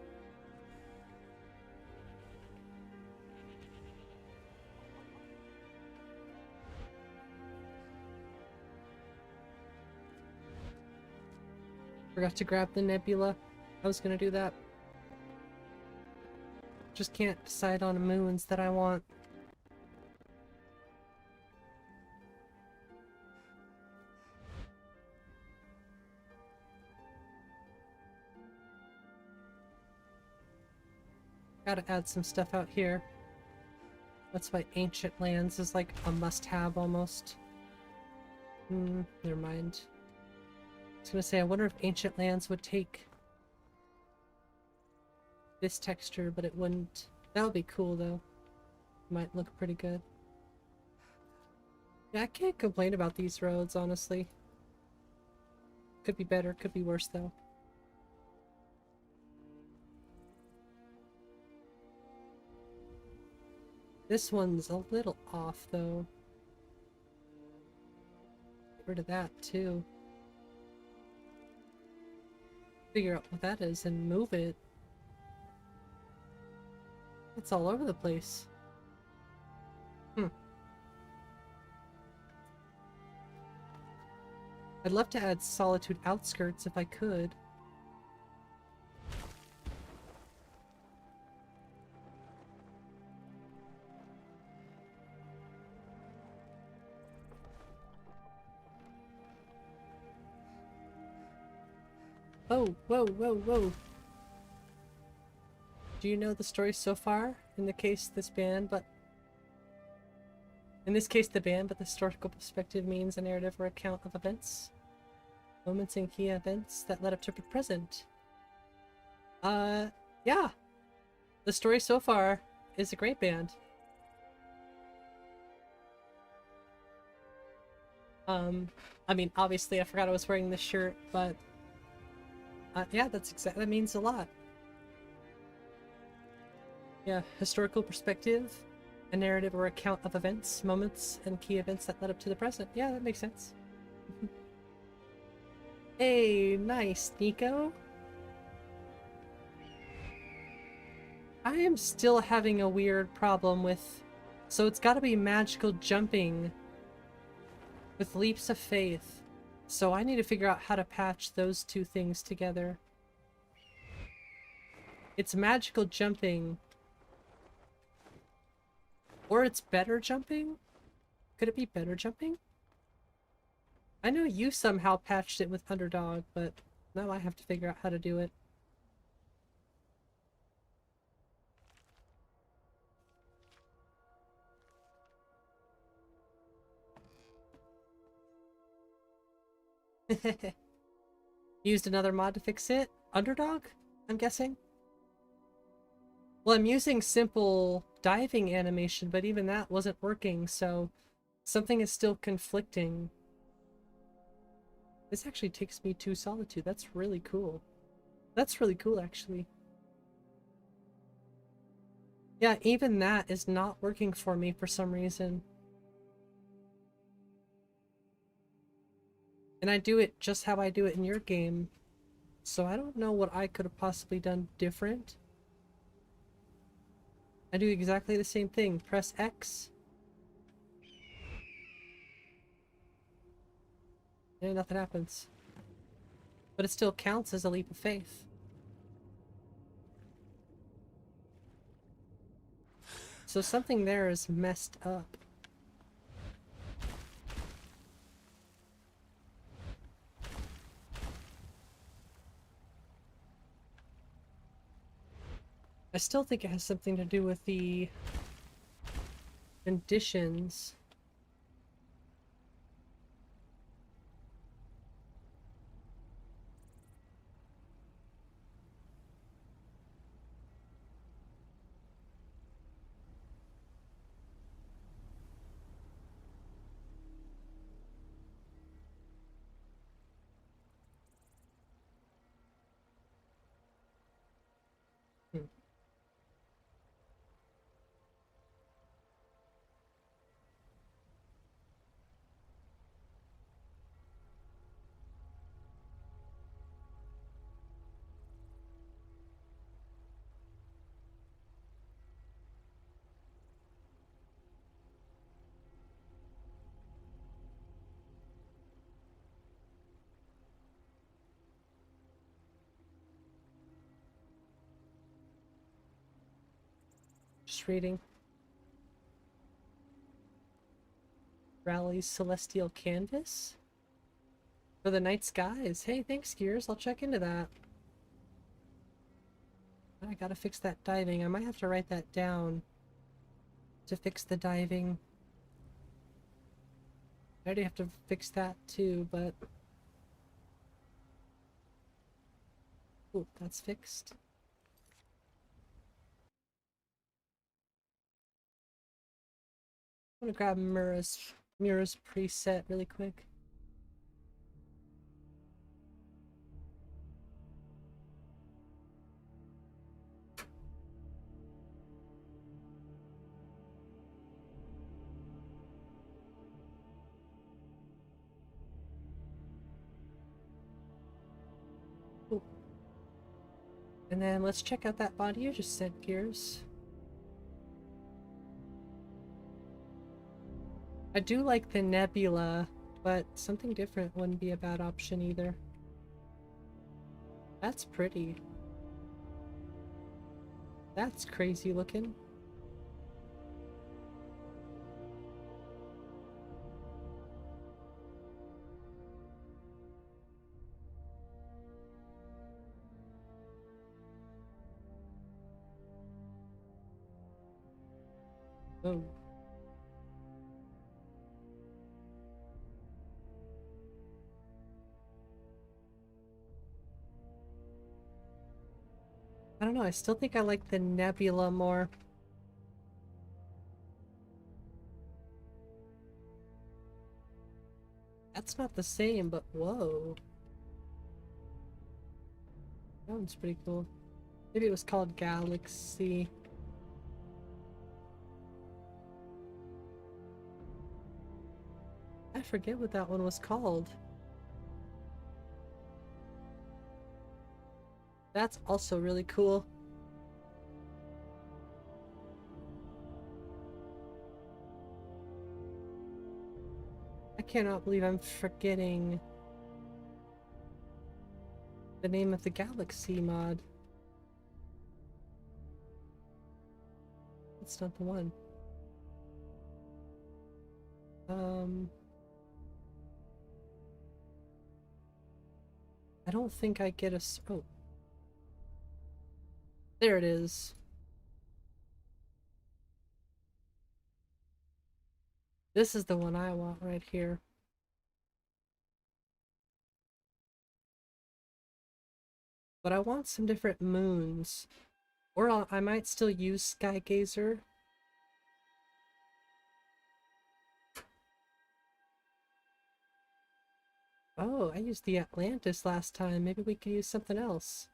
Forgot to grab the nebula. I was gonna do that. Just can't decide on moons that I want. Gotta add some stuff out here. That's why Ancient Lands is like a must-have almost. Never mind. I was gonna say, I wonder if Ancient Lands would take this texture, but it wouldn't. That would be cool though. Might look pretty good. Yeah, I can't complain about these roads, honestly. Could be better, could be worse though. This one's a little off though. Get rid of that too. Figure out what that is and move it. It's all over the place. I'd love to add Solitude Outskirts if I could. Oh, whoa, whoa, whoa. Do you know the story so far? In the case the band, but the historical perspective means a narrative or account of events. Moments and key events that led up to the present. Yeah. The story so far is a great band. I mean, obviously I forgot I was wearing this shirt, but yeah, that means a lot. Yeah, historical perspective, a narrative or account of events, moments, and key events that led up to the present. Yeah, that makes sense. Hey, nice, Nico. I am still having a weird problem with... So it's gotta be magical jumping with leaps of faith. So I need to figure out how to patch those two things together. It's magical jumping. Or it's better jumping? Could it be better jumping? I know you somehow patched it with Underdog, but now I have to figure out how to do it. Used another mod to fix it? Underdog? I'm guessing? Well, I'm using simple diving animation, but even that wasn't working, so something is still conflicting. This actually takes me to Solitude. That's really cool. That's really cool, actually. Yeah, even that is not working for me for some reason. And I do it just how I do it in your game. So I don't know what I could have possibly done different. I do exactly the same thing. Press X. And nothing happens. But it still counts as a leap of faith. So something there is messed up. I still think it has something to do with the conditions. Just reading. Rally's Celestial Canvas? For the night skies. Hey, thanks, Gears. I'll check into that. I gotta fix that diving. I might have to write that down to fix the diving. I already have to fix that too, but... Ooh, that's fixed. I'm gonna grab Mira's preset really quick. Ooh. And then let's check out that body you just sent, Gears. I do like the nebula, but something different wouldn't be a bad option either. That's pretty. That's crazy looking. Oh. I don't know, I still think I like the nebula more. That's not the same, but whoa. That one's pretty cool. Maybe it was called Galaxy. I forget what that one was called. That's also really cool. I cannot believe I'm forgetting the name of the galaxy mod. That's not the one. I don't think I get a... Oh. There it is. This is the one I want right here. But I want some different moons. Or I might still use Skygazer. Oh, I used the Atlantis last time. Maybe we could use something else.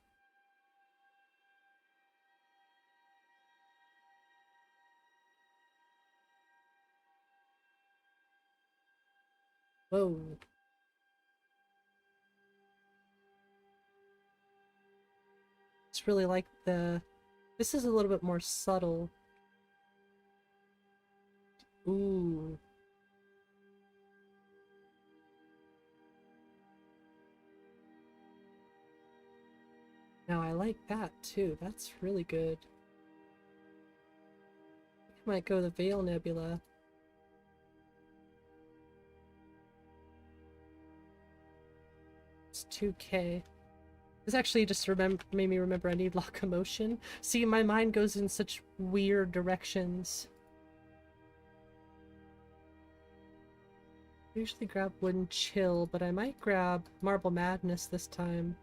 Whoa. It's really like the... This is a little bit more subtle. Ooh. Now I like that too. That's really good. I might go the Veil Nebula. It's 2K. This actually just made me remember I need locomotion. See, my mind goes in such weird directions. I usually grab Wooden Chill, but I might grab Marble Madness this time.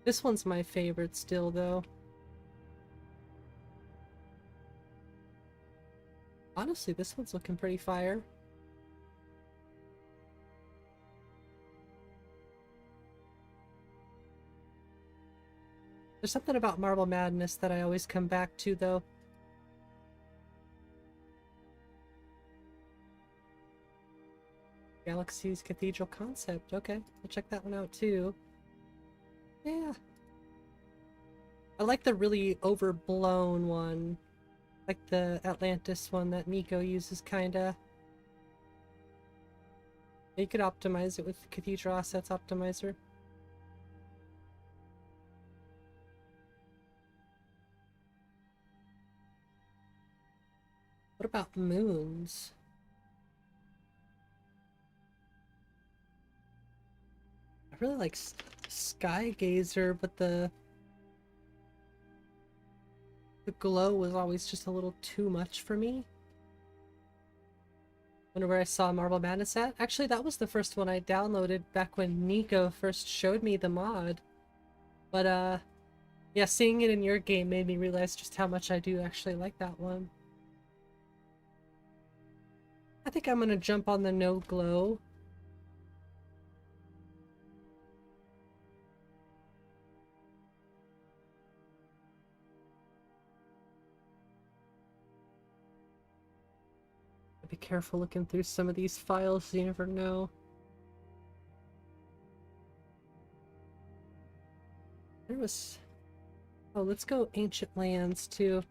This one's my favorite still, though. Honestly, this one's looking pretty fire. There's something about Marble Madness that I always come back to, though. Galaxy's Cathedral Concept. Okay, I'll check that one out, too. Yeah. I like the really overblown one. Like the Atlantis one that Nico uses, kinda. You could optimize it with Cathedral Assets Optimizer. What about moons? I really like Skygazer, but the glow was always just a little too much for me. Wonder where I saw Marble Madness at? Actually, that was the first one I downloaded back when Nico first showed me the mod. But, yeah, seeing it in your game made me realize just how much I do actually like that one. I think I'm gonna jump on the no glow. Be careful looking through some of these files, you never know. There was... Oh, let's go Ancient Lands, too.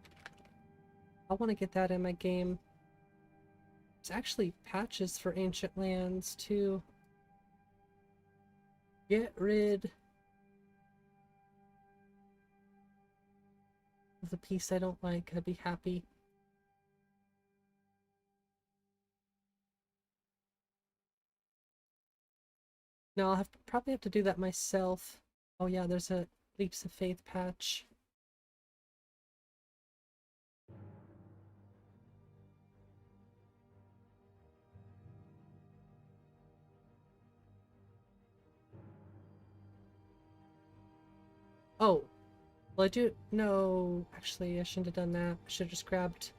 I want to get that in my game. There's actually patches for Ancient Lands, too. Get rid of the piece I don't like. I'd be happy. No, I'll probably have to do that myself. Oh yeah, there's a Leaps of Faith patch. Oh, well I do... No, actually I shouldn't have done that. I should have just grabbed...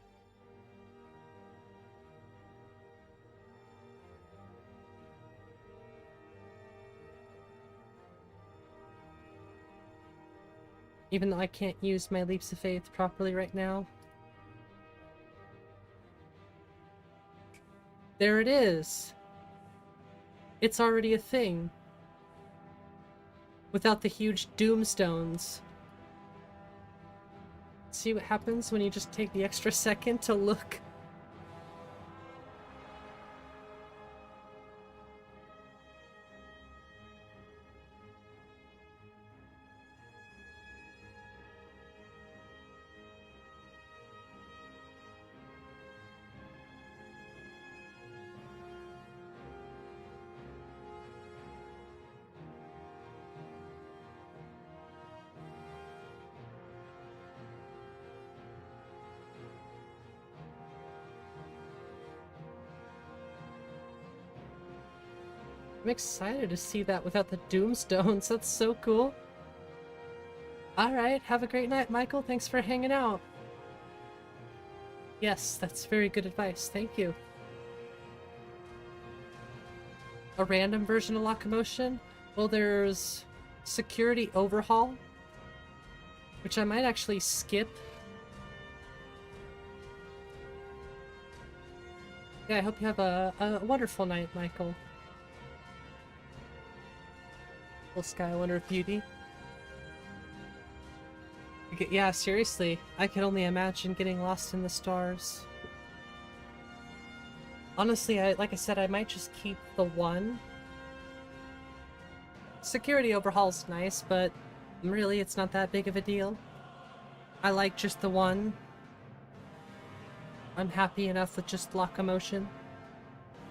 Even though I can't use my Leaps of Faith properly right now. There it is! It's already a thing. Without the huge doomstones. See what happens when you just take the extra second to look. I'm excited to see that without the Doomstones. That's so cool. Alright, have a great night, Michael. Thanks for hanging out. Yes, that's very good advice. Thank you. A random version of Locomotion? Well, there's Security Overhaul, which I might actually skip. Yeah, I hope you have a wonderful night, Michael. Little Sky Wonder of Beauty. Yeah, seriously, I could only imagine getting lost in the stars. Honestly, like I said, I might just keep the one. Security Overhaul's nice, but really it's not that big of a deal. I like just the one. I'm happy enough with just Locomotion.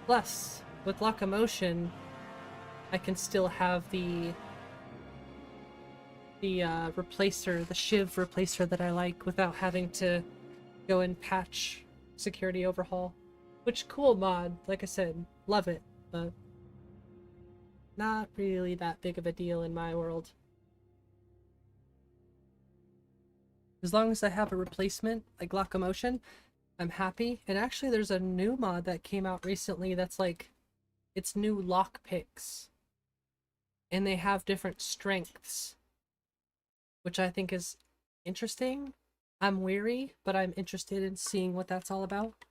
Plus, with Locomotion, I can still have the replacer, the Shiv replacer that I like without having to go and patch Security Overhaul. Which, cool mod, like I said, love it, but not really that big of a deal in my world. As long as I have a replacement, like Locomotion, I'm happy. And actually there's a new mod that came out recently that's like, it's new lockpicks. And they have different strengths, which I think is interesting. I'm weary, but I'm interested in seeing what that's all about.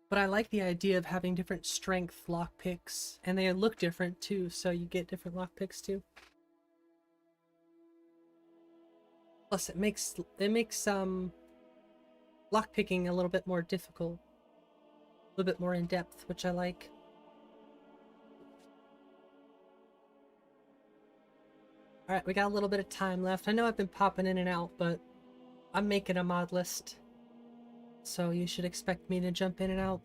But I like the idea of having different strength lockpicks, and they look different too, so you get different lockpicks too. Plus, it makes lockpicking a little bit more difficult, a little bit more in depth, which I like. Alright, we got a little bit of time left. I know I've been popping in and out, but I'm making a mod list, so you should expect me to jump in and out.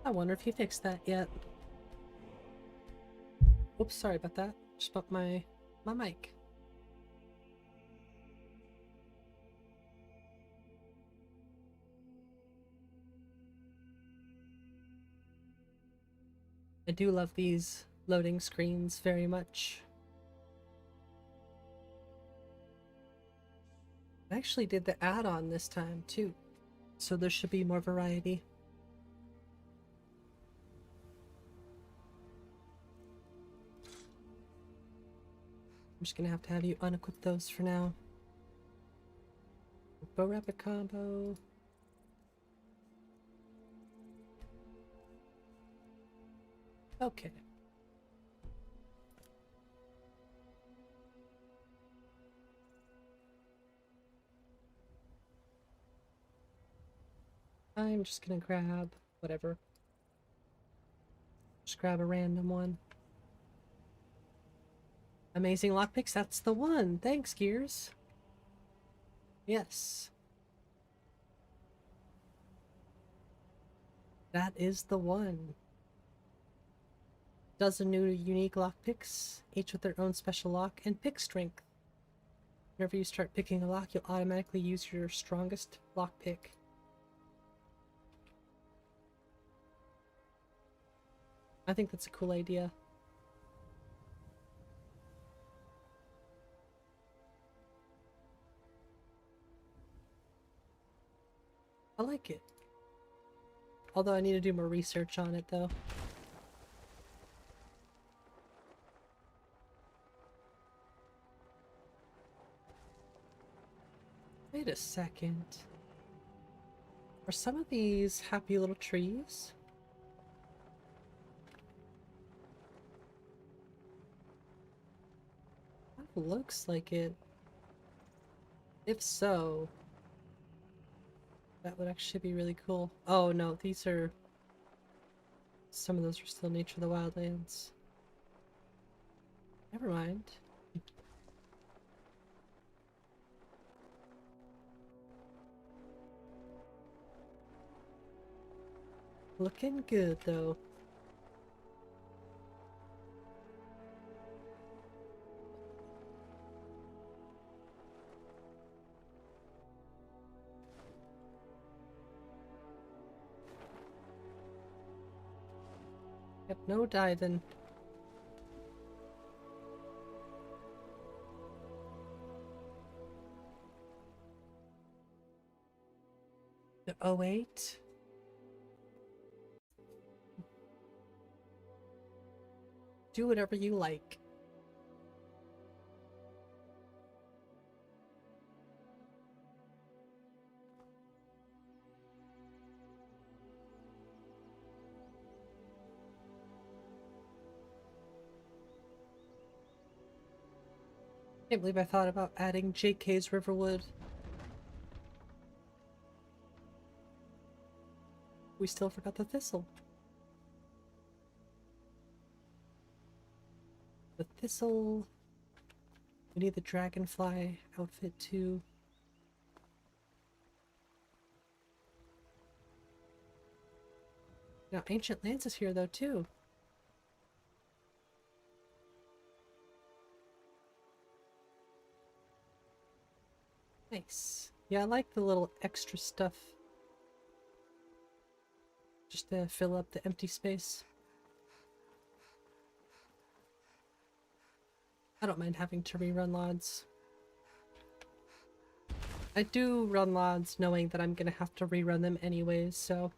I wonder if he fixed that yet. Oops, sorry about that. Just bumped my mic. I do love these loading screens very much. I actually did the add-on this time too, so there should be more variety. I'm just gonna have to have you unequip those for now. Bow rapid combo. Okay. I'm just gonna grab whatever. Just grab a random one. Amazing lockpicks, that's the one. Thanks, Gears. Yes. That is the one. Dozen new unique lockpicks, each with their own special lock and pick strength. Whenever you start picking a lock, you'll automatically use your strongest lockpick. I think that's a cool idea. I like it. Although I need to do more research on it, though. Wait a second. Are some of these happy little trees? That looks like it. If so, that would actually be really cool. Oh no, these are... Some of those are still Nature of the Wildlands. Never mind. Looking good though. Yep, no diving. The 08. Do whatever you like. Can't believe I thought about adding JK's Riverwood. We still forgot the thistle. The thistle. We need the dragonfly outfit too. Now Ancient Lands is here though too. Nice. Yeah, I like the little extra stuff. Just to fill up the empty space. I don't mind having to rerun LODs. I do run LODs knowing that I'm gonna have to rerun them anyways, so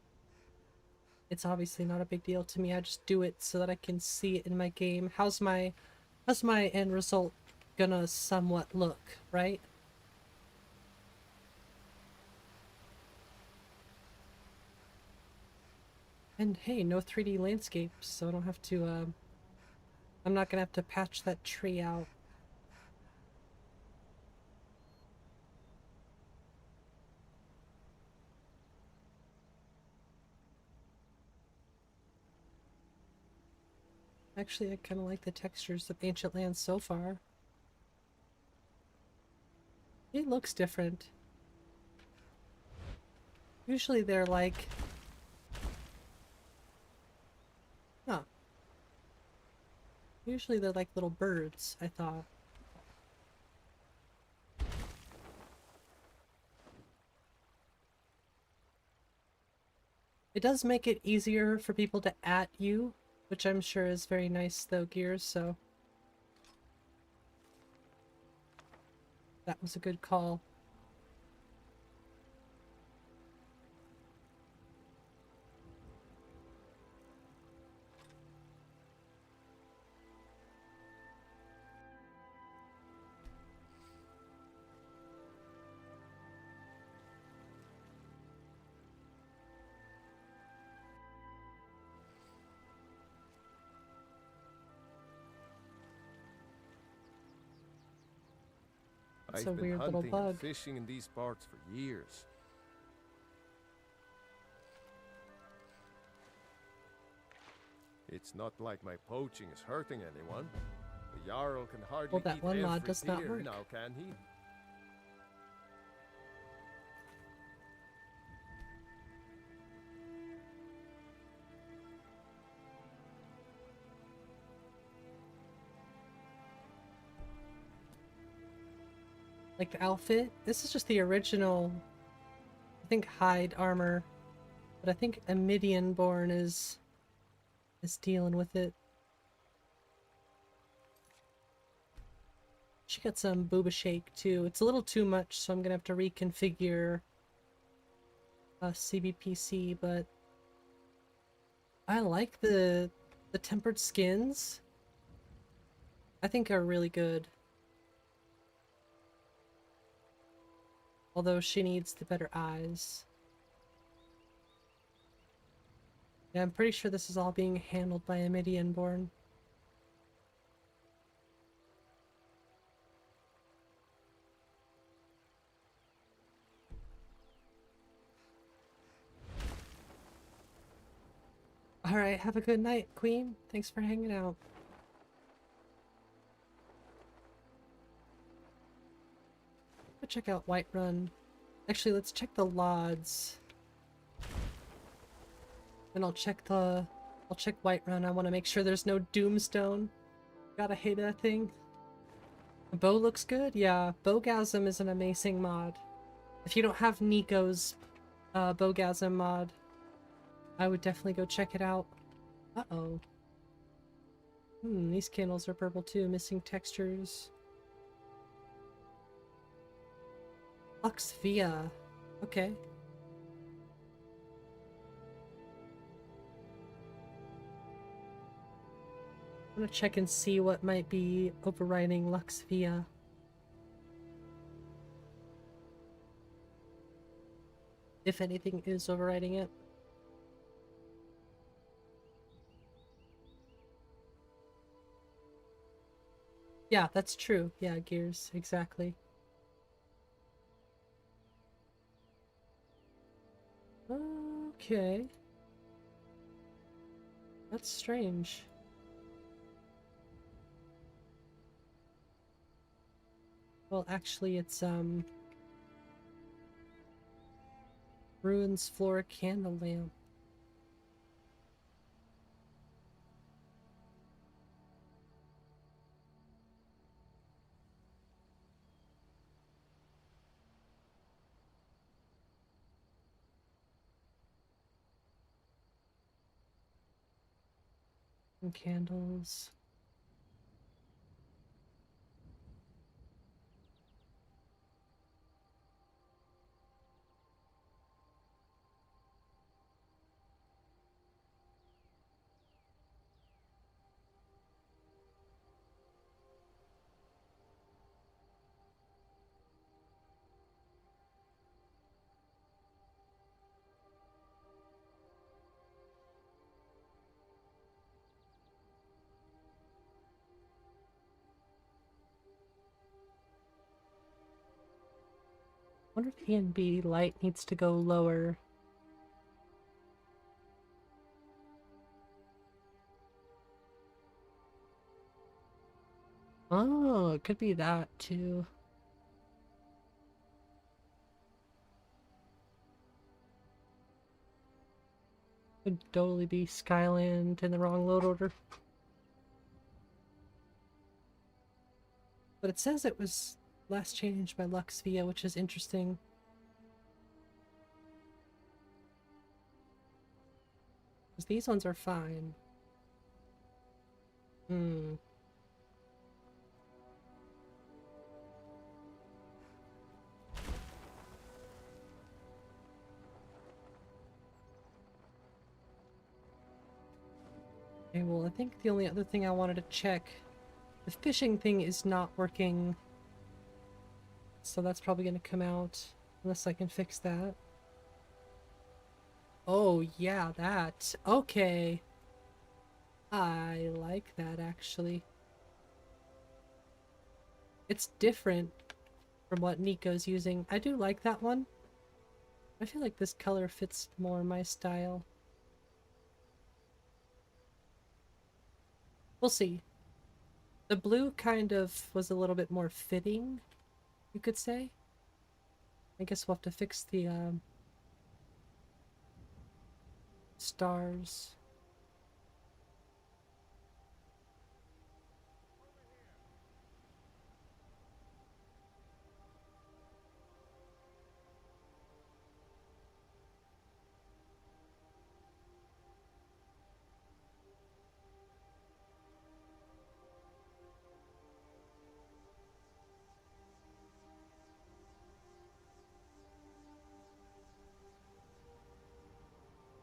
it's obviously not a big deal to me. I just do it so that I can see it in my game. How's my end result gonna somewhat look, right? And hey, no 3D landscapes, so I don't have to, I'm not gonna have to patch that tree out. Actually, I kind of like the textures of Ancient Lands so far. It looks different. Usually they're like... Huh. Usually they're like little birds, I thought. It does make it easier for people to @, you, which I'm sure is very nice though, Gears, so... That was a good call. It's a weird little bug. And fishing in these parts for years. It's not like my poaching is hurting anyone. The Jarl can hardly Well, that eat one mod every does not deer work. now, can he? Like the outfit? This is just the original, I think, hide armor. But I think a Midian born is dealing with it. She got some booba shake too. It's a little too much, so I'm gonna have to reconfigure CBPC, but I like the tempered skins. I think are really good. Although she needs the better eyes. Yeah, I'm pretty sure this is all being handled by a Midian-born. Alright, have a good night, Queen. Thanks for hanging out. Go check out Whiterun. Actually, let's check the Lods. Then I'll check Whiterun. I want to make sure there's no Doomstone. Gotta hate that thing. The bow looks good? Yeah, Bowgasm is an amazing mod. If you don't have Nico's Bowgasm mod, I would definitely go check it out. Uh-oh. These candles are purple too, missing textures. Lux Via. Okay. I'm gonna check and see what might be overriding Lux Via. If anything is overriding it. Yeah, that's true. Yeah, Gears, exactly. Okay. That's strange. Well, actually, it's, Ruins Floor Candle Lamp. And candles. I wonder if E&B light needs to go lower. Oh, it could be that too. Could totally be Skyland in the wrong load order. But it says it was last changed by Lux Via, which is interesting. Because these ones are fine. Okay, well, I think the only other thing I wanted to check, the fishing thing is not working, so that's probably going to come out unless I can fix that. Oh yeah, that. Okay. I like that, actually. It's different from what Nico's using. I do like that one. I feel like this color fits more my style. We'll see. The blue kind of was a little bit more fitting, you could say. I guess we'll have to fix the stars.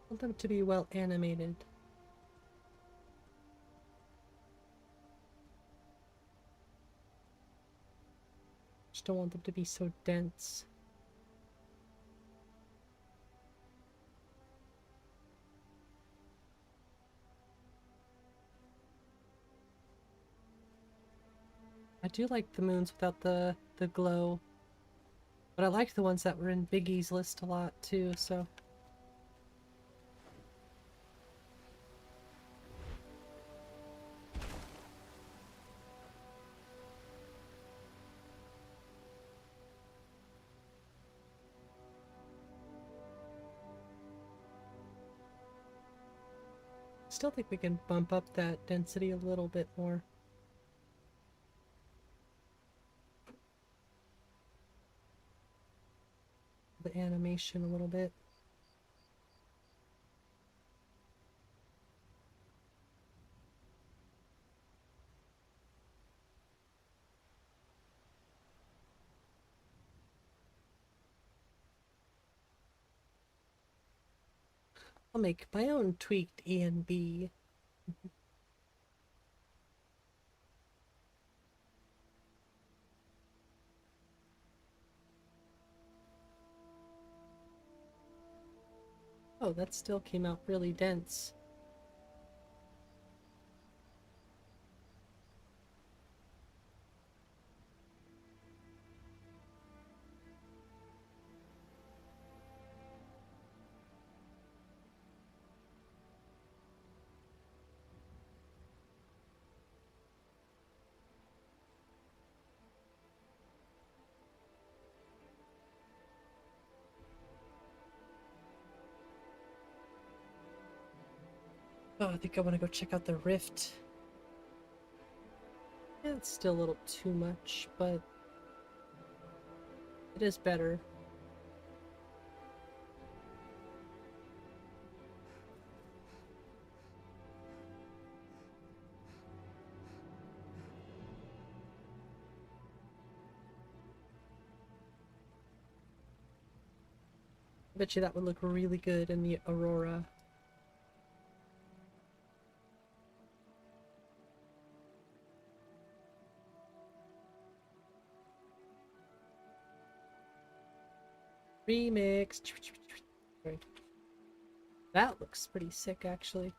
I want them to be well animated. Just don't want them to be so dense. I do like the moons without the glow. But I liked the ones that were in Biggie's list a lot too, so. Still think we can bump up that density a little bit more. The animation a little bit. I'll make my own tweaked E and B. Oh, that still came out really dense. Oh, I think I want to go check out the rift. Yeah, it's still a little too much, but it is better. I bet you that would look really good in the Aurora. Remix. Sorry. That looks pretty sick, actually.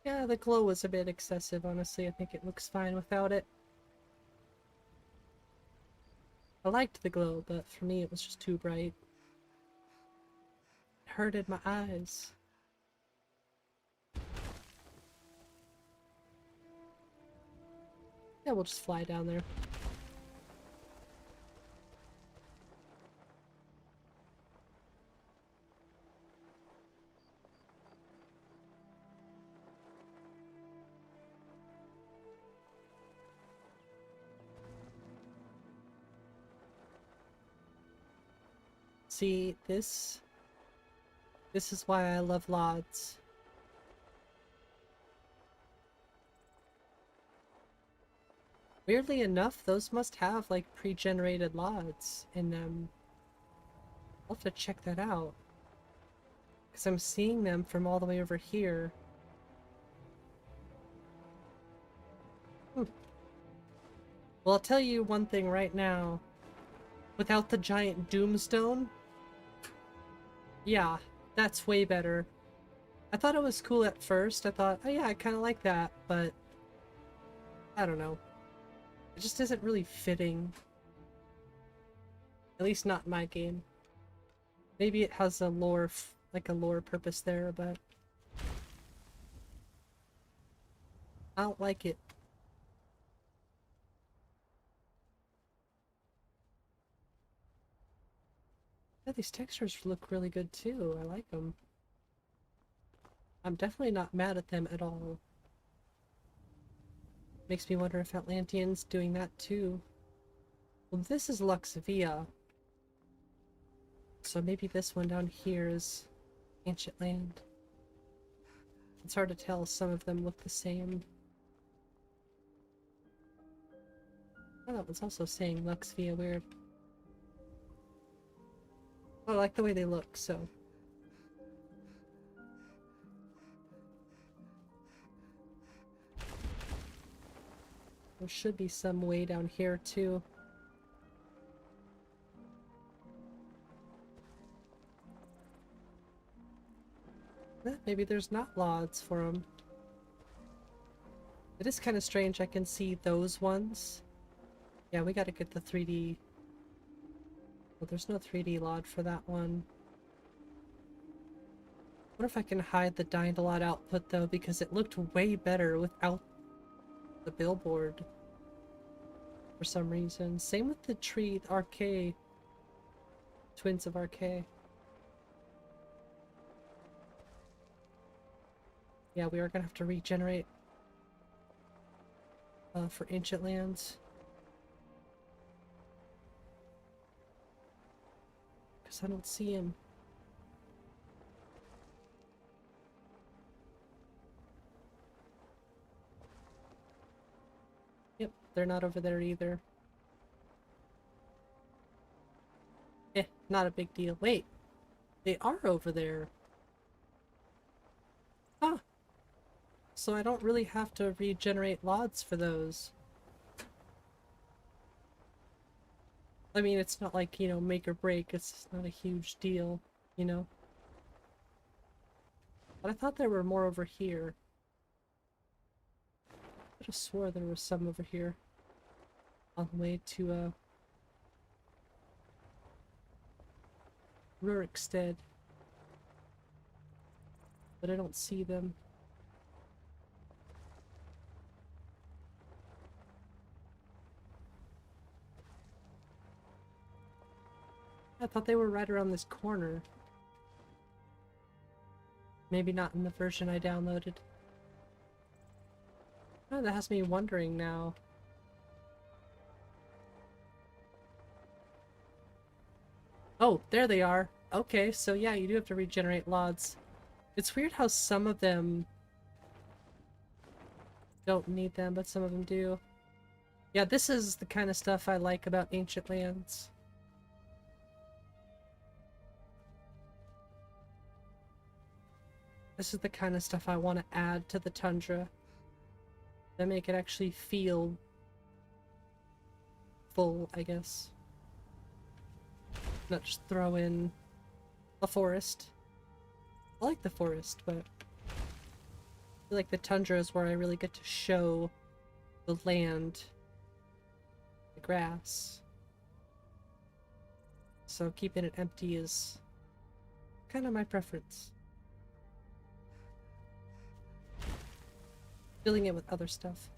Yeah, the glow was a bit excessive, honestly. I think it looks fine without it. I liked the glow, but for me it was just too bright. It hurted my eyes. Yeah, we'll just fly down there. See, this is why I love LODs. Weirdly enough, those must have like pre-generated LODs in them. I'll have to check that out. Because I'm seeing them from all the way over here. Well, I'll tell you one thing right now. Without the giant doomstone, yeah, that's way better. I thought it was cool at first. I thought, oh yeah, I kind of like that, but I don't know. It just isn't really fitting. At least not in my game. Maybe it has a lore, like a lore purpose there, but I don't like it. Yeah, these textures look really good too. I like them. I'm definitely not mad at them at all. Makes me wonder if Atlantean's doing that too. Well, this is Luxvia. So maybe this one down here is Ancient Land. It's hard to tell, some of them look the same. Oh, that one's also saying Luxvia, weird. Oh, I like the way they look, so. There should be some way down here too. Maybe there's not lots for them. It is kind of strange. I can see those ones. Yeah, we gotta get the 3D. Well, there's no 3D LOD for that one. What if I can hide the Dynalot output though, because it looked way better without the billboard for some reason. Same with the tree, the RK. Twins of RK. Yeah, we are gonna have to regenerate for Ancient Lands. Because I don't see him. Yep, they're not over there either. Not a big deal. Wait, they are over there. Huh. So I don't really have to regenerate LODs for those. I mean, it's not like, you know, make or break. It's not a huge deal, you know? But I thought there were more over here. I just swore there was some over here. On the way to, Rurikstead. But I don't see them. I thought they were right around this corner. Maybe not in the version I downloaded. Oh, that has me wondering now. Oh, there they are. Okay, so yeah, you do have to regenerate LODs. It's weird how some of them don't need them, but some of them do. Yeah, this is the kind of stuff I like about Ancient Lands. This is the kind of stuff I want to add to the Tundra. That make it actually feel full, I guess. Not just throw in a forest. I like the forest, but I feel like the Tundra is where I really get to show the land, the grass. So keeping it empty is kind of my preference. Filling it with other stuff.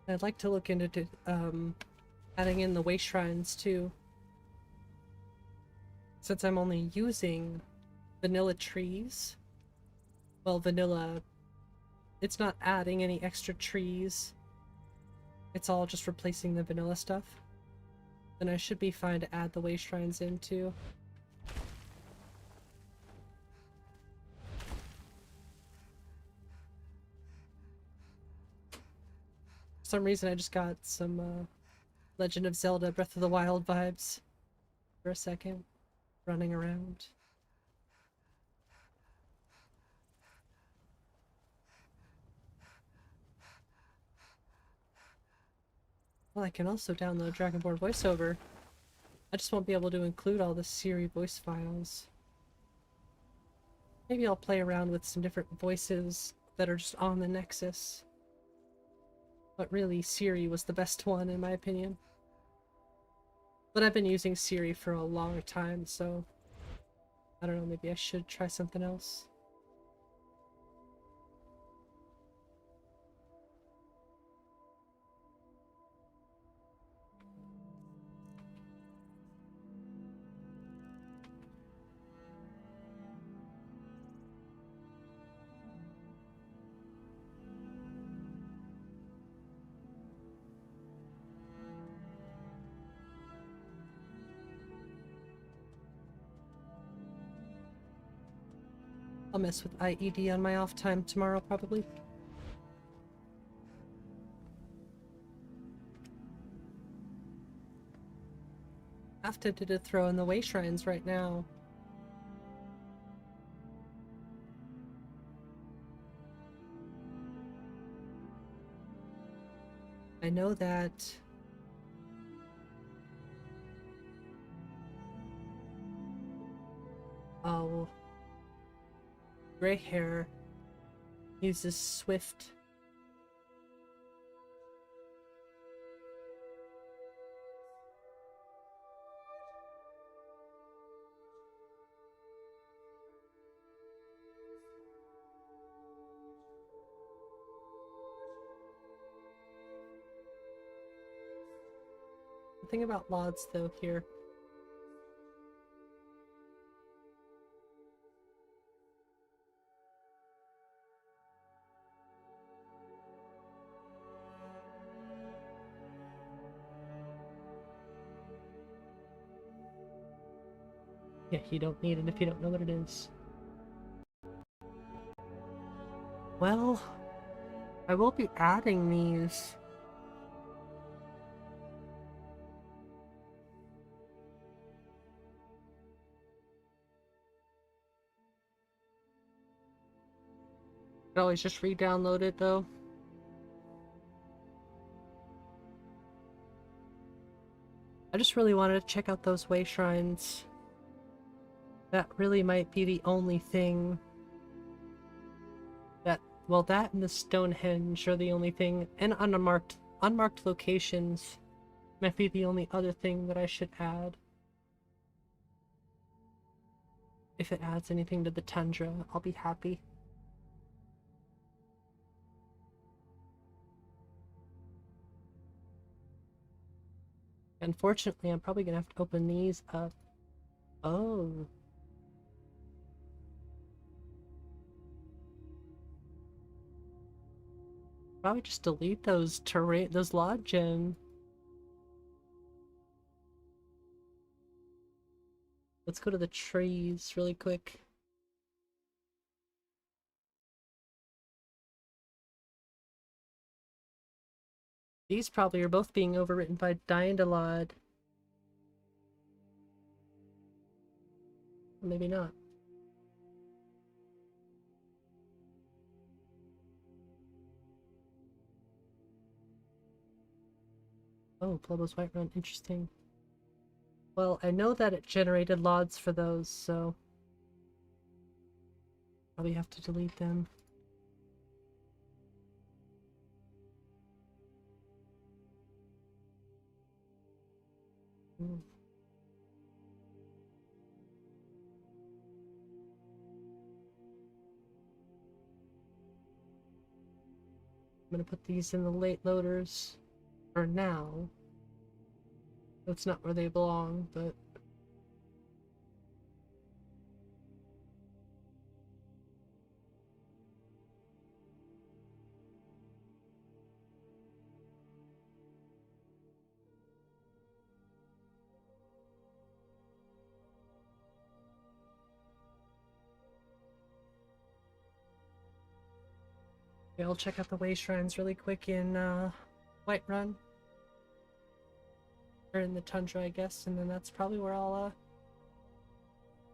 I'd like to look into adding in the way shrines too. Since I'm only using vanilla trees. Well, vanilla, it's not adding any extra trees. It's all just replacing the vanilla stuff. Then I should be fine to add the way shrines in too. For some reason I just got some Legend of Zelda Breath of the Wild vibes for a second, running around. Well, I can also download Dragonborn VoiceOver. I just won't be able to include all the Siri voice files. Maybe I'll play around with some different voices that are just on the Nexus. But really, Siri was the best one in my opinion. But I've been using Siri for a long time, so I don't know, maybe I should try something else. I'll mess with IED on my off time tomorrow, probably. I'm tempted to throw in the way shrines right now. I know that Oh. Gray hair. Uses swift. The thing about mods though here. Yeah, you don't need it if you don't know what it is. Well, I will be adding these. I can always just re-download it though. I just really wanted to check out those way shrines. That really might be the only thing that, well, that and the Stonehenge are the only thing, and unmarked locations might be the only other thing that I should add. If it adds anything to the tundra, I'll be happy. Unfortunately, I'm probably gonna have to open these up. Oh. Probably just delete those those log gem. Let's go to the trees really quick. These probably are both being overwritten by Dyandalod. Or maybe not. Oh, Plebo's Whiterun, interesting. Well, I know that it generated LODs for those, so probably have to delete them. Hmm. I'm gonna put these in the late loaders for now. That's not where they belong, but okay, I'll check out the way shrines really quick in Whiterun. Or in the tundra, I guess, and then that's probably where I'll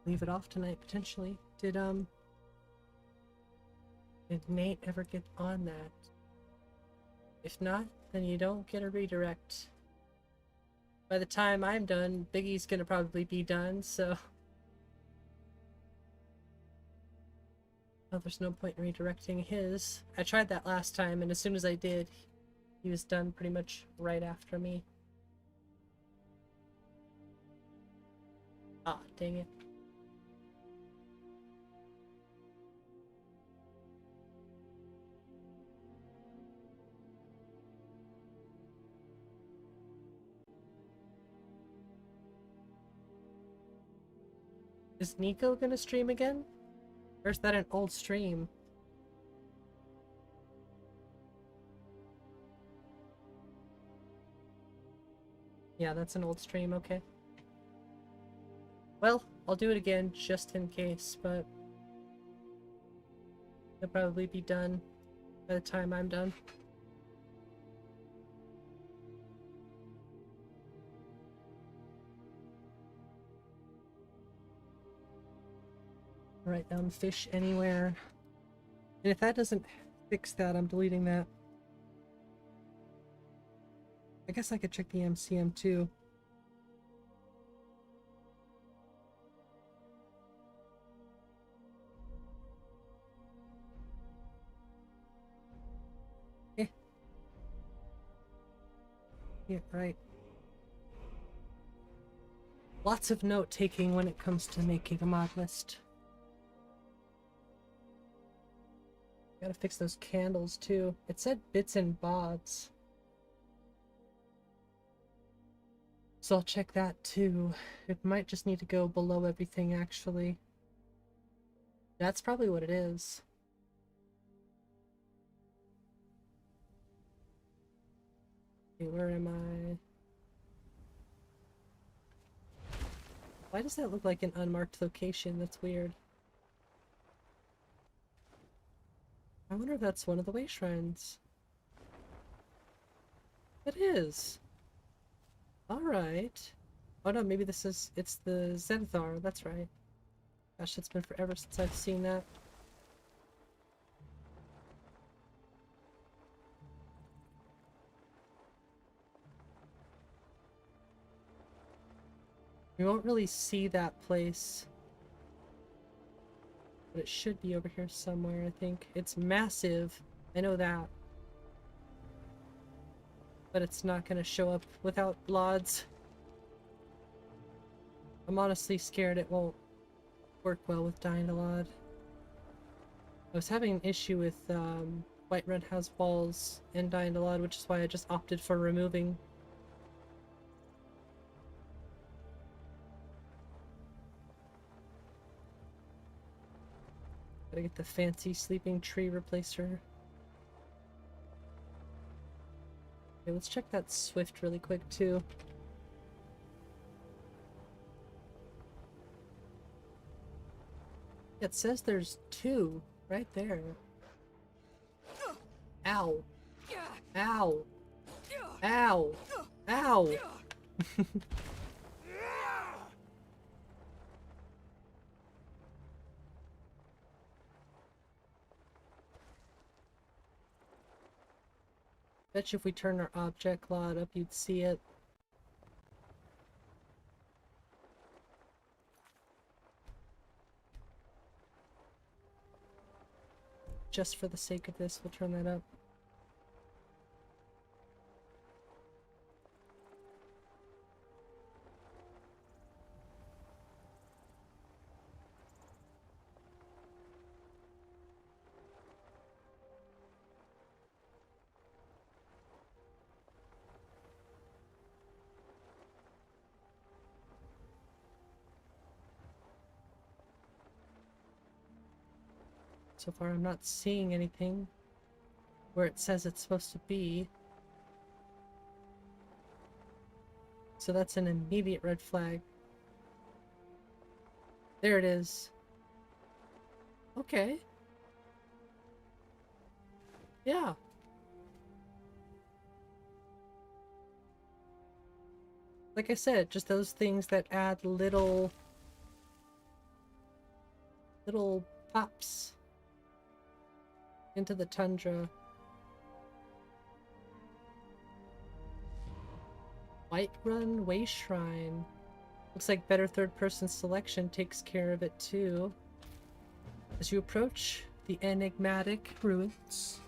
leave it off tonight, potentially. Did Nate ever get on that? If not, then you don't get a redirect. By the time I'm done, Biggie's gonna probably be done, so oh, there's no point in redirecting his. I tried that last time, and as soon as I did, he was done pretty much right after me. Ah, dang it. Is Nico gonna stream again? Or is that an old stream? Yeah, that's an old stream, okay. Well, I'll do it again just in case, but it'll probably be done by the time I'm done. Write down fish anywhere. And if that doesn't fix that, I'm deleting that. I guess I could check the MCM too. Yeah, right. Lots of note-taking when it comes to making a mod list. Gotta fix those candles, too. It said bits and bobs. So I'll check that, too. It might just need to go below everything, actually. That's probably what it is. Okay, where am I? Why does that look like an unmarked location? That's weird. I wonder if that's one of the way shrines. It is. Alright. Oh no, maybe this is... it's the Zenithar, that's right. Gosh, it's been forever since I've seen that. You won't really see that place. But it should be over here somewhere, I think. It's massive. I know that. But it's not gonna show up without LODs. I'm honestly scared it won't work well with dying to LOD. I was having an issue with Whiterun has walls and dying to LOD, which is why I just opted for removing. Gotta get the fancy sleeping tree replacer. Okay, let's check that Swift really quick too. It says there's 2 right there. Ow. Ow. Ow. Ow. Bet you if we turn our object LOD up, you'd see it. Just for the sake of this, we'll turn that up. So far I'm not seeing anything where it says it's supposed to be. So that's an immediate red flag. There it is. Okay. Yeah. Like I said, just those things that add little pops into the tundra. Whiterun Way Shrine. Looks like better third-person selection takes care of it too. As you approach the enigmatic ruins,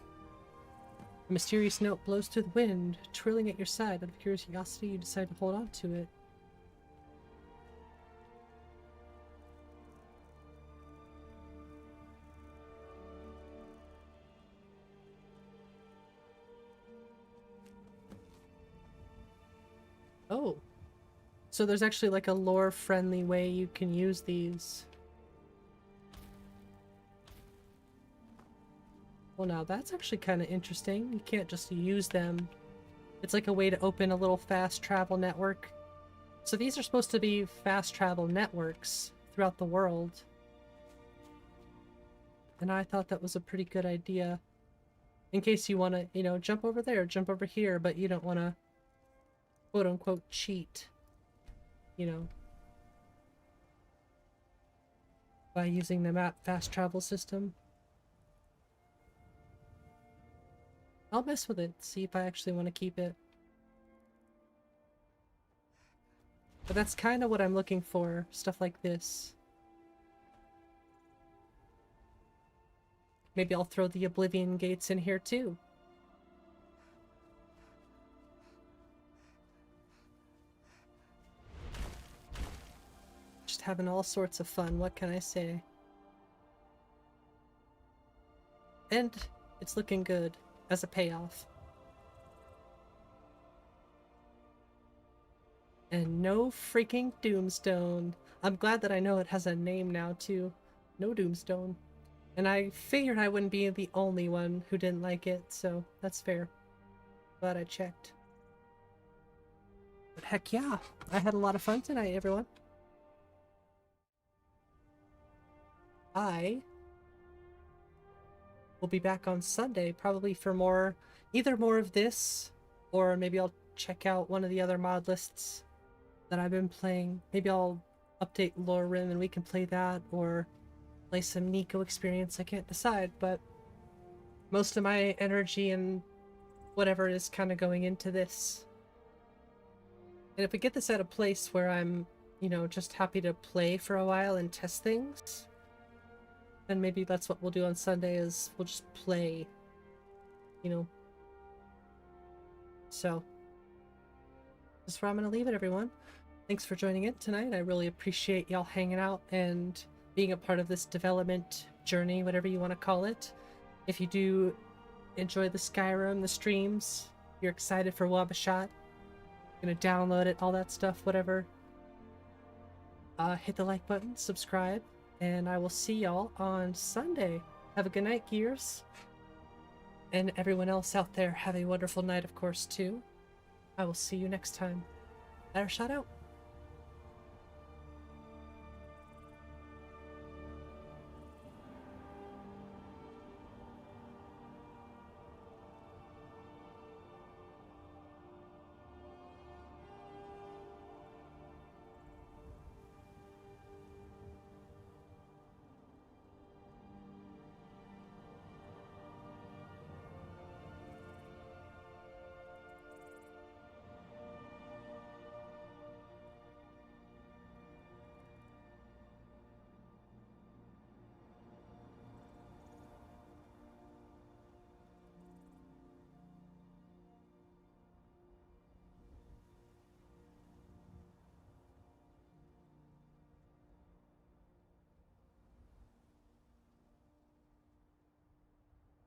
a mysterious note blows through the wind, trilling at your side. Out of curiosity, you decide to hold on to it. Oh. So there's actually like a lore-friendly way you can use these. Well, now that's actually kind of interesting. You can't just use them. It's like a way to open a little fast travel network. So these are supposed to be fast travel networks throughout the world. And I thought that was a pretty good idea. In case you want to, you know, jump over there, jump over here, but you don't want to quote-unquote cheat, you know, by using the map fast travel system. I'll mess with it, see if I actually want to keep it. But that's kind of what I'm looking for, stuff like this. Maybe I'll throw the Oblivion Gates in here too. having all sorts of fun, what can I say? And it's looking good as a payoff. And no freaking Doomstone. I'm glad that I know it has a name now too. No Doomstone. And I figured I wouldn't be the only one who didn't like it, so that's fair. Glad I checked. But heck yeah, I had a lot of fun tonight, everyone. I will be back on Sunday, probably for either more of this, or maybe I'll check out one of the other mod lists that I've been playing. Maybe I'll update Rim and we can play that, or play some Nico experience. I can't decide, but most of my energy and whatever is kind of going into this. And if we get this at a place where I'm, you know, just happy to play for a while and test things, then maybe that's what we'll do on Sunday, is we'll just play, you know. So, that's where I'm going to leave it, everyone. Thanks for joining in tonight. I really appreciate y'all hanging out and being a part of this development journey, whatever you want to call it. If you do enjoy the Skyrim, the streams, you're excited for WabbaShot, gonna download it, all that stuff, whatever, hit the like button, subscribe, and I will see y'all on Sunday. Have a good night, Gears. And everyone else out there, have a wonderful night, of course, too. I will see you next time. WabbaShot out.